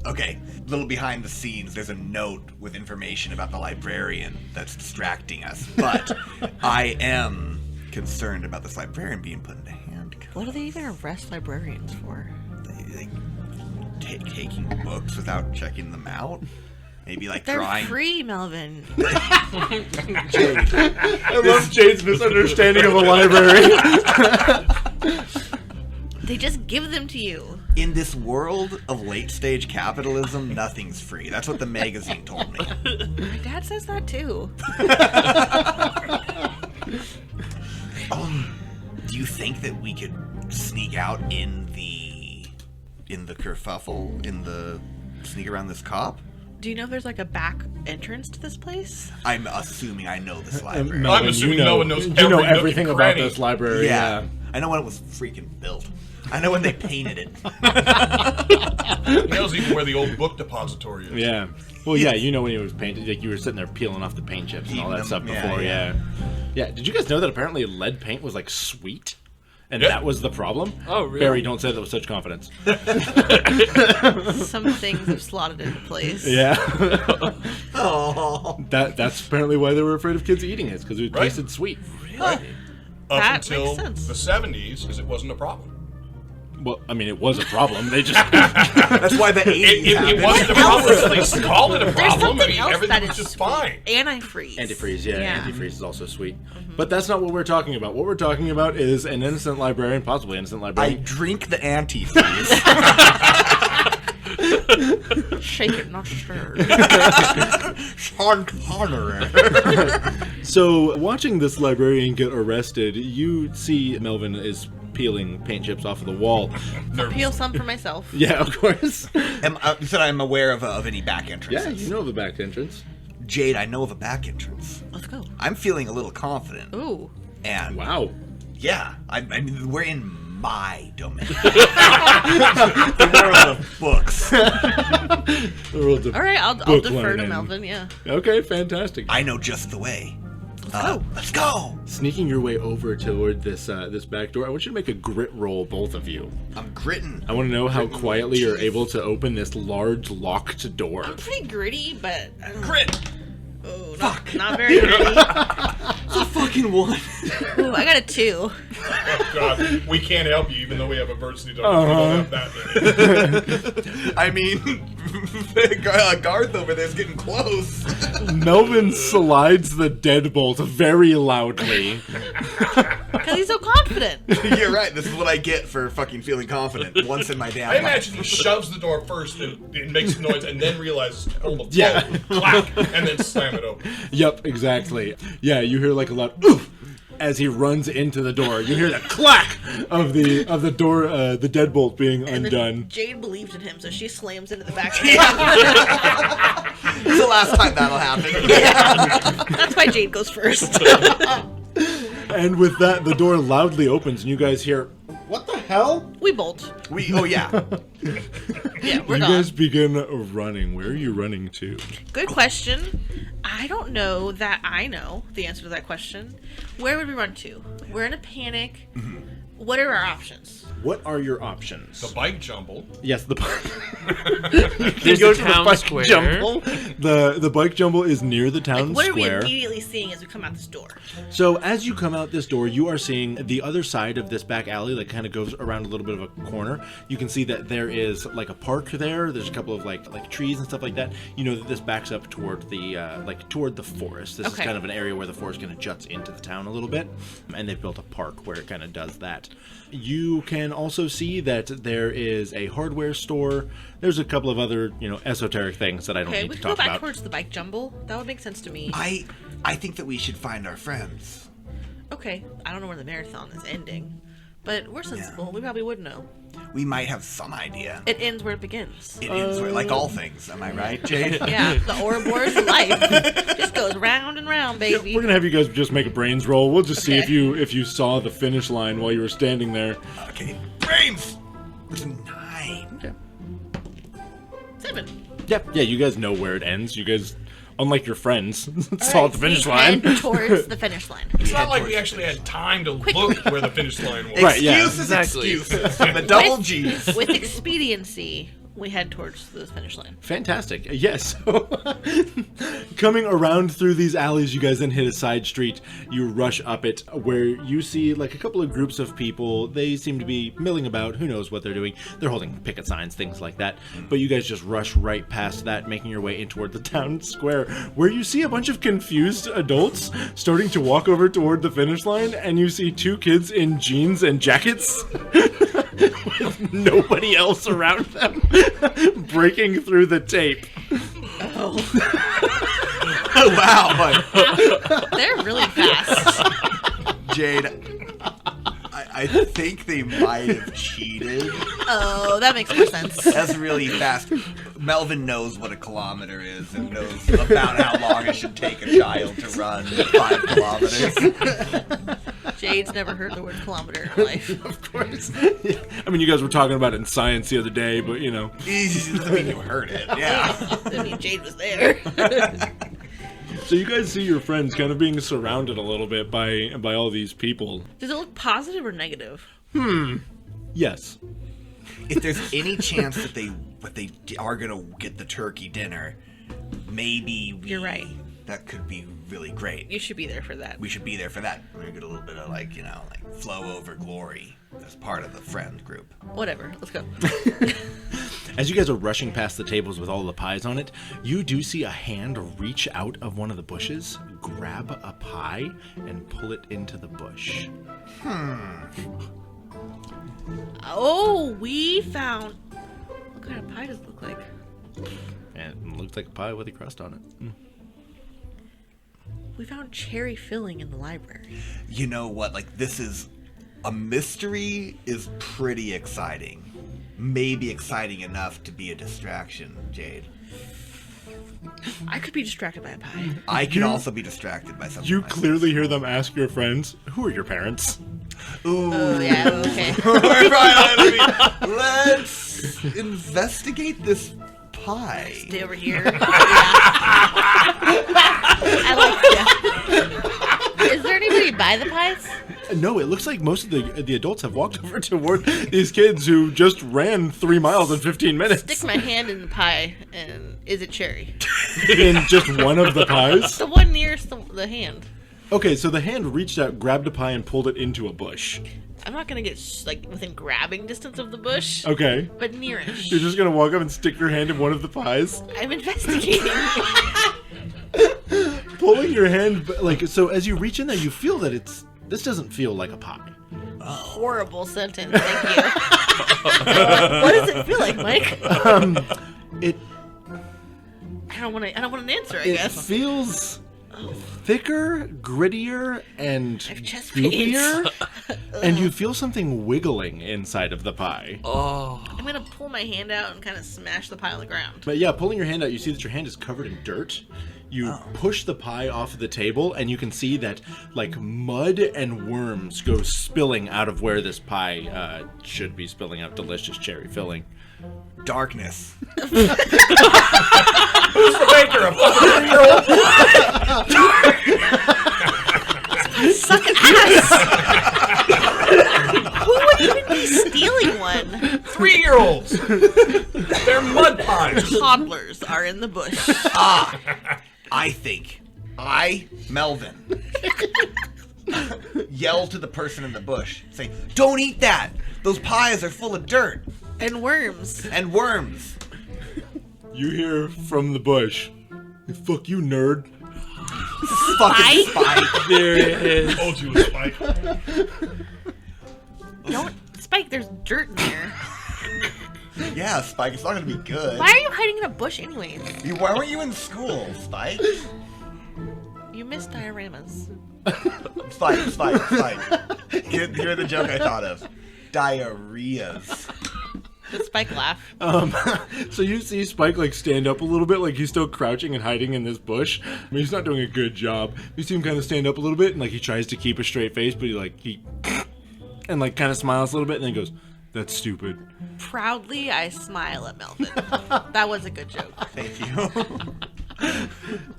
Okay. A little behind the scenes, there's a note with information about the librarian that's distracting us. But I am concerned about this librarian being put into handcuffs.
What do they even arrest librarians for?
They taking books without checking them out? Maybe like
They're
drawing.
free, Melvin.
I love Jade's misunderstanding of a library.
They just give them to you.
In this world of late stage capitalism, nothing's free. That's what the magazine told me.
My dad says that too.
Do you think that we could sneak out in the kerfuffle, sneak around this cop?
Do you know if there's like a back entrance to this place?
I'm assuming I know this library.
I'm assuming no one knows
you know
every nook
everything
and
about
cranny.
this library.
Yeah. I know when it was freaking built. I know when they painted it.
He knows even where the old book depository is.
Yeah. Well, yeah, you know when it was painted, like you were sitting there peeling off the paint chips and all that
Eating
stuff
them,
before,
yeah.
Yeah. Did you guys know that apparently lead paint was like sweet? And
Yeah.
that was the problem?
Oh, really?
Barry, don't say that with such confidence.
Some things have slotted into place.
Yeah.
Oh.
That's apparently why they were afraid of kids eating it, because it
Right.
tasted sweet.
Up
That
until
makes sense.
the 70s, because it wasn't a problem.
Well, I mean, it was a problem. They just...
That's why the 80s
It wasn't a problem, so they called it a
There's
problem. I
something
mean,
else
everything
that
was
is
just fine.
Antifreeze.
Antifreeze, yeah. Antifreeze is also sweet.
Mm-hmm.
But that's not what we're talking about. What we're talking about is an innocent librarian, possibly innocent
I
librarian.
drink the antifreeze.
Shake it, not stir.
Sean Connery.
So, watching this librarian get arrested, you see Melvin is peeling paint chips off of the wall.
Peel some for myself.
Yeah, of course.
You said I'm aware of any back
Yeah,
entrances.
you know the back entrance.
Jade, I know of a back entrance.
Let's go.
I'm feeling a little confident.
Ooh.
And
Wow.
yeah, I mean, we're in my domain. The world of books.
All right, I'll
Book
defer to
learning.
Melvin, yeah.
Okay, fantastic.
I know just the way.
go.
Let's go.
Sneaking your way over toward this this back door, I want you to make a grit roll, both of you.
I'm gritting.
I want to know how quietly you're able to open this large locked door.
I'm pretty gritty, but I don't
Grit.
Oh, not very gritty.
It's a fucking one.
Ooh, I got a 2.
Oh, God, we can't help you, even though we have adversity. We don't have that many.
I mean, Garth over there's getting close.
Melvin slides the deadbolt very loudly.
Because he's so confident.
You're right. This is what I get for fucking feeling confident. Once in my damn
I
life.
imagine he shoves the door first and it makes a noise, and then realizes, oh, the
Yeah.
clack, and then slam it open.
Yep, exactly. Yeah, you hear like a loud oof as he runs into the door. You hear the clack of the door, the deadbolt being
And
undone.
then Jade believes in him, so she slams into the back.
It's the last time that'll happen.
That's why Jade goes first.
And with that, the door loudly opens, and you guys hear, "What the hell?"
We bolt.
Oh yeah.
Yeah, we're
You
gone.
guys begin running. Where are you running to?
Good question. I don't know that I know the answer to that question. Where would we run to? We're in a panic. What are our options?
What are your options?
The bike jumble.
Yes, the
There's
go
the
to
town
bike
square.
jumble. The bike jumble is near the town
What are we
square.
immediately seeing as we come out this door?
So as you come out this door, you are seeing the other side of this back alley that kind of goes around a little bit of a corner. You can see that there is like a park there. There's a couple of like trees and stuff like that. You know that this backs up toward the toward the forest. This is
Okay.
kind of an area where the forest kind of juts into the town a little bit, and they've built a park where it kind of does that. You can also see that there is a hardware store. There's a couple of other, esoteric things that I don't
Okay,
need
we
to
can go
talk
back
about.
towards the bike jumble. That would make sense to me.
I think that we should find our friends.
Okay, I don't know where the marathon is ending, but we're sensible. We probably would know.
We might have some idea.
It ends where it begins.
It ends like all things. Am I right, Jade?
Yeah, the Ouroboros of life just goes round and round, baby.
We're gonna have you guys just make a brains roll. We'll just see
Okay.
if you saw the finish line while you were standing there.
Okay. Brains. There's 9.
Okay.
7.
Yeah, you guys know where it ends. You guys, unlike your friends, saw the finish line.
Head towards the finish line.
It's not like we actually had time to look where the finish line was.
Right, yeah.
Excuses,
Exactly.
excuses. The double G's.
With expediency, we head towards the finish line.
Fantastic. Yes. So, coming around through these alleys, you guys then hit a side street. You rush up it where you see like a couple of groups of people. They seem to be milling about. Who knows what they're doing? They're holding picket signs, things like that. But you guys just rush right past that, making your way in toward the town square, where you see a bunch of confused adults starting to walk over toward the finish line, and you see 2 kids in jeans and jackets with nobody else around them. Breaking through the tape.
Oh wow,
They're really fast.
Jade. I think they might have cheated.
Oh, that makes more sense.
That's really fast. Melvin knows what a kilometer is and knows about how long it should take a child to run 5 kilometers.
Jade's never heard the word kilometer in her life.
Of course. Yeah. I mean, you guys were talking about it in science the other day, but
I mean, you heard it. Yeah.
I mean, Jade was there.
So you guys see your friends kind of being surrounded a little bit by all these people.
Does it look positive or negative?
Yes.
If there's any chance that they are gonna get the turkey dinner, maybe we
You're right.
That could be really great.
You should be there for that.
We should be there for that. We're gonna get a little bit of flow over glory as part of the friend group.
Whatever. Let's go.
As you guys are rushing past the tables with all the pies on it, you do see a hand reach out of one of the bushes, grab a pie, and pull it into the bush.
Oh, we found... What kind of pie does it look like?
And it looks like a pie with a crust on it.
We found cherry filling in the library.
You know what? This is... A mystery is pretty exciting. Maybe exciting enough to be a distraction, Jade.
I could be distracted by a pie.
I could also be distracted by something.
You clearly hear them ask your friends, who are your parents?
Ooh.
Oh, yeah, okay.
Let's investigate this pie.
Stay over here. Yeah. I like that. Is there anybody by the pies?
No, it looks like most of the adults have walked over toward these kids who just ran 3 miles in 15 minutes.
Stick my hand in the pie, and is it cherry?
In just one of the pies?
The one nearest the hand.
Okay, so the hand reached out, grabbed a pie, and pulled it into a bush.
I'm not gonna get within grabbing distance of the bush.
Okay.
But nearish.
You're just gonna walk up and stick your hand in one of the pies?
I'm investigating.
Pulling your hand, so as you reach in there, you feel that this doesn't feel like a pie.
Horrible sentence. Thank you. What does it feel like, Mike?
It
I don't want an answer. I
it
guess.
feels thicker, grittier, and
I have chest
goopier,
pains.
and you feel something wiggling inside of the pie.
Oh.
I'm gonna pull my hand out and kind of smash the pie on the ground.
But yeah, pulling your hand out, you see that your hand is covered in dirt. You push the pie off of the table, and you can see that, mud and worms go spilling out of where this pie should be spilling out delicious cherry filling.
Darkness.
Who's the baker? A fucking 3-year-old?
Suck ass! Who would even be stealing one?
3-year-olds. They're mud pies.
Toddlers are in the bush.
I think Melvin, yell to the person in the bush. Say, don't eat that! Those pies are full of dirt
And worms.
and worms.
You hear from the bush, "Fuck you, nerd."
Fucking Spike.
There it is.
Told you it was Spike.
Spike, there's dirt in there.
Yeah, Spike, it's not gonna be good.
Why are you hiding in a bush anyways?
Why weren't you in school, Spike?
You missed dioramas.
Spike. Hear the joke I thought of. Diarrheas.
Did Spike laugh?
So you see Spike stand up a little bit, he's still crouching and hiding in this bush. I mean, he's not doing a good job. You see him kind of stand up a little bit, and he tries to keep a straight face, but he and kind of smiles a little bit, and then he goes, "That's stupid."
Proudly, I smile at Melvin. That was a good joke.
Thank you.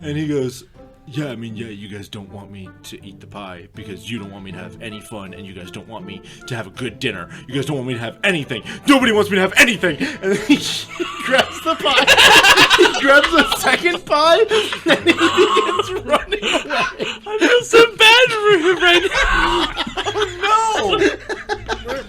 And he goes, yeah, you guys don't want me to eat the pie because you don't want me to have any fun, and you guys don't want me to have a good dinner. You guys don't want me to have anything. Nobody wants me to have anything. And then he grabs the pie. He grabs the second pie, and he begins running away.
I feel so bad for him right now.
No!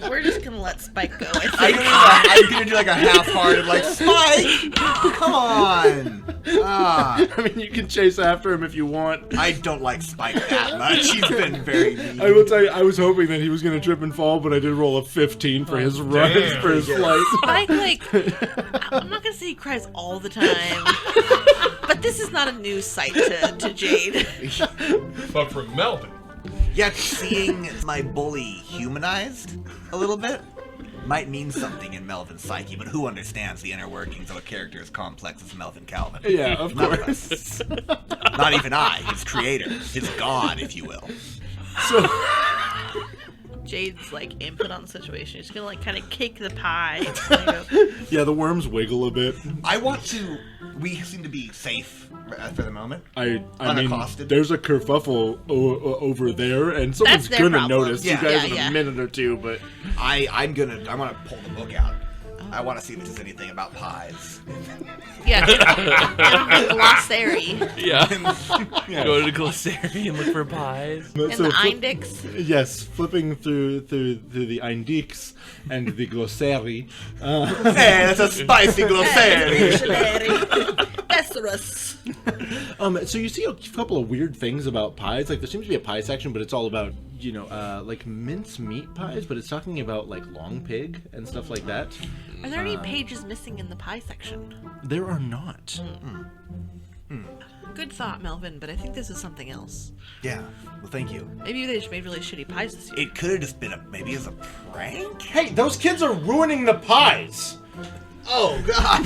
We're just gonna let Spike go, I think.
I'm gonna do a half-hearted, Spike! Come on!
I mean, you can chase after him if you want.
I don't like Spike that much. He's been very mean.
I will tell you, I was hoping that he was going to trip and fall, but I did roll a 15 for his run,
damn.
for his flight.
Spike, I'm not gonna say he cries all the time, but this is not a new sight to Jade.
But for Melvin,
Yet seeing my bully humanized a little bit might mean something in Melvin's psyche, but who understands the inner workings of a character as complex as Melvin Calvin?
Yeah, of
None of
course.
us. Not even I, his creator, his god, if you will.
So,
Jade's input on the situation. She's gonna kind of kick the pie.
yeah, the worms wiggle a bit.
We seem to be safe for the moment.
I mean,
Unaccosted.
there's a kerfuffle over there, and someone's
their
gonna
problem.
notice
Yeah.
you guys
Yeah,
in
yeah.
a minute or two. But
I'm gonna pull the book out. I want to see if there's anything about pies.
Yeah, and glossary.
Yeah. Go to the glossary and look for pies.
And the index.
Yes, flipping through the index and the glossary.
Hey, that's a spicy glossary.
Thesaurus.
So you see a couple of weird things about pies. Like there seems to be a pie section, but it's all about like mince meat pies. But it's talking about like long pig and stuff like that.
Are there any pages missing in the pie section?
There are not.
Good thought, Melvin, but I think this is something else.
Yeah, well, thank you.
Maybe they just made really shitty pies this year.
It could have just been maybe as a prank?
Hey, those kids are ruining the pies.
Oh, God.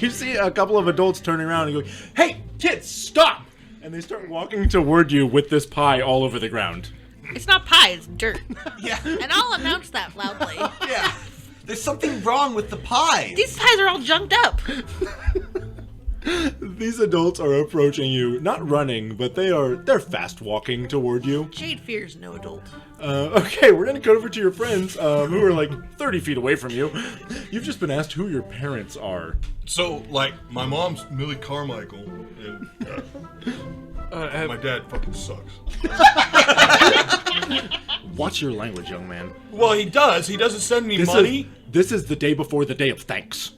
You see a couple of adults turning around and going, "Hey, kids, stop!" And they start walking toward you with this pie all over the ground.
It's not pie, it's dirt.
Yeah.
And I'll announce that loudly.
Yeah. There's something wrong with the pies.
These pies are all junked up.
These adults are approaching you, not running, but they're fast walking toward you.
Jade fears no adult.
Okay, we're gonna go over to your friends who are like 30 feet away from you. You've just been asked who your parents are.
So, like, my mom's Millie Carmichael, and my dad fucking sucks.
Watch your language, young man.
Well, he does. He doesn't send me money.
This is the day before the day of thanks.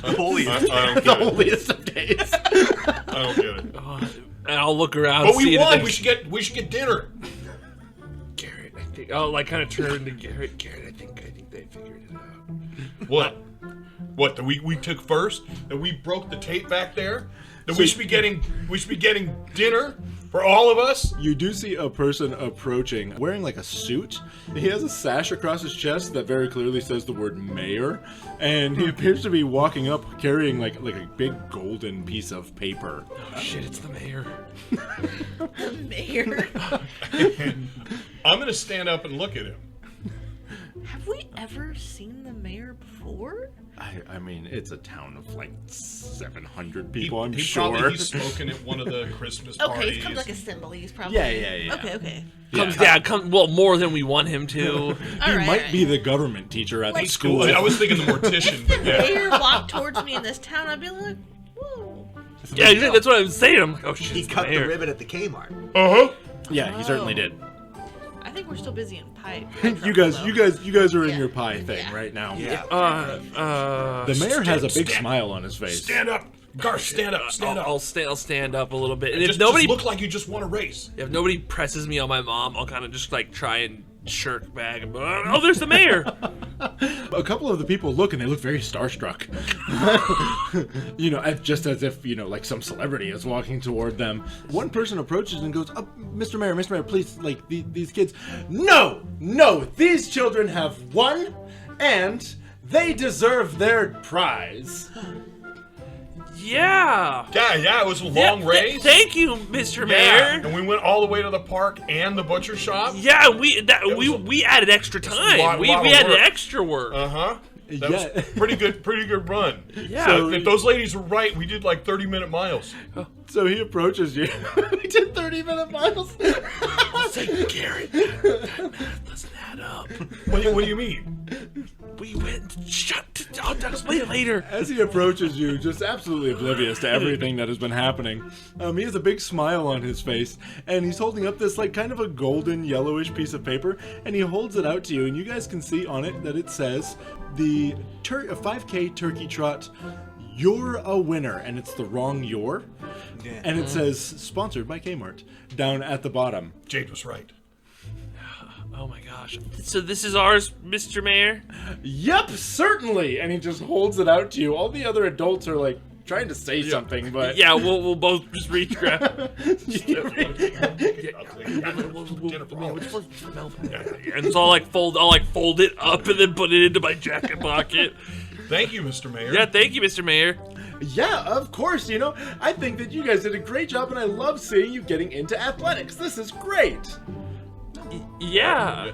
Holy.
I don't
The
get it.
holiest of days.
I don't get it.
And I'll look around.
But
see
we
that
won.
there's-
We should get dinner.
Garrett, I think. I'll like kind of turn to Garrett. Garrett, I think they figured it out.
What? What? That we took first? That we broke the tape back there? That we should be getting dinner for all of us?
You do see a person approaching wearing like a suit. He has a sash across his chest that very clearly says the word mayor, and he appears to be walking up carrying like a big golden piece of paper.
Oh shit! It's the mayor.
Mayor.
I'm gonna stand up and look at him.
Have we ever seen the mayor before?
I mean, it's a town of like 700 people, I'm
He
sure.
probably he's smoking at one of the Christmas parties.
Okay, he's come like a symbol. He's probably.
Yeah.
Okay.
Comes well more than we want him to.
He might be the government teacher at the school.
I was thinking the mortician.
If the
But yeah.
mayor walked towards me in this town, I'd be like, whoa.
Yeah, exactly, that's what I'm saying. I'm like, oh shit!
He
it's
cut the
mayor.
ribbon at the Kmart.
Uh-huh.
Yeah, he certainly did.
I think we're still busy in pie.
You guys are in
Yeah.
your pie thing
Yeah.
right now.
Yeah.
The mayor has a big
Stand-
smile on his face.
Stand up. Garth, stand up. Stand up.
I'll stand up a little bit, and if
Just
nobody
look like you just want to race.
if nobody presses me on my mom, I'll kind of just like try and shirk back and oh, there's the mayor.
A couple of the people look and they look very starstruck. Just as if, like some celebrity is walking toward them. One person approaches and goes, oh, Mr. Mayor, please, like, these kids. No, these children have won, and they deserve their prize.
Yeah.
Yeah, it was a long race.
Thank you, Mr.
Yeah,
Mayor.
and we went all the way to the park and the butcher shop.
Yeah, we added extra time.
lot
We
of
added
work.
extra work.
Uh-huh. That
Yeah.
was pretty good run.
Yeah.
So if those ladies were right, we did like 30-minute miles.
So he approaches you. We did 30-minute miles.
Say, Garrett, that math doesn't add up.
What do you mean?
We went. I'll explain it later.
As he approaches you, just absolutely oblivious to everything that has been happening, he has a big smile on his face, and he's holding up this like kind of a golden yellowish piece of paper, and he holds it out to you, and you guys can see on it that it says the 5K turkey trot. You're a winner, and it's the wrong "you're," and it says sponsored by Kmart down at the bottom.
Jade was right.
Oh my gosh. So this is ours, Mr. Mayor?
Yep, certainly. And he just holds it out to you. All the other adults are like trying to say something, but
Yeah, we'll both just reach grab. And so I'll fold it up and then put it into my jacket pocket.
Thank you, Mr. Mayor.
Yeah, thank you, Mr. Mayor.
Yeah, of course. I think that you guys did a great job, and I love seeing you getting into athletics. This is great.
Yeah.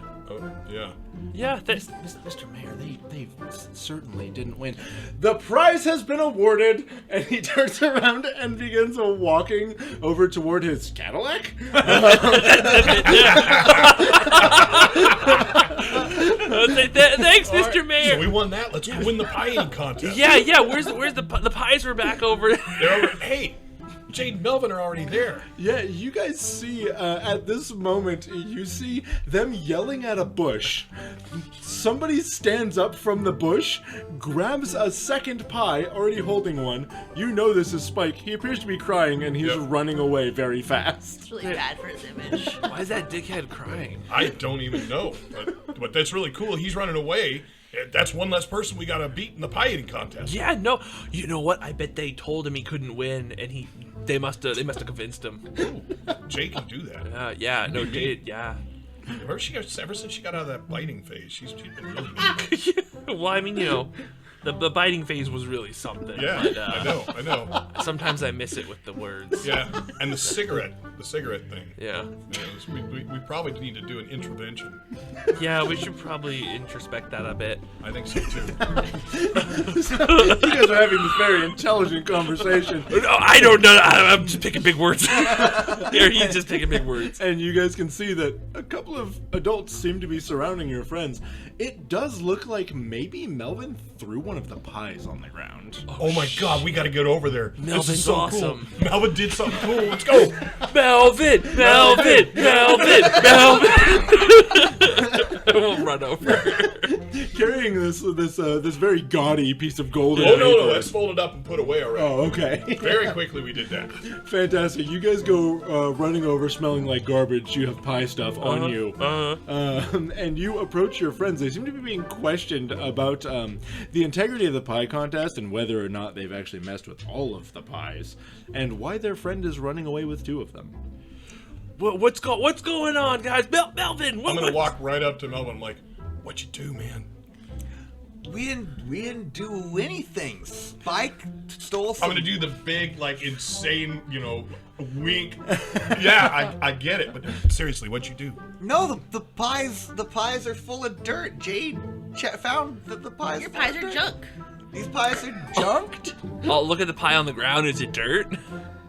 Yeah.
Yeah,
Mr. Mayor, they certainly didn't win. The prize has been awarded, and he turns around and begins walking over toward his Cadillac.
Let's say thanks,
All
Mr.
right,
Mayor.
So we won that. Let's go win the pie eating contest.
Yeah. Where's the pies were back over?
They're over. Hey, Jade and Melvin are already there.
Yeah, you guys see, at this moment, you see them yelling at a bush. Somebody stands up from the bush, grabs a second pie, already holding one. You know this is Spike. He appears to be crying, and he's running away very fast.
It's really bad for his image.
Why is that dickhead crying?
I don't even know, but that's really cool. He's running away. That's one less person we got to beat in the pie eating contest.
Yeah, no. You know what? I bet they told him he couldn't win, and they must have convinced him.
Jade can do that.
Jade. Yeah.
Ever since she got out of that biting phase, she's been really mean.
Well, I mean, the biting phase was really something.
Yeah,
but,
I know.
Sometimes I miss it with the words.
Yeah, and the cigarette thing.
Yeah.
We probably need to do an intervention.
Yeah, we should probably introspect that a bit.
I think so too.
You guys are having this very intelligent conversation.
No, I don't know. I'm just picking big words. Here, he's just picking big words.
And you guys can see that a couple of adults seem to be surrounding your friends. It does look like maybe Melvin threw one of the pies on the ground.
Oh my God, we got to get over there. This is so
awesome.
Cool. Melvin did something cool. Let's go.
Melvin. We'll run over.
Carrying this very gaudy piece of gold.
Oh no, that's folded up and put away already.
Oh, okay.
Very quickly we did that.
Fantastic. You guys go running over, smelling like garbage. You have pie stuff on you. And you approach your friends. They seem to be being questioned about the integrity of the pie contest and whether or not they've actually messed with all of the pies, and why their friend is running away with 2 of them.
What's going on, guys? Melvin.
I'm gonna walk right up to Melvin. I'm like, "What you do, man?"
We didn't do anything. Spike stole some.
I'm gonna do the big, insane, wink. Yeah, I get it, but seriously, what'd you do?
No, the pies are full of dirt. Jade found that the pies.
Your pies are junk.
These pies are junked.
Oh, look at the pie on the ground. Is it dirt?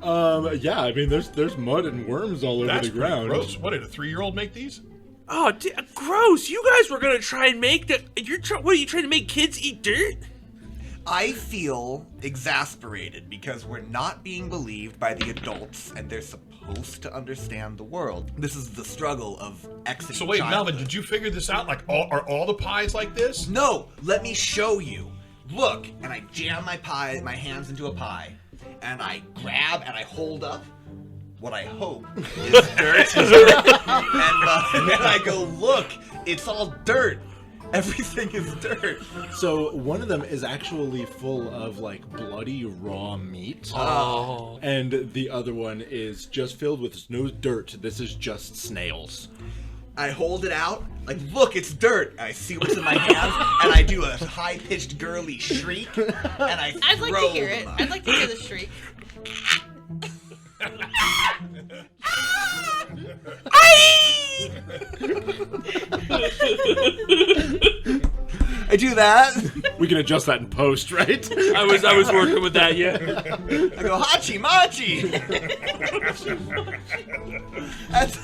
Yeah, I mean, there's mud and worms all over
That's
the ground.
gross. What did a 3-year-old make these?
Oh, gross! You guys were gonna try and make that. What are you trying to make kids eat dirt?
I feel exasperated because we're not being believed by the adults, and they're supposed to understand the world. This is the struggle of exiting.
So wait,
childhood.
Melvin, did you figure this out? Are all the pies like this?
No, let me show you. Look, and I jam my hands into a pie, and I grab and I hold up what I hope is dirt, and then I go, look, it's all dirt. Everything is dirt.
So one of them is actually full of bloody raw meat.
Oh.
And the other one is just filled with no dirt. This is just snails.
I hold it out, look, it's dirt. I see what's in my hands, and I do a high-pitched girly shriek, and
I'd like to hear it. I'd like to hear the shriek.
I do that.
We can adjust that in post, right?
I was working with that. Yeah.
I go hachi machi. That's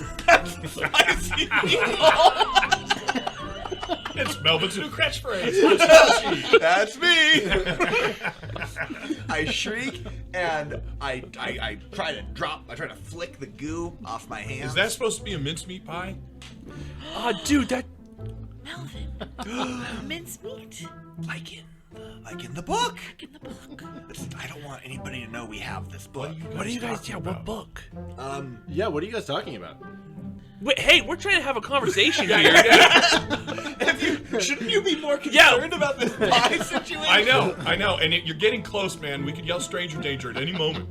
spicy people.
It's Melvin's new catchphrase.
That's me. I shriek and I try to flick the goo off my hands.
Is that supposed to be a mincemeat pie?
Oh, dude, that.
Melvin. Mincemeat.
like in the book?
In the book.
I don't want anybody to know we have this book.
What are you guys? Yeah, what book?
Yeah, what are you guys talking about?
Wait, hey, we're trying to have a conversation here.
Shouldn't you be more concerned about this pie situation?
I know, and you're getting close, man. We could yell stranger danger at any moment.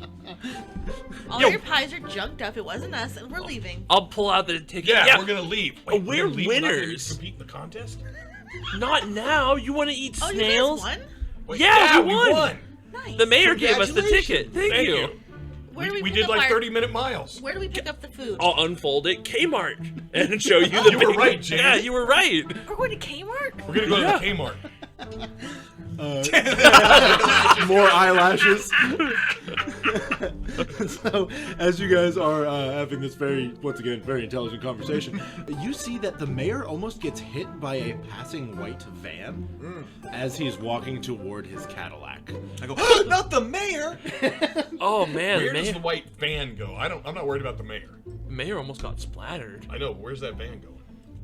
All your pies are junked up. It wasn't us, and we're leaving.
I'll pull out the ticket.
Yeah, we're gonna leave. Wait,
we're
gonna leave? We're not gonna
winners.
compete in the contest?
Not now. You want to eat
Oh,
snails?
you guys won?
Wait,
Yeah, we
we
won.
won.
Nice.
The mayor gave us the ticket. Thank
Thank
you.
you.
Where do
We
pick
did
up our-
30-minute miles.
Where do we pick up the food?
I'll unfold it. Kmart and show you the.
You were right, Jade.
Yeah, you were right.
We're going to Kmart?
We're gonna go to the Kmart.
More eyelashes. So, as you guys are having this very intelligent conversation, you see that the mayor almost gets hit by a passing white van as he's walking toward his Cadillac.
I go, not the mayor!
Oh man,
Where
the
does
mayor,
the white van go? I'm not worried about the mayor.
mayor almost got splattered.
I know, but where's that van going?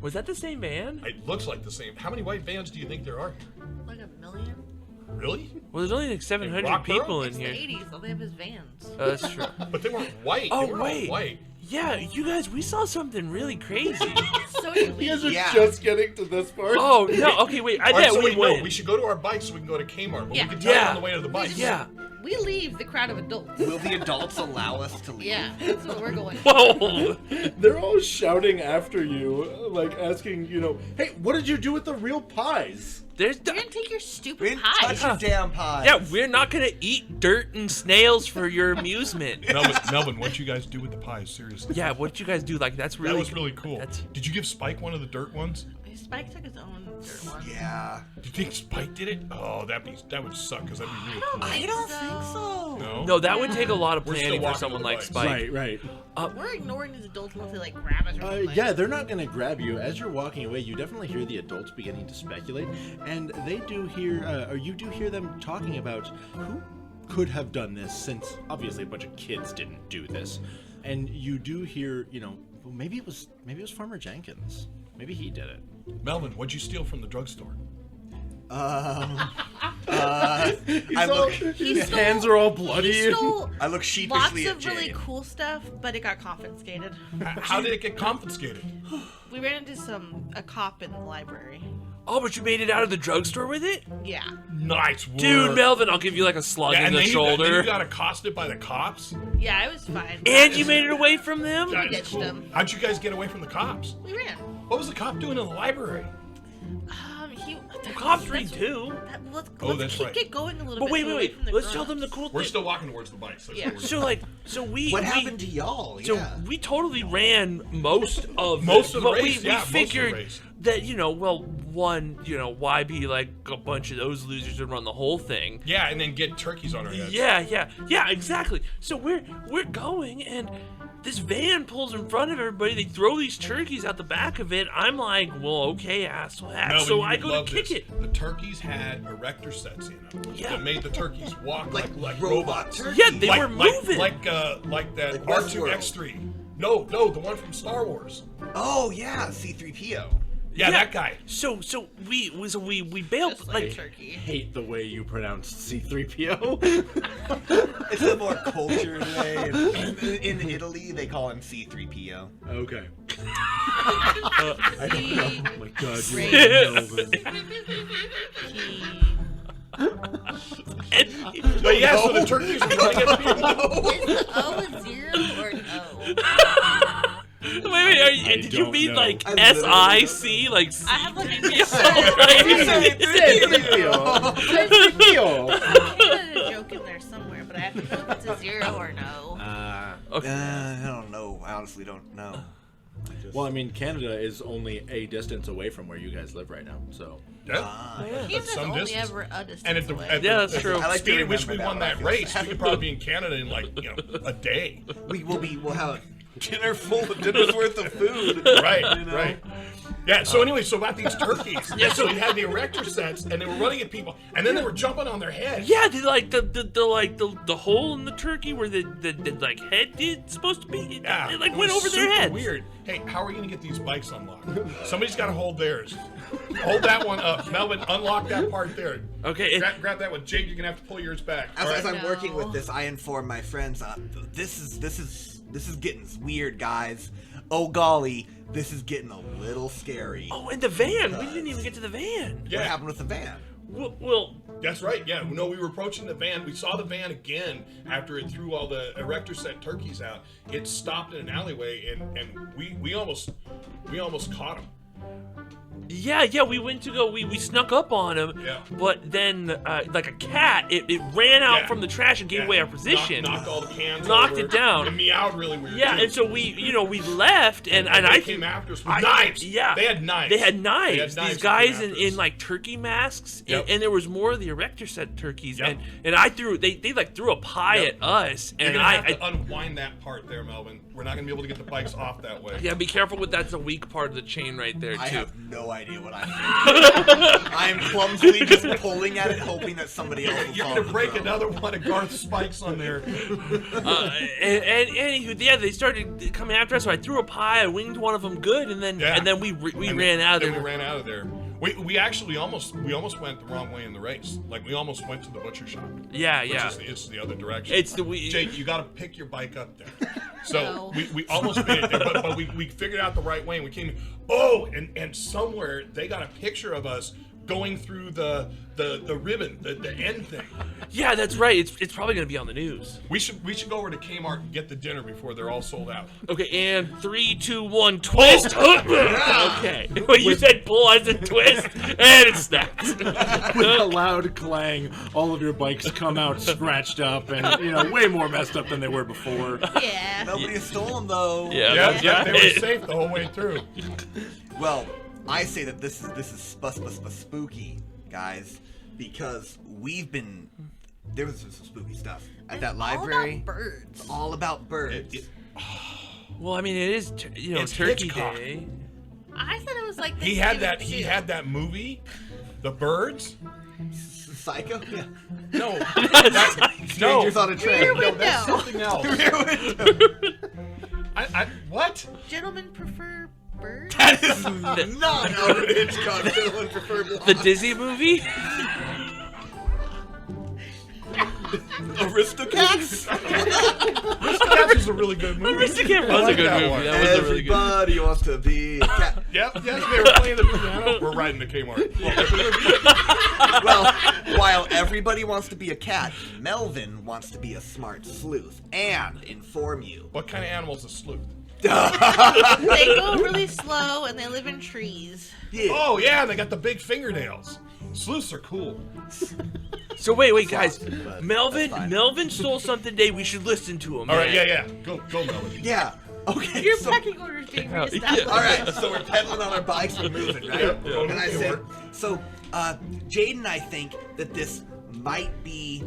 Was that the same van?
It looks like the same. How many white vans do you think there are here?
Like 1 million?
Really?
Well, there's only like 700
Rockborough?
people in
It's the
here.
80s. All they have is vans.
That's true.
But they weren't white.
Oh,
they were
wait.
all white.
Yeah, you guys, we saw something really crazy.
So did we.
You guys are
Yeah.
just getting to this part.
Oh no! Okay, wait. I
All right,
bet
so
we
wait, no,
went.
we should go to our bikes so we can go to Kmart. But
Yeah.
we can tell you
Yeah.
on the way to the bikes.
Yeah.
We leave the crowd of adults.
Will the adults allow us to leave?
Yeah, that's what we're going.
Whoa!
They're all shouting after you, like asking, hey, what did you do with the real pies?
There's.
You're gonna take your
We
stupid
didn't
pie.
touch your damn pies.
Yeah, we're not gonna eat dirt and snails for your amusement.
Melvin, what'd you guys do with the pies? Seriously.
Yeah, what did you guys do? Like, that's really.
That was really cool.
That's-
Did you give Spike one of the dirt ones?
Spike took his own dirt one.
Yeah.
Do you think Spike did it? Oh, that would suck because that'd be really cool.
I don't think so.
No.
No, that would take a lot of
We're still
planning for
walking
someone
to the
like
bikes.
Spike.
Right.
We're ignoring these adults unless they like grab us or something.
Yeah, they're not going to grab you. As you're walking away, you definitely hear the adults beginning to speculate, and they do hear, or you do hear them talking about who could have done this, since obviously a bunch of kids didn't do this, and you do hear, well, maybe it was Farmer Jenkins. Maybe he did it.
Melvin, what'd you steal from the drugstore?
His hands are all bloody.
He stole
I look
lots
sheepishly at
of really
Jade.
cool stuff, but it got confiscated.
How did it get confiscated?
We ran into a cop in the library.
Oh, but you made it out of the drugstore with it?
Yeah.
Nice work.
Dude, Melvin, I'll give you like a slug
Yeah,
in
and
the
then
shoulder.
you got accosted by the cops?
Yeah, it was fine.
And you made it away from them?
That is
ditched
cool.
him.
How'd you guys get away from the cops?
We ran.
What was the cop doing in the library?
Cops read too.
Let's
that's
keep
right.
it going a little
But
bit.
wait.
from the
Let's tell them the
grown-ups.
cool
We're
thing.
still walking towards the bikes. That's
Yeah.
what we're
So we
What happened to y'all?
So
Yeah.
we totally ran most of
Most of the
but
race,
we
yeah, most of the
figured
race.
that why be like a bunch of those losers and run the whole thing?
Yeah, and then get turkeys on our heads.
Yeah, exactly. So we're going, and this van pulls in front of everybody. They throw these turkeys out the back of it. I'm like, well, okay, asshole.
Melvin,
So
you
I
would
go to
love
kick
this.
it.
The turkeys had erector sets in them
Yeah.
that made the turkeys walk like
robot
robots.
turkeys.
Yeah, they were moving.
Like that
Like
R2X3. No, the one from Star Wars.
Oh yeah, C-3PO.
Yeah, that guy.
So we bailed
Just like
like.
turkey.
Hate the way you pronounce C-3PO.
It's a more cultured way. In Italy, they call him C-3PO.
Okay.
I don't know.
Oh my God, you
Great.
Melvin.
But yeah, so the turkeys were running at people.
Is the O a 0 or no?
Wait, did you
don't
mean
know.
like
I literally
S-I-C? Like
I have like a
C-3PO.
a joke in there somewhere, but I have to know if it's a 0 or no.
I don't know. I honestly don't know.
Well, I mean, Canada is only a distance away from where you guys live right now, so.
Yeah.
Canada's
some
only
distance.
ever a distance
And at the,
away.
at
Yeah,
the,
that's
at
true.
the
I like to
speed at which we
remember
won
that
that
when I
race, we could probably be in Canada in a day.
We'll have dinner's worth of food.
Right. Yeah, so anyway, so about these turkeys. Yeah, so we had the erector sets, and they were running at people, and then they were jumping on their heads.
Yeah, did like the hole in the turkey where the like head is supposed to be?
Yeah,
It like
it
went
was
over their
super
heads.
Weird. Hey, how are we gonna get these bikes unlocked? Somebody's got to hold theirs. Hold that one up, Melvin. Unlock that part there.
Okay.
Grab that one, Jade. You're gonna have to pull yours back.
As,
All
as
right.
I'm working with this, I inform my friends. This is getting weird, guys. Oh golly, this is getting a little scary.
Oh, and the van. We didn't even get to the van.
What
Yeah.
happened with the van?
Well,
That's right. Yeah. No, we were approaching the van. We saw the van again after it threw all the erector set turkeys out. It stopped in an alleyway, and we almost caught him.
Yeah, we went to go, we snuck up on him,
Yeah.
but then, like a cat, it ran out
Yeah.
from the trash and gave away our position.
Knocked all the cans
Knocked
over.
it down.
And meowed really weird.
Yeah,
too.
and so we left, and
they
I
came after us with knives.
Yeah.
They had knives.
They had knives.
knives
These
that
guys
came
in,
after us.
like turkey masks,
Yep.
and there was more of the erector set turkeys,
Yep.
and I they like threw a pie
Yep.
at us,
You're
and
gonna have to
I
unwind that part there, Melvin. We're not gonna be able to get the bikes off that way.
yeah, be careful with that's a weak part of the chain right there too.
I have no idea what I'm doing. I'm clumsily just pulling at it, hoping that somebody else will
You're
follow
gonna
the
break
throw.
another one of Garth's spikes on there.
And anywho, yeah, they started coming after us. So I threw a pie, I winged one of them good, and then
Yeah.
we
And
ran out of
then
there.
We ran out of there. We actually almost went the wrong way in the race. Like we almost went to the butcher shop.
Yeah,
Which
yeah.
is it's the other direction.
It's the we.
Jade, you got to pick your bike up there. So
No.
we almost made it there, but we figured out the right way and we came. Oh, and somewhere they got a picture of us going through the ribbon, the end thing.
Yeah, that's right. It's probably gonna be on the news.
We should go over to Kmart and get the dinner before they're all sold out.
Okay, and 3, 2, 1, twist. Okay. When you said pull, I said twist, and it snapped.
With a loud clang, all of your bikes come out scratched up and, way more messed up than they were before.
Yeah.
Nobody has stolen though.
Yeah,
Yeah,
that's
yeah, they were
right.
safe the whole way through.
Well, I say that this is spooky, guys, because there was some spooky stuff at that library.
All about birds.
All about birds.
Well, I mean, it is
It's
Turkey
Hitchcock.
Day.
I thought it was like
He had
Thanksgiving, too.
that movie, The Birds.
Psycho? Yeah.
No,
Strangers on a Train.
no, that's
No.
something else. What?
Gentlemen prefer birds.
That is not Alfred Hitchcock. Gentlemen prefer blonde.
The Disney movie?
Aristocats.
That was a really good movie.
Aristocats was
I
a
like
good
that
movie.
one.
That was a really good.
Everybody wants to be a cat.
Yep, yes, they were playing the piano. We're riding to Kmart.
Well, while everybody wants to be a cat, Melvin wants to be a smart sleuth and inform you.
What kind of animal's a sleuth?
They go really slow and they live in trees.
Yeah.
Oh yeah, they got the big fingernails. Sleuths are cool.
So wait, guys.
Frosted, but
Melvin
that's fine.
Melvin stole something today. We should listen to him.
All right,
man.
yeah. Go, Melvin.
Yeah. Okay.
Your
so,
pecking order's being
Yeah.
reestablished.
all right. So we're pedaling on our bikes. We're moving, right?
Yeah.
And I said, so Jade and I think that this might be.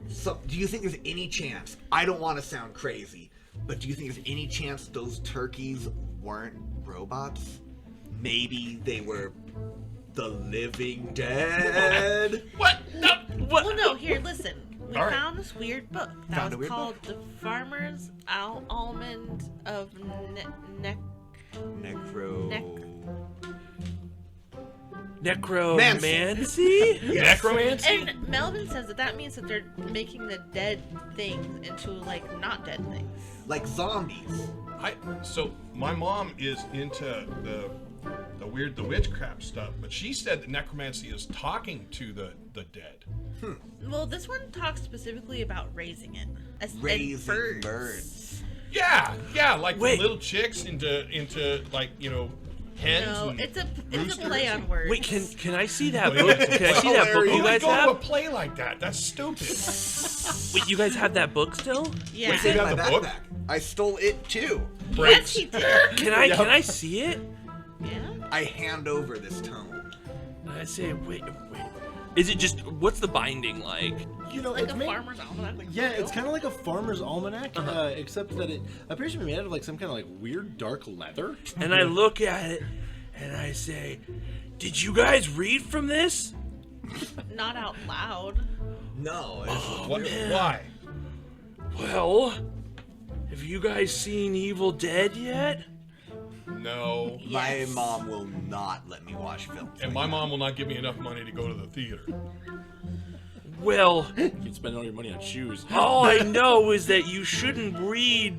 So, do you think there's any chance? I don't want to sound crazy, but do you think there's any chance those turkeys weren't robots? Maybe they were the living dead.
What? No.
What?
Well, no, here, listen. We
All right.
found this weird book that
Found a
was
weird
called The Farmer's Almond of
Necro.
Necromancy?
Necromancy?
And Melvin says that means that they're making the dead things into, like, not dead things.
Like zombies.
So my mom is into the witchcraft stuff, but she said that necromancy is talking to the dead.
Well, this one talks specifically about raising it. And
Raising birds.
Yeah, like
Wait.
little chicks into like hens.
No,
and
it's a
roosters
play on
and-
words.
Wait, can I see that book? Can I see that book
Who
you
would
guys
go to a
have?
play like that? That's stupid.
Wait, you guys have that book still?
Yeah.
Wait, they
In
got
my
the book?
backpack. I stole it too.
Yes, he did.
Can I see it?
Yeah.
I hand over this tome.
I say, wait. Is it just what's the binding like?
Like a farmer's almanac.
Yeah, it's kind of like a farmer's almanac, except that it appears to be made out of like some kind of like weird dark leather.
And I look at it and I say, "Did you guys read from this?"
Not out loud.
No. It's,
Why?
Well, have you guys seen Evil Dead yet?
No.
My
Yes.
mom will not let me watch films.
And my mom will not give me enough money to go to the theater.
Well,
You can spend all your money on shoes.
all I know is that you shouldn't read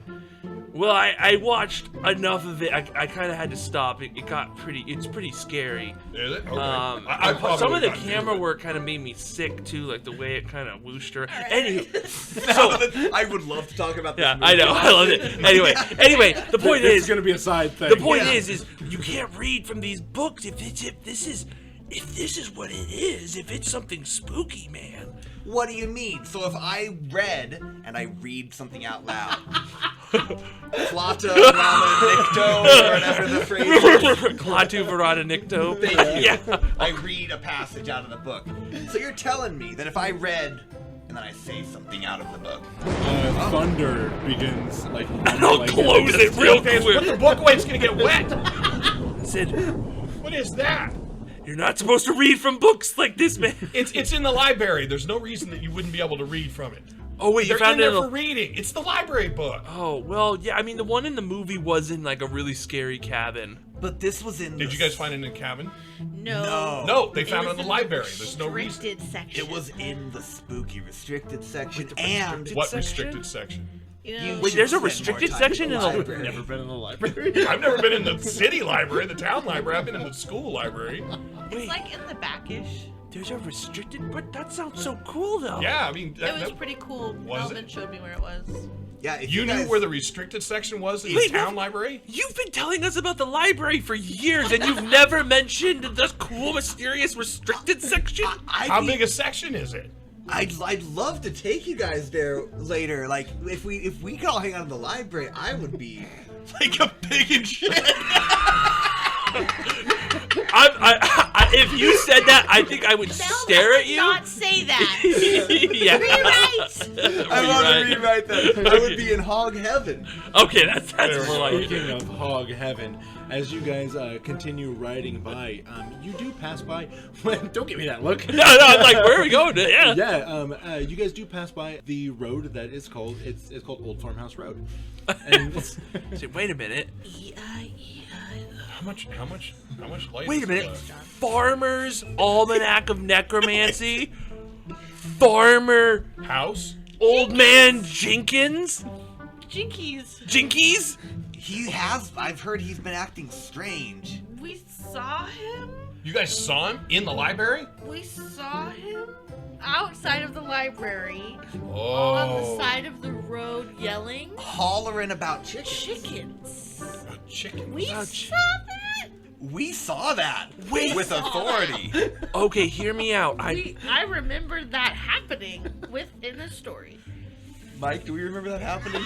Well, I watched enough of it. I kind of had to stop. It's pretty scary.
Is it? Okay. I probably
Some of the
would've gotten
camera
into it.
work kind of made me sick too, like the way it kind of whooshed her.
Right.
Anywho,
I would love to talk about this
yeah,
movie.
I know, I love it. Anyway, the point
This is
is,
going to be a side thing.
the point is you can't read from these books if this is what it is. If it's something spooky, man.
What do you mean? So if I read and I read something out loud, Plata Rama Nicto, or whatever the phrase is,
Klaatu Verada Nicto.
thank you.
Yeah.
I read a passage out of the book. So you're telling me that if I read and then I say something out of the book,
Thunder begins like.
I'll close it real
Put the
quick.
book away, it's gonna get wet.
Said,
What is that?
you're not supposed to read from books like this, man.
It's in the library. There's no reason that you wouldn't be able to read from it.
Oh wait,
They're
you found
in
it
there
in
for reading. It's the library book.
Oh, well, yeah, I mean, the one in the movie was in, like, a really scary cabin.
but this was in.
Did you guys find it in a cabin?
No.
No, they
It
found it
was
in the library. There's no reason.
restricted section.
It was in the spooky restricted section,
the
and
restricted
What
section?
restricted section?
You know,
You
Wait,
should
there's a
spend more
restricted
time
section in the
library.
Never been in the library.
I've never been in the city library, the town library. I've been in the school library.
it's like in the backish.
There's a restricted, but that sounds so cool, though.
Yeah, I mean,
It was pretty cool.
Was
Melvin
it?
showed me where it was.
Yeah, if
You knew
guys-
where the restricted section was in
Wait,
the town
what?
library?
You've been telling us about the library for years, and you've never mentioned the cool, mysterious, restricted section?
How big a section is it?
I'd love to take you guys there later. Like if we could all hang out in the library, I would be like a pig in shit.
If you said that, I think I would stare at you.
Not say that.
Yeah.
Rewrite.
I want to rewrite that. I would be in hog heaven.
Okay, that's more like it.
Speaking of hog heaven, as you guys continue riding by, you do pass by. Don't give me that look.
No, I'm like, where are we going? Yeah.
Yeah, you guys do pass by the road that is called it's called Old Farmhouse Road. And it's,
So, wait a minute.
How much light
Wait a
is
minute.
left?
Farmer's Almanac of Necromancy. Farmer
House?
Old Man Jenkins.
Jinkies.
I've heard he's been acting strange.
We saw him.
You guys saw him in the library?
We saw him outside of the library
Oh.
on the side of the road yelling.
Hollering about chickens.
Chickens.
A chicken.
We
Wow,
saw that.
We saw that
Wait.
with authority.
Okay, hear me out.
I remember that happening within the story.
Mike, do we remember that happening?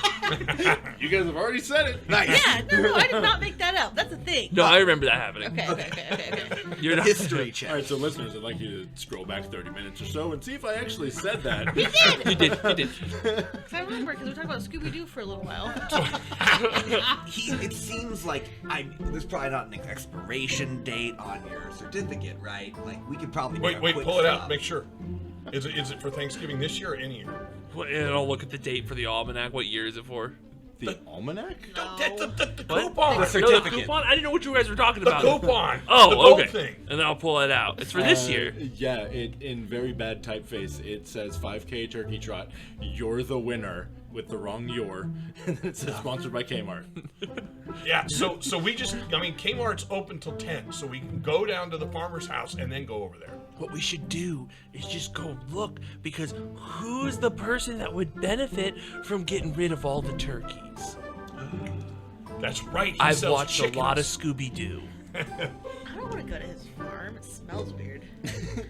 you guys have already said it.
Nice.
Yeah, no, I did not make that up. That's a thing.
No, I remember that happening.
Okay.
You're not.
History check.
All right, so listeners, I'd like you to scroll back 30 minutes or so and see if I actually said that.
We did.
You did. You did.
'Cause I remember because we were talking about Scooby-Doo for a little while.
It seems like there's probably not an expiration date on your certificate, right? Like we could probably make a
Wait,
quick
pull it out.
stop.
Make sure. Is it for Thanksgiving this year or any year?
And I'll look at the date for the almanac. What year is it for?
The almanac?
That's the
What?
coupon.
The
No,
certificate.
the coupon? I didn't know what you guys were talking
The
about.
coupon.
Oh,
the gold
okay.
thing.
And then I'll pull it out. It's for this year.
Yeah, in very bad typeface, it says 5K Turkey Trot. You're the winner with the wrong "your," and then it says sponsored by Kmart.
Yeah, so Kmart's open till 10, so we can go down to the farmer's house and then go over there.
What we should do is just go look, because who's the person that would benefit from getting rid of all the turkeys?
That's right. He
I've
sells
watched a lot of
chickens.
Scooby-Doo.
I don't want to go to his farm. It smells weird.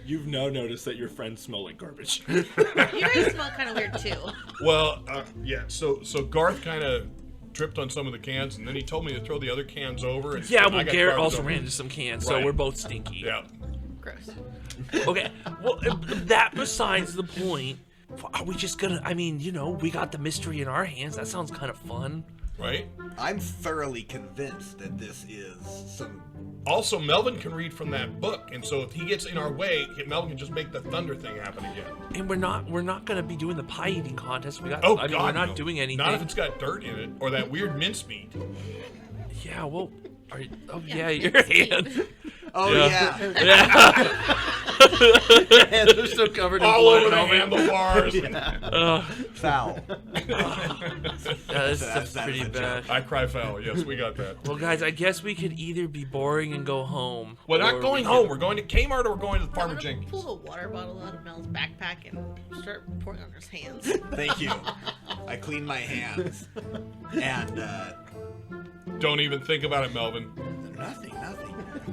You've now noticed that your friends smell like garbage.
You guys smell kind of weird too.
Well, yeah. So Garth kind of tripped on some of the cans, and then he told me to throw the other cans over. And
Yeah,
I
well,
got
Garrett
garbage
also
over.
ran into some cans, so
Right.
we're both stinky.
Yeah.
Gross.
Okay, well, that besides the point, are we just gonna, we got the mystery in our hands. That sounds kind of fun.
Right.
I'm thoroughly convinced that this is some.
Also, Melvin can read from that book, and so if he gets in our way, Melvin can just make the thunder thing happen again.
And we're not gonna be doing the pie eating contest.
God,
we're not
no.
doing anything.
Not if it's got dirt in it or that weird mincemeat.
Yeah, well,
Yeah,
your hand.
Oh
Yeah.
yeah.
Hands are so covered in
All
blood.
over the
Melvin.
handlebars.
Foul.
That's
That's
pretty
a
bad.
I cry foul. Yes, we got that.
Well, guys, I guess we could either be boring and go home.
We're
or
not going
we
home.
could-
We're going to Kmart or we're going to
I'm
Farmer
gonna
Jenkins.
pull the water bottle out of Mel's backpack and start pouring on his hands.
Thank you. I clean my hands. And,
Don't even think about it, Melvin.
nothing.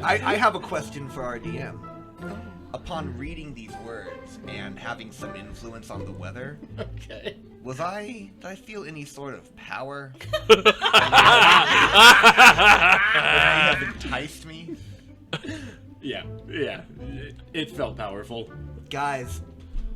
I have a question for our DM. Upon reading these words and having some influence on the weather,
Okay.
did I feel any sort of power? Would I have enticed me?
Yeah. It felt powerful.
Guys,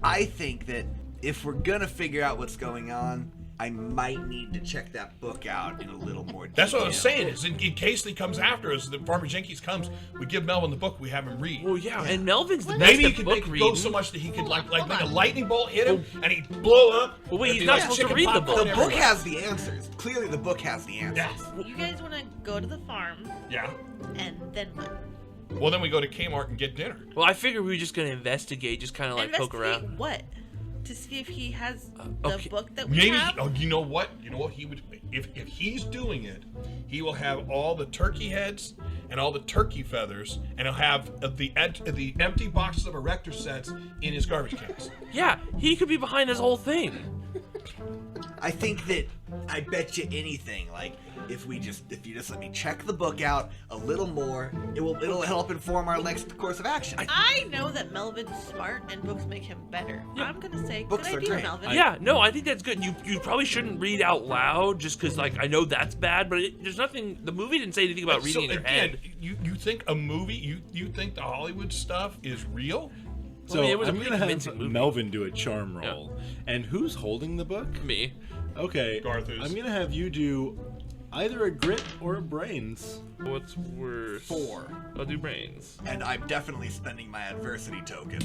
I think that if we're gonna figure out what's going on, I might need to check that book out in a little more detail.
That's what I was saying. Is in case he comes after us, the Farmer Jenkins comes, we give Melvin the book, we have him read.
Well, yeah, and Melvin's the best
Maybe he
at
could
book
make it
reading.
go so much that he could like make a lightning bolt hit him and he'd blow up.
Well, wait,
It'd
he's
be
not
like
supposed to
chicken
read the
popcorn
book.
The book
everywhere.
has the answers. Clearly, the book has the answers.
Yeah.
You guys want to go to the farm,
Yeah.
and then what?
Well, then we go to Kmart and get dinner.
Well, I figured we were just gonna investigate, just kind of like poke
Investigate
around.
what? To see if he has the
okay.
book that we
Maybe.
have?
Oh, you know what? You know what he would. If he's doing it, he will have all the turkey heads and all the turkey feathers, and he'll have the empty boxes of erector sets in his garbage cans.
Yeah, he could be behind this whole thing.
I think that I bet you anything. Like if you just let me check the book out a little more, it'll help inform our next course of action.
I know that Melvin's smart and books make him better. I'm gonna say,
Books
good
are
idea,
great.
Melvin.
Yeah, no, I think that's good. You probably shouldn't read out loud, just because like I know that's bad, but there's nothing. The movie didn't say anything about reading in your
again,
head.
you think a movie? You think the Hollywood stuff is real?
So
I mean, it was a
I'm
pretty
gonna have
convincing movie.
Melvin do a charm roll. And who's holding the book?
Me.
Okay.
Garth is.
I'm gonna have you do either a grit or a brains.
What's worse?
4.
I'll do brains.
And I'm definitely spending my adversity token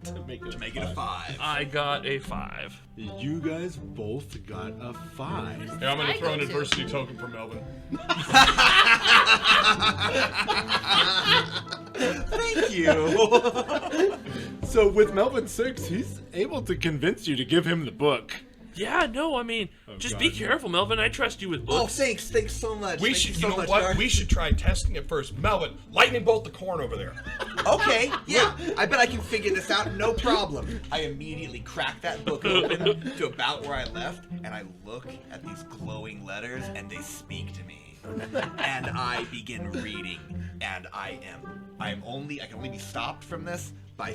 To make it,
to make it a 5.
I got a 5.
You guys both got a 5.
Yeah, I'm gonna
I
throw an
go to.
adversity token for Melvin.
Thank you.
So with Melvin 6, he's able to convince you to give him the book.
Yeah, no, I mean, just be
God.
careful, Melvin. I trust you with
Oh,
books.
thanks so much.
We
Thank
should.
you
You
so
know
much,
what?
Garth.
We should try testing it first. Melvin, lightning bolt the corn over there.
Okay, yeah, I bet I can figure this out, no problem. I immediately crack that book open to about where I left, and I look at these glowing letters, and they speak to me. And I begin reading, and I can only be stopped from this by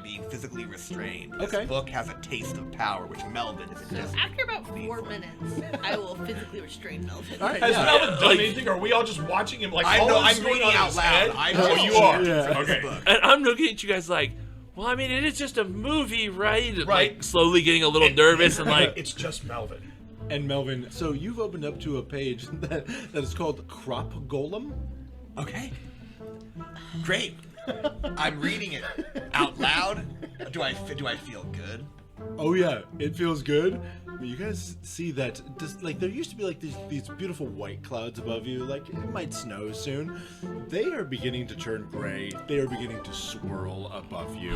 being physically restrained. This
Okay.
book has a taste of power, which Melvin is just.
After about 4 minutes, I will physically restrain Melvin.
All right,
Has
yeah.
Melvin done
like-
anything? Or are we all just watching him like?
I
all
know,
this
I'm
going
reading
on in
out
his
loud.
head?
I'm
Oh,
just
you are.
Yeah.
from
Okay.
this book.
And I'm looking at you guys like, well, I mean, it is just a movie, right?
Right.
Like, slowly getting a little nervous and like,
It's just Melvin.
And Melvin, so you've opened up to a page that is called Crop Golem.
Okay. Great. I'm reading it out loud. Do I feel good?
Oh yeah, it feels good. But you guys see that like there used to be like these beautiful white clouds above you, like it might snow soon. They are beginning to turn gray. They are beginning to swirl above you.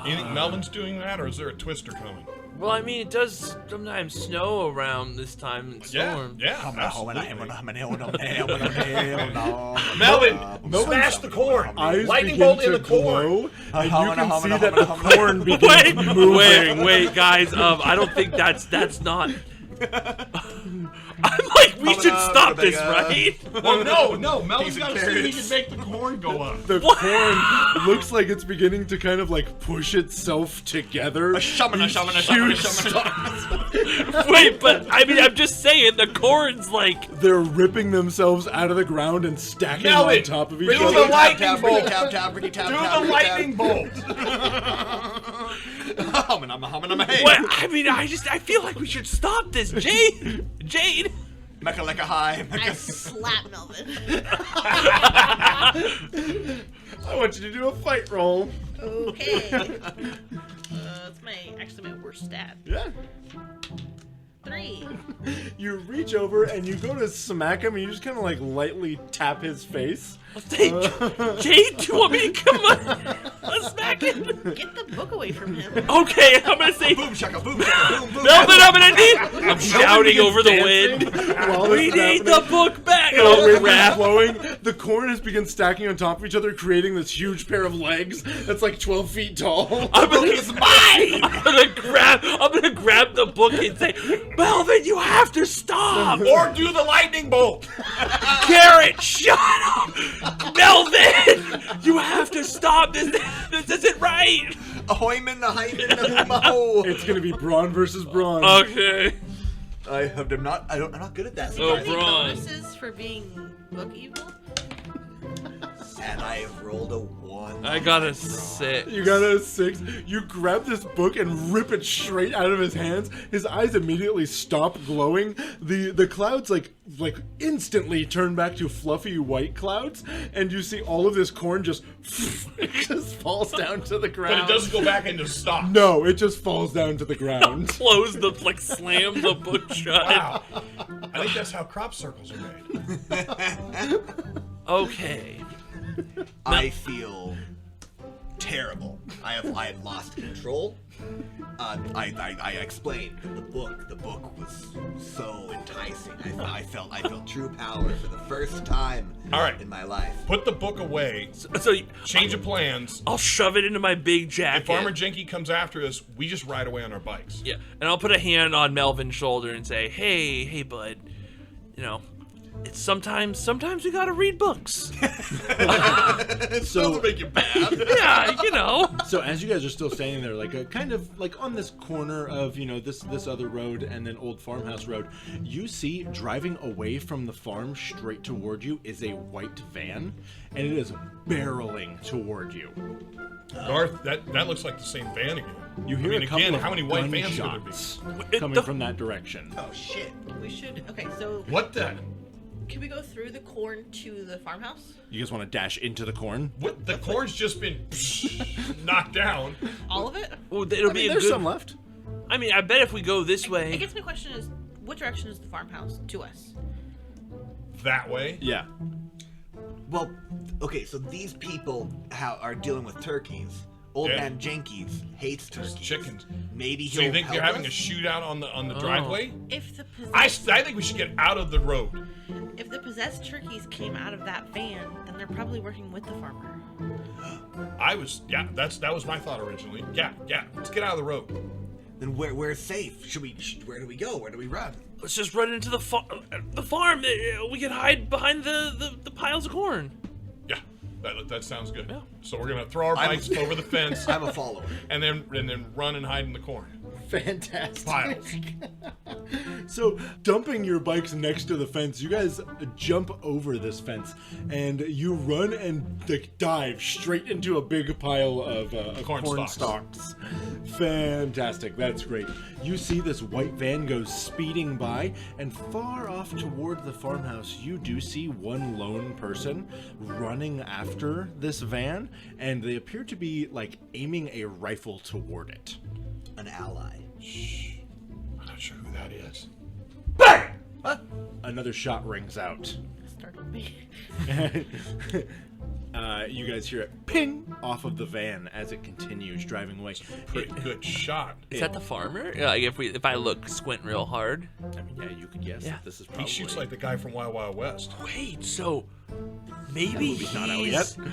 You think Melvin's doing that, or is there a twister coming?
well, I mean, it does sometimes snow around this time in storms.
Yeah. Absolutely.
Melvin,
Melvin, smash the corn.
Eyes
Lightning
begin
bolt in
to
the corn.
glow, and you
Humana,
can see
humana,
that the
humana,
corn begins moving.
Wait, guys. I don't think that's not. I'm like, we should stop this, right?
Well, no. Melvin's
Piece of
got to see if he
carrots.
can make the corn go up.
The corn looks like it's beginning to kind of like push itself together.
shamana,
These
shamana,
huge
shamana,
stalks.
Wait, but I mean, I'm just saying, the corn's like.
They're ripping themselves out of the ground and stacking
Melvin,
on top of each
do
other.
the lightning bolt.
tap, tap, Ricky, tap,
Do
tap,
the
Ricky,
lightning bolt.
hey.
What? I mean, I feel like we should stop this, Jade.
Mecca like a high.
I slap Melvin.
I want you to do a fight roll.
Okay. It's my worst stat.
Yeah.
3.
You reach over and you go to smack him and you just kind of like lightly tap his face.
Hey, Jade, do you want me to come on? second.
Get the book away from him.
Okay, I'm gonna say,
Boom shaka, boom shaka, boom boom.
Melvin, I'm shouting over the wind.
While
We
it's
need
happening,
the book back.
the
Oh,
wind is
crap.
blowing. The corn has begun stacking on top of each other, creating this huge pair of legs that's like 12 feet tall.
I'm gonna grab the book and say, Melvin, you have to stop.
Or do the lightning bolt.
Garrett, shut up. Melvin, you have to stop. This isn't right.
Ahoyman, ahayman, ahumaho.
It's gonna be brawn versus brawn.
Okay.
I'm not good at that.
Oh,
guys.
Any
Braun.
bonuses for being book evil?
And I have rolled a 1.
I got a 6.
You got a 6. You grab this book and rip it straight out of his hands. His eyes immediately stop glowing. The clouds like instantly turn back to fluffy white clouds, and you see all of this corn just falls down to the ground.
But it doesn't go back and just stop.
No, it just falls down to the ground.
Slam the book shut.
Wow. I think that's how crop circles are made.
Okay.
I feel terrible. I had lost control. I explained that the book was so enticing. I felt true power for the first time
All right.
in my life.
Put the book away.
So
Change of plans.
I'll shove it into my big jacket.
If Farmer Jenky comes after us, we just ride away on our bikes.
Yeah, and I'll put a hand on Melvin's shoulder and say, "Hey, bud, you know, it's sometimes we gotta read books."
It doesn't make you bad.
Yeah, you know.
So as you guys are still standing there, like kind of like on this corner of this other road and then Old Farmhouse Road, you see driving away from the farm straight toward you is a white van, and it is barreling toward you.
Garth, that looks like the same van again.
You hear a couple
again,
of
how many white vans could there be?
gunshots
It-
coming
the-
from that direction.
Oh shit!
We should. Okay, so
What the?
can we go through the corn to the farmhouse?
You guys want to dash into the corn?
What? The corn's just been knocked down.
All of it?
Well, it'll be a
there's
good.
some left.
I mean, I bet if we go this
I
way,
guess my question is, what direction is the farmhouse to us?
That way.
Yeah.
Well, okay, so these people are dealing with turkeys. Old
Yeah.
man Jenkins hates turkeys.
Chickens.
Maybe
So
he'll
you think
help
they're having
us?
a shootout on the driveway?
If the
I
possessed,
think we should get out of the road.
if the possessed turkeys came out of that van, then they're probably working with the farmer.
That was my thought originally. Yeah, let's get out of the road.
Then we're safe. Where do we go? Where do we run?
let's just run into the farm. We can hide behind the piles of corn.
Yeah, that sounds good.
Yeah.
So we're gonna throw our bikes over the fence
I'm a follower.
and then run and hide in the corn
Fantastic.
piles.
So, dumping your bikes next to the fence, you guys jump over this fence and you run and dive straight into a big pile of corn stalks. Fantastic. That's great. You see this white van goes speeding by, and far off toward the farmhouse, you do see one lone person running after this van, and they appear to be like aiming a rifle toward it.
An ally.
I'm not sure who that is.
Another shot rings out.
Startled me.
You guys hear it ping off of the van as it continues driving away.
Pretty good shot.
Is that the farmer? Yeah, like if I squint real hard.
I mean, yeah, you could guess
Yeah.
that this is
He
probably...
shoots like the guy from Wild Wild West.
Wait, so maybe
movie's not out
he's-
yet.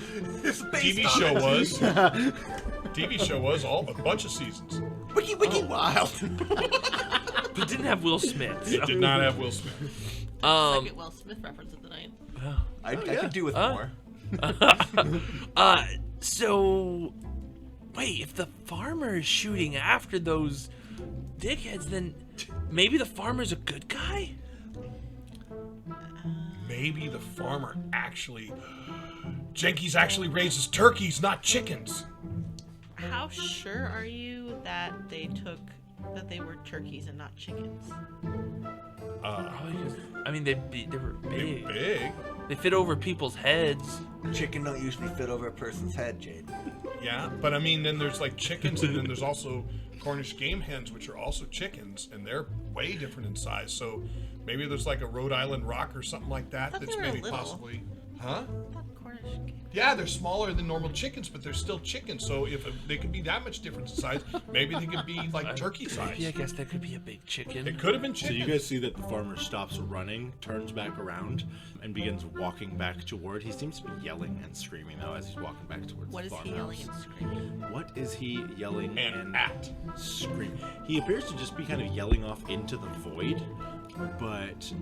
It's based
TV
on
show
it.
was. TV show was a bunch of seasons.
Wiki wild.
But it didn't have Will Smith.
It
so-
did not have Will Smith.
Second Will Smith reference of the night.
I could do with more.
So wait, if the farmer is shooting after those dickheads, then maybe the farmer's a good guy?
Maybe the farmer Jenkins actually raises turkeys, not chickens.
How sure are you that they were turkeys and not chickens?
Probably 'cause- I mean, they were big.
Big.
They fit over people's heads.
Chicken don't usually fit over a person's head, Jade.
Yeah, but I mean, then there's like chickens, and then there's also Cornish game hens, which are also chickens, and they're way different in size. So maybe there's like a Rhode Island rock or something like that.
thought they
That's
were
maybe
little.
possibly, huh?
I thought Cornish game
Yeah, they're smaller than normal chickens, but they're still chickens. So if they could be that much different in size, maybe they could be like turkey size.
Yeah, I guess that could be a big chicken.
It could have been
So
chicken.
you guys see that the farmer stops running, turns back around, and begins walking back toward. He seems to be yelling and screaming though as he's walking back towards
What
the
is he
farmhouse.
yelling and screaming?
What is he yelling
And at.
screaming? He appears to just be kind of yelling off into the void, but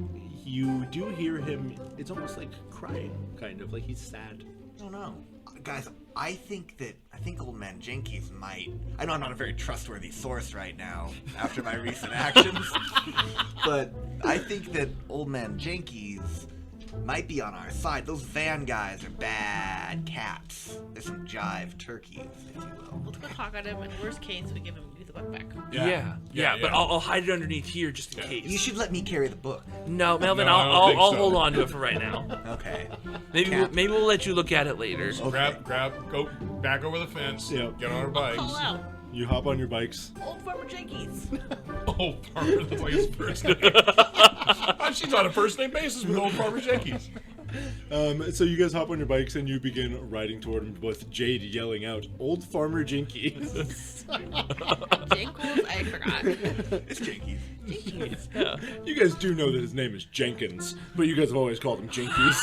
you do hear him. It's almost like crying, kind of like he's sad.
I don't know. Guys, I think old man Jenkins might. I know I'm not a very trustworthy source right now after my recent actions, but I think that old man Jenkins might be on our side. Those van guys are bad cats. They're some jive turkeys, if you will.
Let's go talk at him. In worst case, we give the book back.
Yeah, but I'll hide it underneath here just in case.
You should let me carry the book.
No, Melvin,
No, I don't
I'll
think so.
hold on to it for right now.
Okay.
Maybe we'll let you look at it later.
Go back over the fence.
Yeah.
Get on our bikes.
Call out.
You hop on your bikes.
Old Farmer Jenkins.
Old Farmer, that's like his first name. She's on a first name basis with Old Farmer Jenkins.
So you guys hop on your bikes and you begin riding toward him with Jade yelling out, "Old Farmer Jenkins."
Jenkins? I forgot.
It's Jenkins.
Jenkins.
Yeah.
You guys do know that his name is Jenkins, but you guys have always called him Jenkins.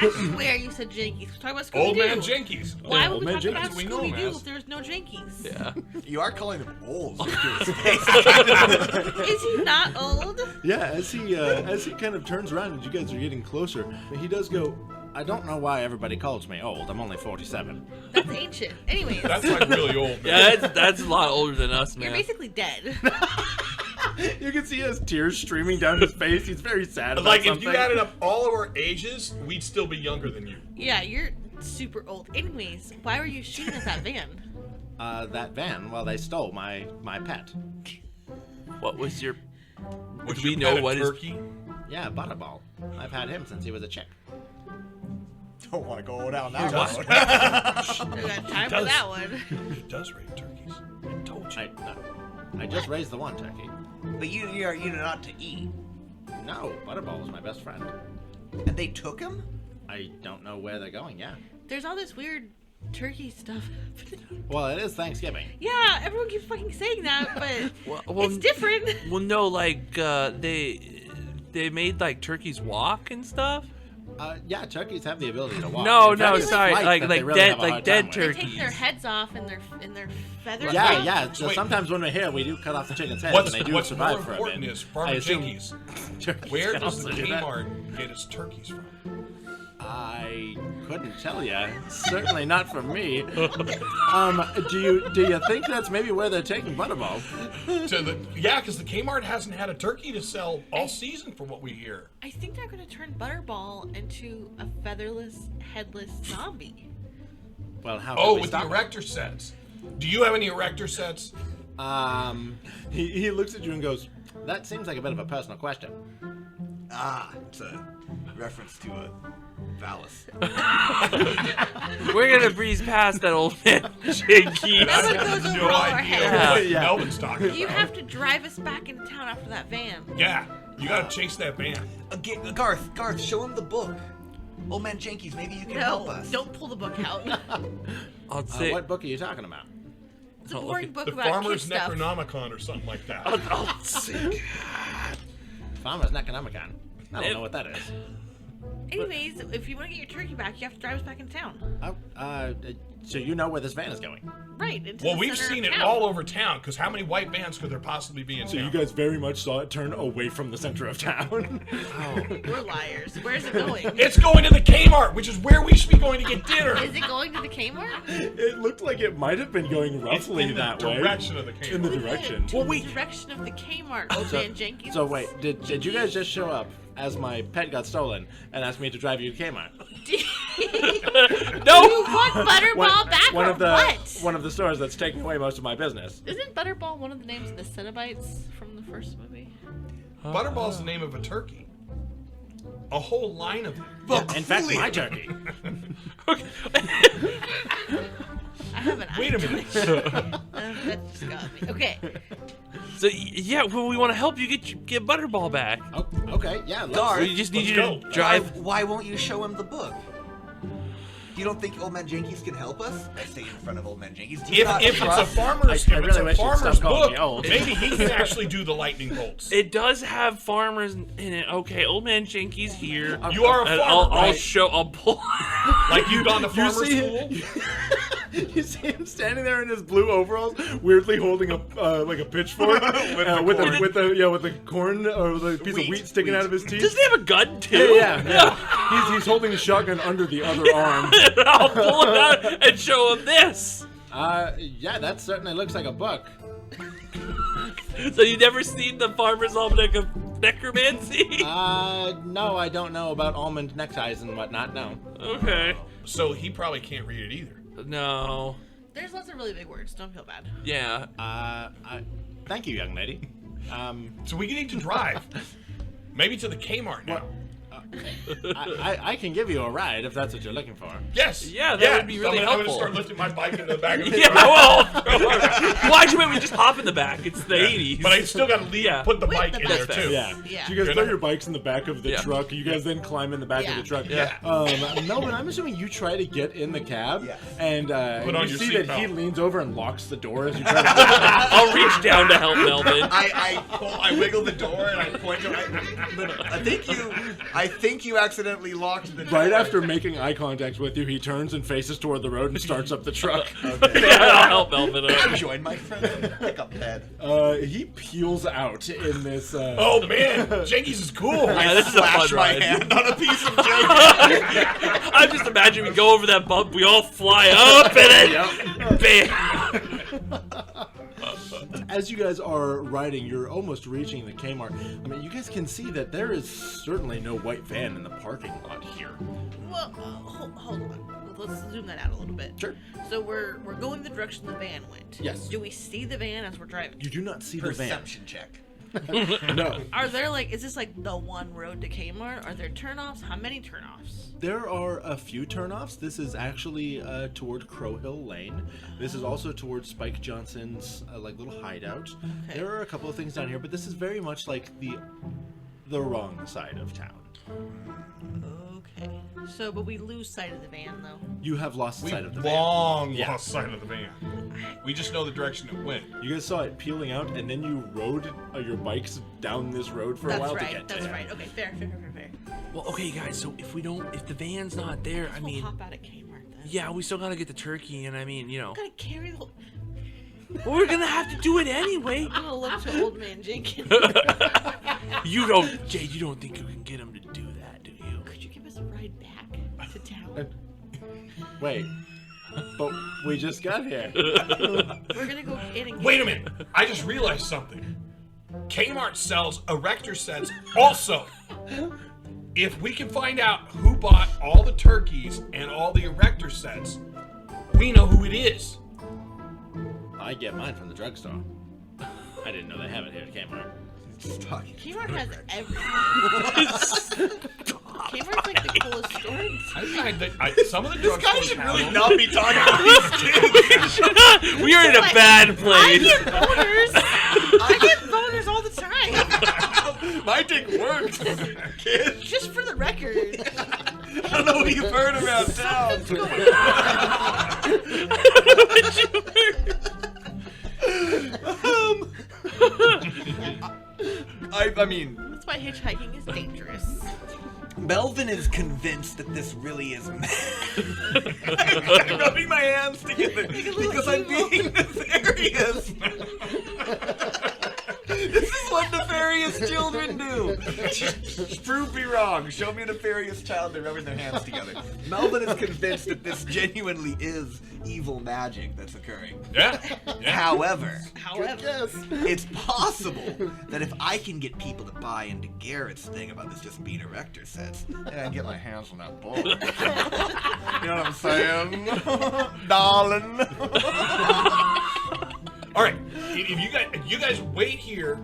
I swear you said Jenkins. Talk about Scooby-Doo.
Old Man Jenkins.
Why
Yeah,
would
Old
we
Man
talk about
Jenkins,
we know him
Scooby-Doo
as.
if there's no Jenkins?
Yeah.
You are calling him old.
Is he not old?
Yeah, as he kind of turns around and you guys are getting closer, he does go, "I don't know why everybody calls me old. I'm only 47.
That's ancient. Anyways,
That's like really old, man.
Yeah, that's a lot older than us,
you're
man.
basically dead.
You can see he has tears streaming down his face. He's very sad about
Like,
something.
if you added up all of our ages, we'd still be younger than you.
Yeah, you're super old. Anyways, why were you shooting at that van?
That van, well, they stole my pet.
What was your?
Would
Do
you
we know
pet a
what is?
turkey?
Yeah, Butterball. I've had him since he was a chick.
Don't want to go down that road.
We got time for that one.
He does raise turkeys. I told you.
I just raised the one turkey.
But you're not to eat.
No, Butterball was my best friend.
And they took him?
I don't know where they're going, yeah.
There's all this weird turkey stuff.
Well, it is Thanksgiving.
Yeah, everyone keeps fucking saying that, but
Well,
it's different.
Well, no, like they made like turkeys walk and stuff.
Yeah, turkeys have the ability to walk.
No,
In fact,
no,
it's
sorry,
flight
like
that they really
dead,
have a hard
like dead
time with.
They take
turkeys.
their heads off and their feathers.
Yeah,
off.
yeah. So
Wait.
sometimes when we're here, we do cut off the chicken's head,
What's
and they do
more
survive for a
important
bit.
is Farmer
I assume
Jenkins.
turkeys
Where
can
does the
also do that.
Kmart get its turkeys from?
I couldn't tell you. Certainly not from me. Do you think that's maybe where they're taking Butterball?
Because the Kmart hasn't had a turkey to sell all season, for what we hear.
I think they're gonna turn Butterball into a featherless, headless zombie.
Well, how?
Oh,
can we
with the
stop it?
erector sets. Do you have any erector sets?
He looks at you and goes, "That seems like a bit of a personal question."
Ah, it's a reference to a phallus.
We're gonna breeze past that old man, Jakey.
That one goes over
No
all our
idea
heads.
what
Yeah.
Melvin's talking
You
about.
have to drive us back into town after that van.
Yeah, you gotta chase that van.
Garth, show him the book. Old man Jenkins, maybe you can help
No,
us.
don't pull the book out.
I'll say.
What book are you talking about?
It's a boring book
The
about kid
Farmer's
stuff.
Necronomicon or something like that.
I'll say.
Farmer's Necronomicon. I don't know what that is.
Anyways, if you want to get your turkey back, you have to drive us back into town.
So you know where this van is going?
Right. Into
Well,
the
we've
center
seen
of
it
town.
all over town, because how many white vans could there possibly be in
So
town?
you guys very much saw it turn away from the center of town.
We're liars. Where's it going?
It's going to the Kmart, which is where we should be going to get dinner.
Is it going to the Kmart?
It looked like it might have been going roughly
in the
that way.
direction of the Kmart.
In the direction.
To the direction of the Kmart, old man Jenkins.
So wait, did you guys just show up as my pet got stolen and asked me to drive you to Kmart?
No.
You want Butterball back
one
or
of the
what?
one of the stores that's taking away most of my business.
Isn't Butterball one of the names of the Cenobites from the first movie?
Butterball's the name of a turkey. A whole line of them.
In fact, my turkey.
I have an
Wait a
eye
minute.
twitch. That just got me. Okay.
So yeah, well, we want to help you get Butterball back.
Oh, okay, yeah.
Garth,
We just need
let's
you
go.
to drive.
Why won't you show him the book? You don't think Old Man Jenkins can help us? I say in front of Old Man Jenkins.
If it's a farmer's,
I really wish you'd stop calling me old.
maybe he can actually do the lightning bolts.
It does have farmers in it. Okay, Old Man Jinky's here.
You are a
And
farmer,
I'll
right?
I'll pull.
Like you've gone to farmer school.
You see him standing there in his blue overalls, weirdly holding a like a pitchfork with the corn or the piece of wheat sticking out of his teeth.
Doesn't he have a gun too?
Yeah. He's holding the shotgun under the other arm.
I'll pull it out and show him this.
Yeah, that certainly looks like a buck.
So you never seen the Farmer's Almanac of Necromancy?
No, I don't know about almond neckties and whatnot. No.
Okay.
So he probably can't read it either.
No.
There's lots of really big words. Don't feel bad.
Yeah.
Thank you, young lady.
So we need to drive. Maybe to the Kmart now.
I can give you a ride if that's what you're looking for.
Yes.
Yeah, that would be really
I'm
helpful.
gonna start lifting my bike into the back of the
Yeah,
truck.
well, why'd you make me just hop in the back? It's the 80s.
But I still gotta put the
Wait,
bike
the
in there
bike.
too.
Yeah.
Yeah.
So you guys
Good
throw
enough.
your bikes in the back of the
Yeah.
truck. You guys then climb in the back of the truck.
Yeah.
Melvin, I'm assuming you try to get in the cab,
Yes.
and
Put on
you
your
see that he
seatbelt.
leans over and locks the door as you try to.
I'll reach down to help Melvin.
I wiggle the door and I point to I think you accidentally locked the door.
Right after making eye contact with you, he turns and faces toward the road and starts up the truck.
Yeah, I'll help Melvin up.
Join my friend in pick-up bed.
He peels out in this.
Oh man, Jenkins is cool.
Yeah, this is a
Flash
fun
my
ride.
hand on a piece of Jenkins.
I'm just imagining we go over that bump, we all fly up, and then bam.
As you guys are riding, you're almost reaching the Kmart. I mean, you guys can see that there is certainly no white van in the parking lot here.
Well, hold on. Let's zoom that out a little bit.
Sure.
So we're going the direction the van went.
Yes.
Do we see the van as we're driving?
You do not see the
Perception check.
van. No.
Are there is this like the one road to Kmart? Are there turnoffs? How many turnoffs?
There are a few turnoffs. This is actually toward Crow Hill Lane. This is also towards Spike Johnson's little hideout.
Okay.
There are a couple of things down here, but this is very much like the wrong side of town.
Okay. So, but we lose sight of the van though.
You have lost
We
sight of the van.
long
Yeah.
lost sight of the van. We just know the direction it went.
You guys saw it peeling out, and then you rode your bikes down this road for a while to get to
That's
it.
right. Okay, fair.
Well, okay, guys, so if the van's not there, I
We'll
mean,
hop out at Kmart then.
yeah, we still gotta get the turkey, and I mean,
I'm gonna carry the whole.
well, we're gonna have to do it anyway.
I'm gonna look to Old Man Jenkins.
You don't, Jade, you don't think you can get him to do that, do you?
Could you give us a ride back to town?
Wait, but we just got here.
We're gonna go in and get
Wait a minute. I just realized something. Kmart sells erector sets also. If we can find out who bought all the turkeys and all the erector sets, we know who it is.
I get mine from the drugstore. I didn't know they have it here at Kmart.
Kmart has everything. Kmart's like the coolest store.
I find that some of the drugstores have them.
Not be talking about these kids.
We are in a bad
I
place.
get boners. I get boners all the time.
My dick works, kid.
Just for the record.
I don't know what you've heard around town.
What's going
I mean,
That's why hitchhiking is dangerous.
Melvin is convinced that this really is I'm rubbing my hands together because I'm being nefarious. This is what nefarious children do. Prove me wrong. Show me a nefarious child. They're rubbing their hands together. Melvin is convinced that this genuinely is evil magic that's occurring.
Yeah.
However,
However,
it's possible that if I can get people to buy into Garrett's thing about this just being erector sets, and I get my hands on that ball. You know what I'm saying? Darling.
All right. If you guys wait here,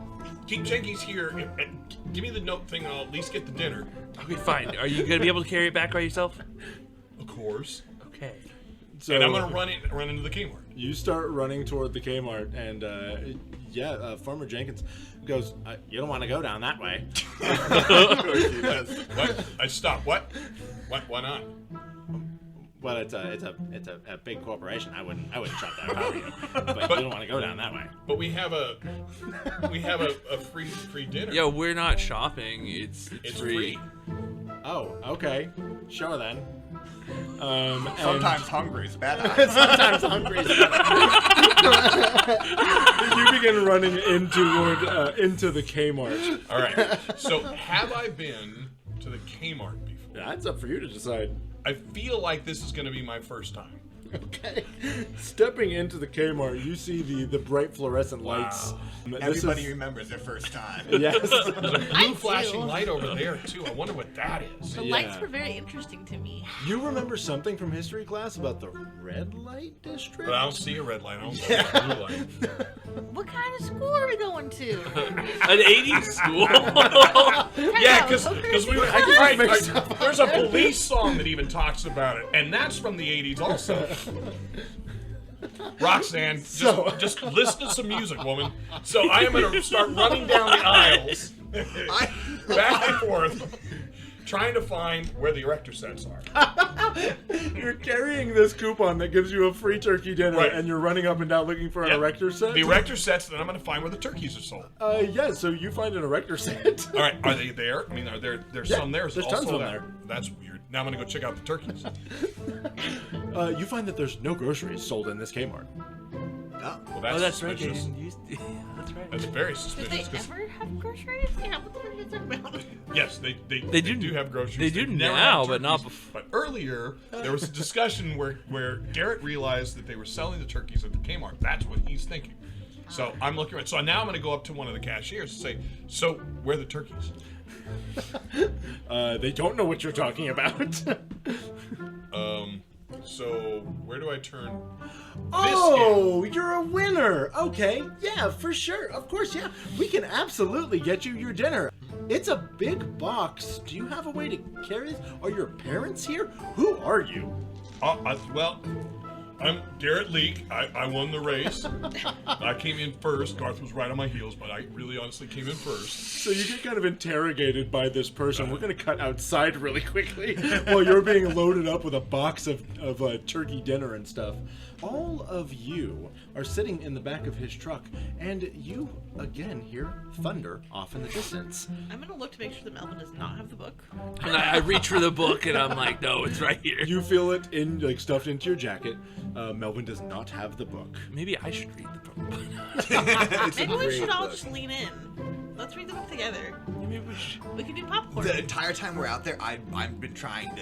keep Jenkins here, and give me the note thing, and I'll at least get the dinner.
Okay, fine. Are you gonna be able to carry it back by yourself?
Of course.
Okay.
So
And I'm gonna run into the Kmart.
you start running toward the Kmart, and Farmer Jenkins goes, "You don't want to go down that way."
What? I stopped. What? What? Why not?
Well, it's a big corporation. I wouldn't shut that if I were you. But you don't want to go down that way.
But we have a free dinner.
Yo, we're not shopping. It's
free.
Oh, okay. Sure then.
Sometimes hungry is bad.
Sometimes hungry. You begin running into the Kmart.
All right. So have I been to the Kmart before?
That's up for you to decide.
I feel like this is going to be my first time.
Okay. Stepping into the Kmart, you see the bright fluorescent lights.
Everybody remembers their first time.
Yes.
There's a blue
do.
flashing light over there too. I wonder what that is.
The lights were very interesting to me.
You remember something from history class about the red light district?
But I don't see a red light. I don't see a blue light.
What kind of school are we going to?
An 80s school.
Yeah, because we were.
can make
There's a police song that even talks about it, and that's from the '80s also. Roxanne, just listen to some music, woman. So I am going to start running down the aisles, back and forth, trying to find where the erector sets are.
You're carrying this coupon that gives you a free turkey dinner,
Right.
and you're running up and down looking for an
Yeah.
erector set?
The erector sets, then I'm going to find where the turkeys are sold.
Yeah, so you find an erector set.
All right, are they there? I mean, are there's
Yeah,
some there?
there's
also
tons of them
that?
there.
That's weird. Now I'm going to go check out the turkeys.
You find that there's no groceries sold in this Kmart.
Oh.
Well, that's
Oh, that's right. They
suspicious.
didn't use. That's right.
That's very
Did
suspicious.
they
'cause-
ever have groceries? Yeah, what the fuck are you talking about?
Yes, they do have groceries.
They do
They've never
now,
had
but not
turkeys.
before.
But earlier, there was a discussion where Garrett realized that they were selling the turkeys at the Kmart. That's what he's thinking. So I'm looking at. So now I'm going to go up to one of the cashiers and say, "So where are the turkeys?"
They don't know what you're talking about.
So where do I turn?
Oh, you're a winner. Okay, yeah, for sure. Of course, yeah. We can absolutely get you your dinner. It's a big box. Do you have a way to carry this? Are your parents here? Who are you?
Well, I'm Garrett Leak. I won the race. I came in first. Garth was right on my heels, but I really honestly came in first.
So you get kind of interrogated by this person. We're going to cut outside really quickly while you're being loaded up with a box of turkey dinner and stuff. All of you are sitting in the back of his truck, and you, again, hear thunder off in the distance.
I'm gonna look to make sure that Melvin does not have the book.
And I reach for the book, and I'm like, no, it's right here.
You feel it stuffed into your jacket. Melvin does not have the book.
Maybe I should read the book.
Maybe we should all just lean in. Let's read the book together.
Maybe we should.
We can do popcorn.
The entire time we're out there, I've been trying to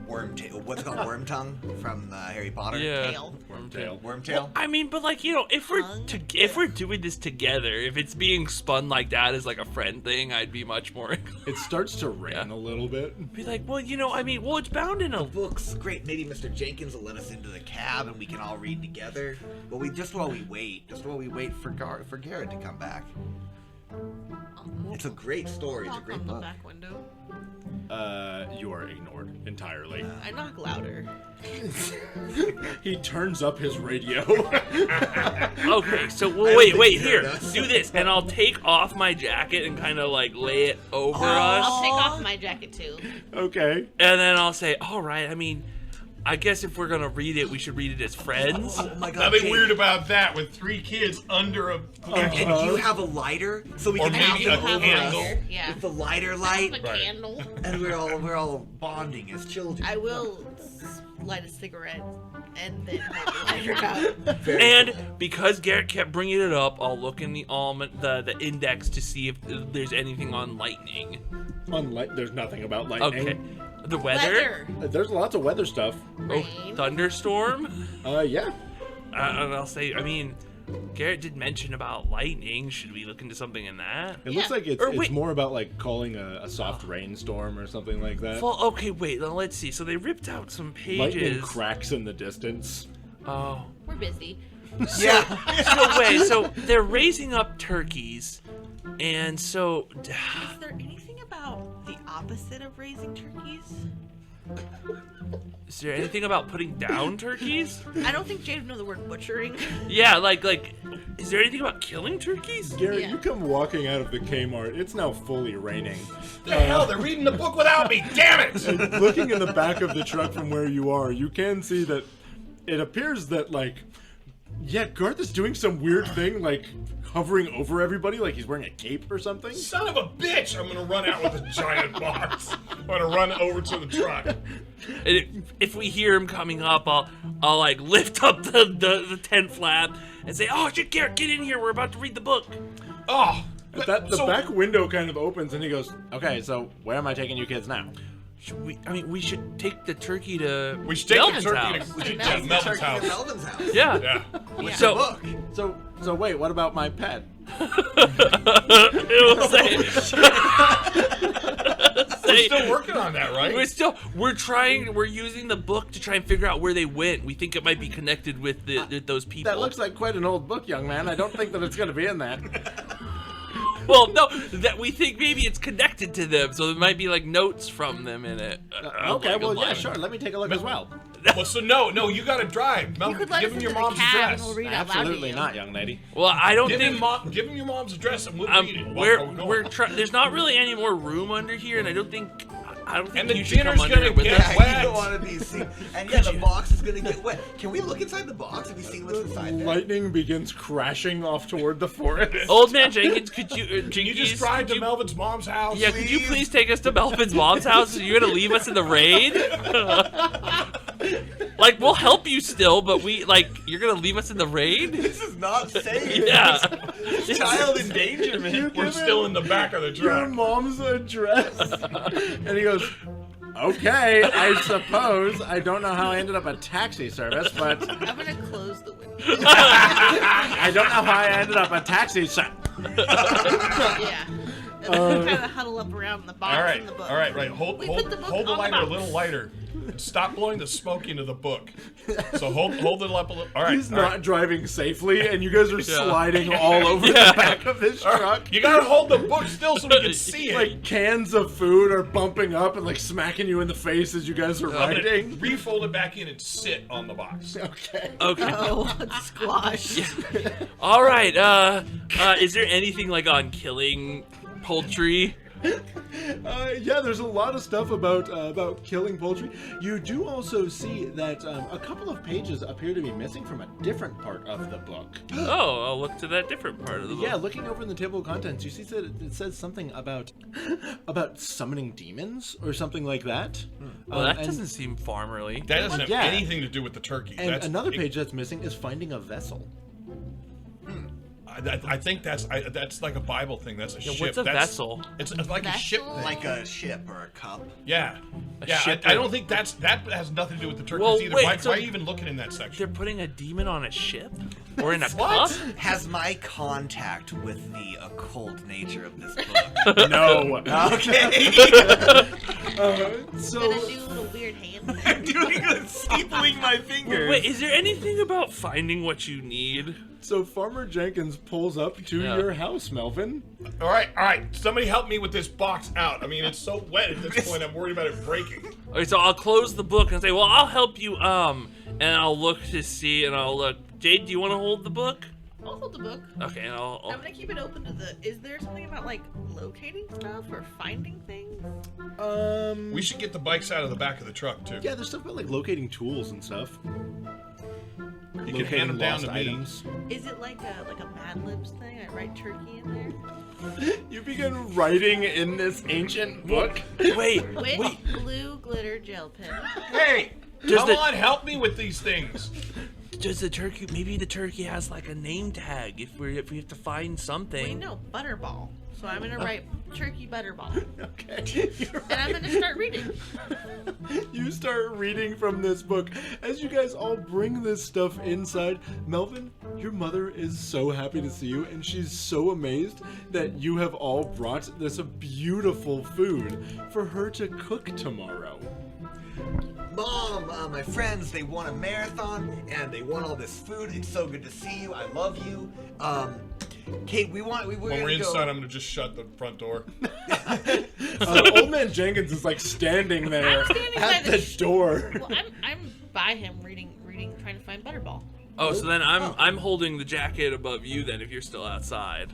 what's it called, worm tongue from Harry Potter.
Yeah.
Tail.
Wormtail.
Wormtail.
I mean, but like, you know, if we're doing this together, if it's being spun like that as like a friend thing, I'd be much more
It starts to rain a little bit.
be like, well, you know, I mean, well, it's bound in a
Books, great. Maybe Mr. Jenkins will let us into the cab and we can all read together. But while we wait for Garrett to come back. It's a great story. It's a
Knock
great
on the
book.
back window.
You are ignored entirely.
I knock louder.
He turns up his radio.
Okay, so
I
well,
don't
wait,
think
wait,
you
here,
heard us.
do this, and I'll take off my jacket and kind of like lay it over us,
I'll take off my jacket too.
Okay.
and then I'll say, all right, I mean, I guess if we're gonna read it, we should read it as friends.
Oh my god.
Nothing
Jade.
weird about that with 3 kids under a.
And do you have a lighter so we
Or
can
maybe
have
a
the
candle.
Yeah.
with the lighter
A
light,
Right.
candle.
and we're all bonding as children.
I will light a cigarette and then hold the lighter out.
And because Garrett kept bringing it up, I'll look in the the index to see if there's anything on lightning.
There's nothing about lightning.
Okay, the weather.
There's lots of weather stuff.
Oh,
Rain.
thunderstorm.
Yeah.
And I'll say, I mean, Garrett did mention about lightning. Should we look into something in that?
It looks
Yeah.
like it's
Or wait.
more about like calling a soft rainstorm or something like that.
Well, okay, wait. Now let's see. So they ripped out some
Lightning
pages.
cracks in the distance.
Oh.
We're busy.
Yeah.
So wait. So they're raising up turkeys, and so
Is there anything about the opposite of raising turkeys?
Is there anything about putting down turkeys?
I don't think Jade would know the word butchering.
Yeah, like, is there anything about killing turkeys?
Garrett,
Yeah.
you come walking out of the Kmart. It's now fully raining.
The hell, they're reading the book without me. Damn it!
Looking in the back of the truck from where you are, you can see that it appears that, like, yeah, Garth is doing some weird thing, like hovering over everybody like he's wearing a cape or something.
Son of a bitch! I'm gonna run out with a giant box. I'm gonna run over to the truck.
And if we hear him coming up, I'll like lift up the tent flap and say, "Oh shit, Garrett, get in here. We're about to read the book."
Oh,
The back window kind of opens and he goes, "Okay, so where am I taking you kids now?"
We should take the turkey to
we should take
Melvin's
the turkey
house.
to we should
Melvin's
take Melvin's
Turkey
house.
at Melvin's house.
Yeah.
Yeah.
Yeah.
So
Look.
So wait, what about my pet?
it will say.
We're still working on that, right?
We're using the book to try and figure out where they went. We think it might be connected with those people.
That looks like quite an old book, young man. I don't think that it's going to be in that.
Well, no, that we think maybe it's connected to them, so there might be like notes from them in it.
Okay, well, yeah, sure. Let me take a look as well.
Well, so no, you gotta drive.
You
Melvin,
could let
give
us
him
into
your
the
mom's
cab
address.
and we'll read out loud to
Absolutely
you.
not, young lady.
Well, I don't
Give
think
him your mom's address and we'll read it. while
we're
going.
trying. There's not really any more room under here, and I don't think
And the
you should come
dinner's
under
gonna
it with
get
us.
Yeah,
wet.
you don't want to be seen. And yeah, the box is gonna get wet. Can we look inside the box? Have you seen what's inside there?
Lightning begins crashing off toward the forest.
Old man Jenkins, could you?
Can you just drive to Melvin's mom's house?
Yeah, could you
please?
please take us to Melvin's mom's house? You're gonna leave us in the rain? Like, we'll help you still, but you're gonna leave us in the rain?
This is not safe.
Yeah.
Child endangerment.
We're still in the back of the
Your
truck.
mom's address. And he goes, okay, I suppose. I don't know how I ended up a taxi service, but
I'm gonna close the window.
I don't know how I ended up a taxi service.
Yeah. And then we kind of huddle up around the box
All right,
and the book.
all right, right. Hold
We put the book
the
on the
lighter a
box.
little lighter. Stop blowing the smoke into the book. So hold it up a little. All right,
He's
all
not
right.
driving safely, and you guys are sliding all over the back of this truck.
You gotta hold the book still so we can see it.
Like cans of food are bumping up and like smacking you in the face as you guys are
I'm gonna
riding.
refold it back in and sit on the box.
Okay.
Okay.
Oh, squash.
All right. Is there anything like on killing poultry?
Yeah, there's a lot of stuff about killing poultry. You do also see that a couple of pages appear to be missing from a different part of the book.
Oh, I'll look to that different part of the book.
Yeah, looking over in the table of contents, you see that it says something about summoning demons or something like that.
Well, that
and-
doesn't seem farmerly.
That doesn't have
Yeah.
anything to do with the turkey.
And
That's
another page that's missing is finding a vessel.
I think that's like a Bible thing. That's a ship.
what's a vessel?
It's like a ship
Vessel?
thing.
Like a ship or a cup.
Yeah. Yeah,
ship
I don't think that has nothing to do with the turkeys
Well,
either.
wait,
why
so-
are you even looking in that section?
They're putting a demon on a ship or in a
What?
cup?
Has my contact with the occult nature of this book?
No.
Okay.
So
Gonna do little weird hand.
I'm doing a steepling my fingers.
Wait, is there anything about finding what you need?
So Farmer Jenkins pulls up to
Yeah.
your house, Melvin.
All right. Somebody help me with this box out. I mean, it's so wet at this point. I'm worried about it breaking.
Okay, so I'll close the book and say, "Well, I'll help you." And I'll look to see, and I'll look. Jade, do you want to hold the book?
I'll hold the book.
Okay, and I'll
I'm gonna keep it open to the. Is there something about like locating stuff or finding things?
We should get the bikes out of the back of the truck too.
Yeah, there's stuff about like locating tools and stuff.
You can hand them down
lost
to me.
items.
Is it like a Mad Libs thing? I write turkey in there.
You begin writing in this ancient book.
wait.
With blue glitter gel pen.
Hey,
Does
come
the-
on, help me with these things.
Does the turkey? Maybe the turkey has like a name tag. If we have to find
Wait,
something.
no, Butterball. So I'm gonna write turkey Butterball.
Okay.
And I'm gonna start reading.
You start reading from this book. As you guys all bring this stuff inside, Melvin, your mother is so happy to see you, and she's so amazed that you have all brought this beautiful food for her to cook tomorrow.
Mom, my friends, they won a marathon and they won all this food. It's so good to see you. I love you. Kate, we're
When we're
gonna
inside,
go.
I'm gonna just shut the front door.
Old man Jenkins is like standing there
I'm standing
at
by
the
the
door.
Well, I'm by him reading, trying to find Butterball.
Oh, so then I'm holding the jacket above you then if you're still outside.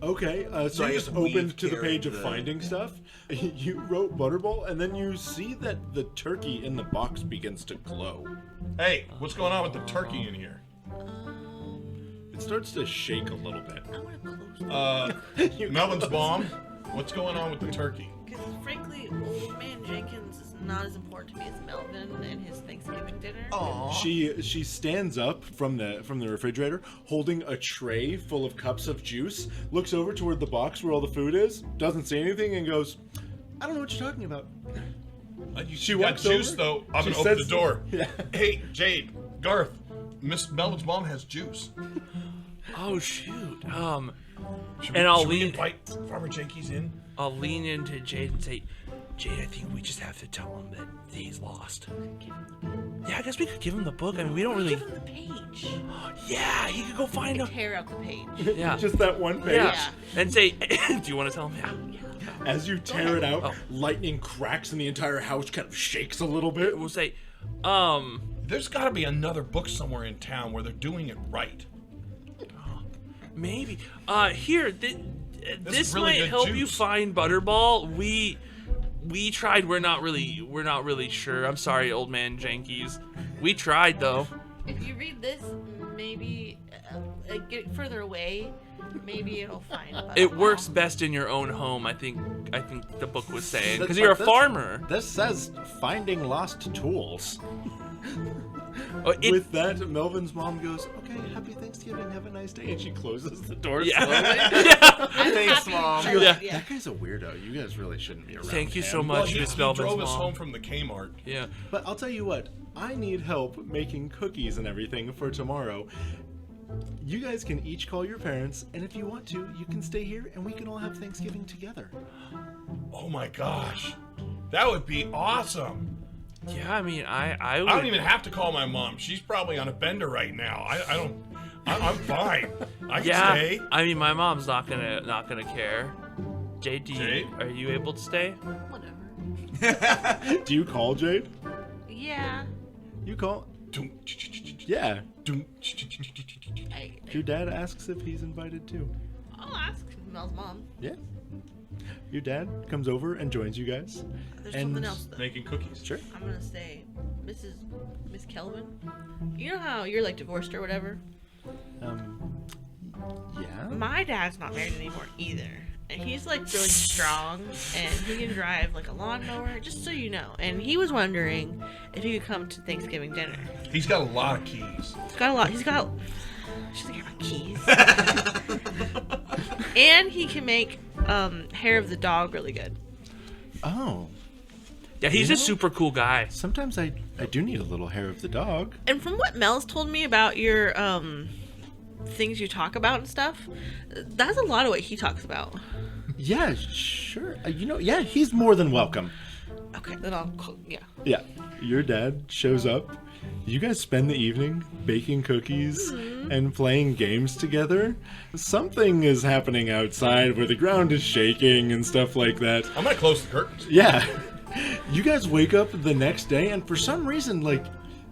Okay, so
I
you
just
just opened
weave
to the page of
carried the-
finding stuff. You wrote Butterball, and then you see that the turkey in the box begins to glow.
Hey, what's going on with the turkey in here?
It starts to shake a little bit.
I want to close
You
Melvin's
close-
mom, what's going on with the turkey?
because, frankly, old man Jenkins is not as important to me as Melvin and his Thanksgiving dinner.
Aw.
She stands up from the refrigerator, holding a tray full of cups of juice. Looks over toward the box where all the food is. Doesn't say anything and goes, "I don't know what you're talking about."
She
walks
got juice
over,
though. I'm
she
gonna open the
says-
door.
Yeah.
Hey, Jade, Garth, Miss Melvin's mom has juice.
Oh shoot.
Should
And I'll
should we
lean-
invite Farmer Jenkins in?
I'll lean into Jade and say, Jade, I think we just have to tell him that he's lost. Yeah, I guess we could give him the book. I mean, we don't really.
Give him the page.
Yeah, he could go find him.
Tear out the page.
Yeah.
Just that one page.
Yeah.
Yeah.
And say, do you want to tell him? Yeah.
As you tear it out,
Oh.
lightning cracks and the entire house kind of shakes a little bit.
We'll say,
There's got to be another book somewhere in town where they're doing it right.
maybe. Here, this
is really
might
good
help you
juice.
find Butterball. We tried. We're not really sure. I'm sorry, old man Jenkins. We tried though.
If you read this, maybe get further away. Maybe it'll find Butterball.
It works best in your own home. I think the book was saying because
But
you're a
this-
farmer.
This says finding lost tools.
Oh,
With that, Melvin's mom goes, "Okay, happy Thanksgiving, have a nice day," and she closes the door
Yeah.
slowly.
I'm
Thanks,
happy
Mom.
that-
Yeah.
yeah.
That guy's a weirdo. You guys really shouldn't be around
Thank you
him.
so
Well,
much,
he
Miss Melvin's
drove us
mom.
home from the Kmart.
Yeah.
But I'll tell you what, I need help making cookies and everything for tomorrow. You guys can each call your parents, and if you want to, you can stay here and we can all have Thanksgiving together.
Oh my gosh, that would be awesome.
Yeah, I mean, I would.
I don't even have to call my mom. She's probably on a bender right now. I'm fine. I can
Yeah,
stay.
I mean, my mom's not gonna care. Jade,
Jade?
are you able to stay?
Whatever.
Do you call Jade?
Yeah.
You call?
Doom,
Yeah.
doom.
Your dad asks if he's invited too.
I'll ask Mel's mom.
Yeah. Your dad comes over and joins you guys.
There's
And-
something else though.
Making cookies.
Sure.
I'm gonna say, Miss Kelvin. You know how you're like divorced or whatever?
Yeah.
My dad's not married anymore either. And he's like really strong and he can drive like a lawnmower, just so you know. And he was wondering if he could come to Thanksgiving dinner.
He's got a lot of keys.
He's got a lot. She's like, I got keys. And he can make hair of the dog really good.
Oh.
Yeah, he's
You
a
know-
super cool guy.
Sometimes I do need a little hair of the dog.
And from what Mel's told me about your things you talk about and stuff, that's a lot of what he talks about.
Yeah, sure. Yeah, he's more than welcome.
Okay, then yeah.
Yeah. Your dad shows up. You guys spend the evening baking cookies and playing games together. Something is happening outside where the ground is shaking and stuff like that.
I'm gonna close the curtains.
Yeah. You guys wake up the next day and for some reason, like,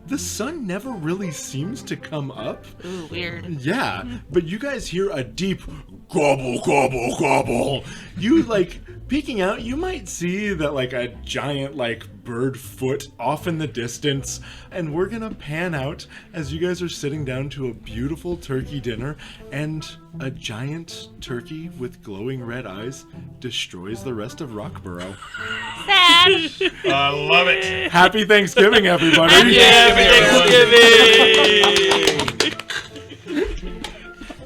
the sun never really seems to come up.
Ooh, weird.
Yeah, but you guys hear a deep gobble, gobble, gobble. You, like, peeking out, you might see that, like, a giant, like, bird foot off in the distance. And we're gonna pan out as you guys are sitting down to a beautiful turkey dinner, and a giant turkey with glowing red eyes destroys the rest of Rockborough.
Sad.
I love it.
Happy Thanksgiving, everybody!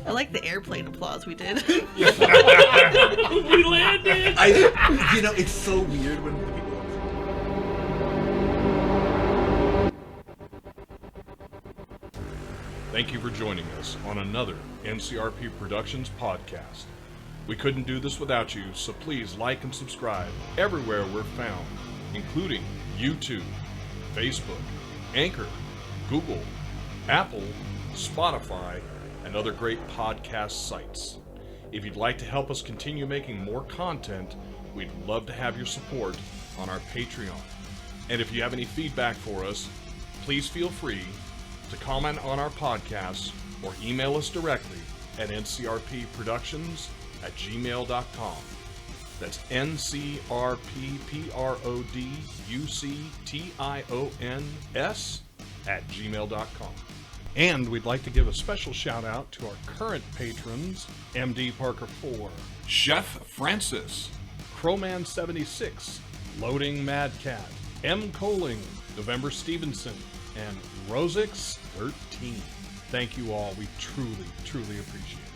I like the airplane applause we did.
We landed.
It's so weird when people.
Thank you for joining us on another NCRP Productions podcast. We couldn't do this without you, so please like and subscribe everywhere we're found, including YouTube, Facebook, Anchor, Google, Apple, Spotify, and other great podcast sites. If you'd like to help us continue making more content, we'd love to have your support on our Patreon. And if you have any feedback for us, please feel free to comment on our podcasts or email us directly at ncrpproductions@gmail.com. That's ncrpproductions@gmail.com. And we'd like to give a special shout out to our current patrons, MD Parker 4,
Chef Francis,
Crowman 76, Loading Mad Cat, M. Coling, November Stevenson, and Rosix 13. Thank you all. We truly, truly appreciate it.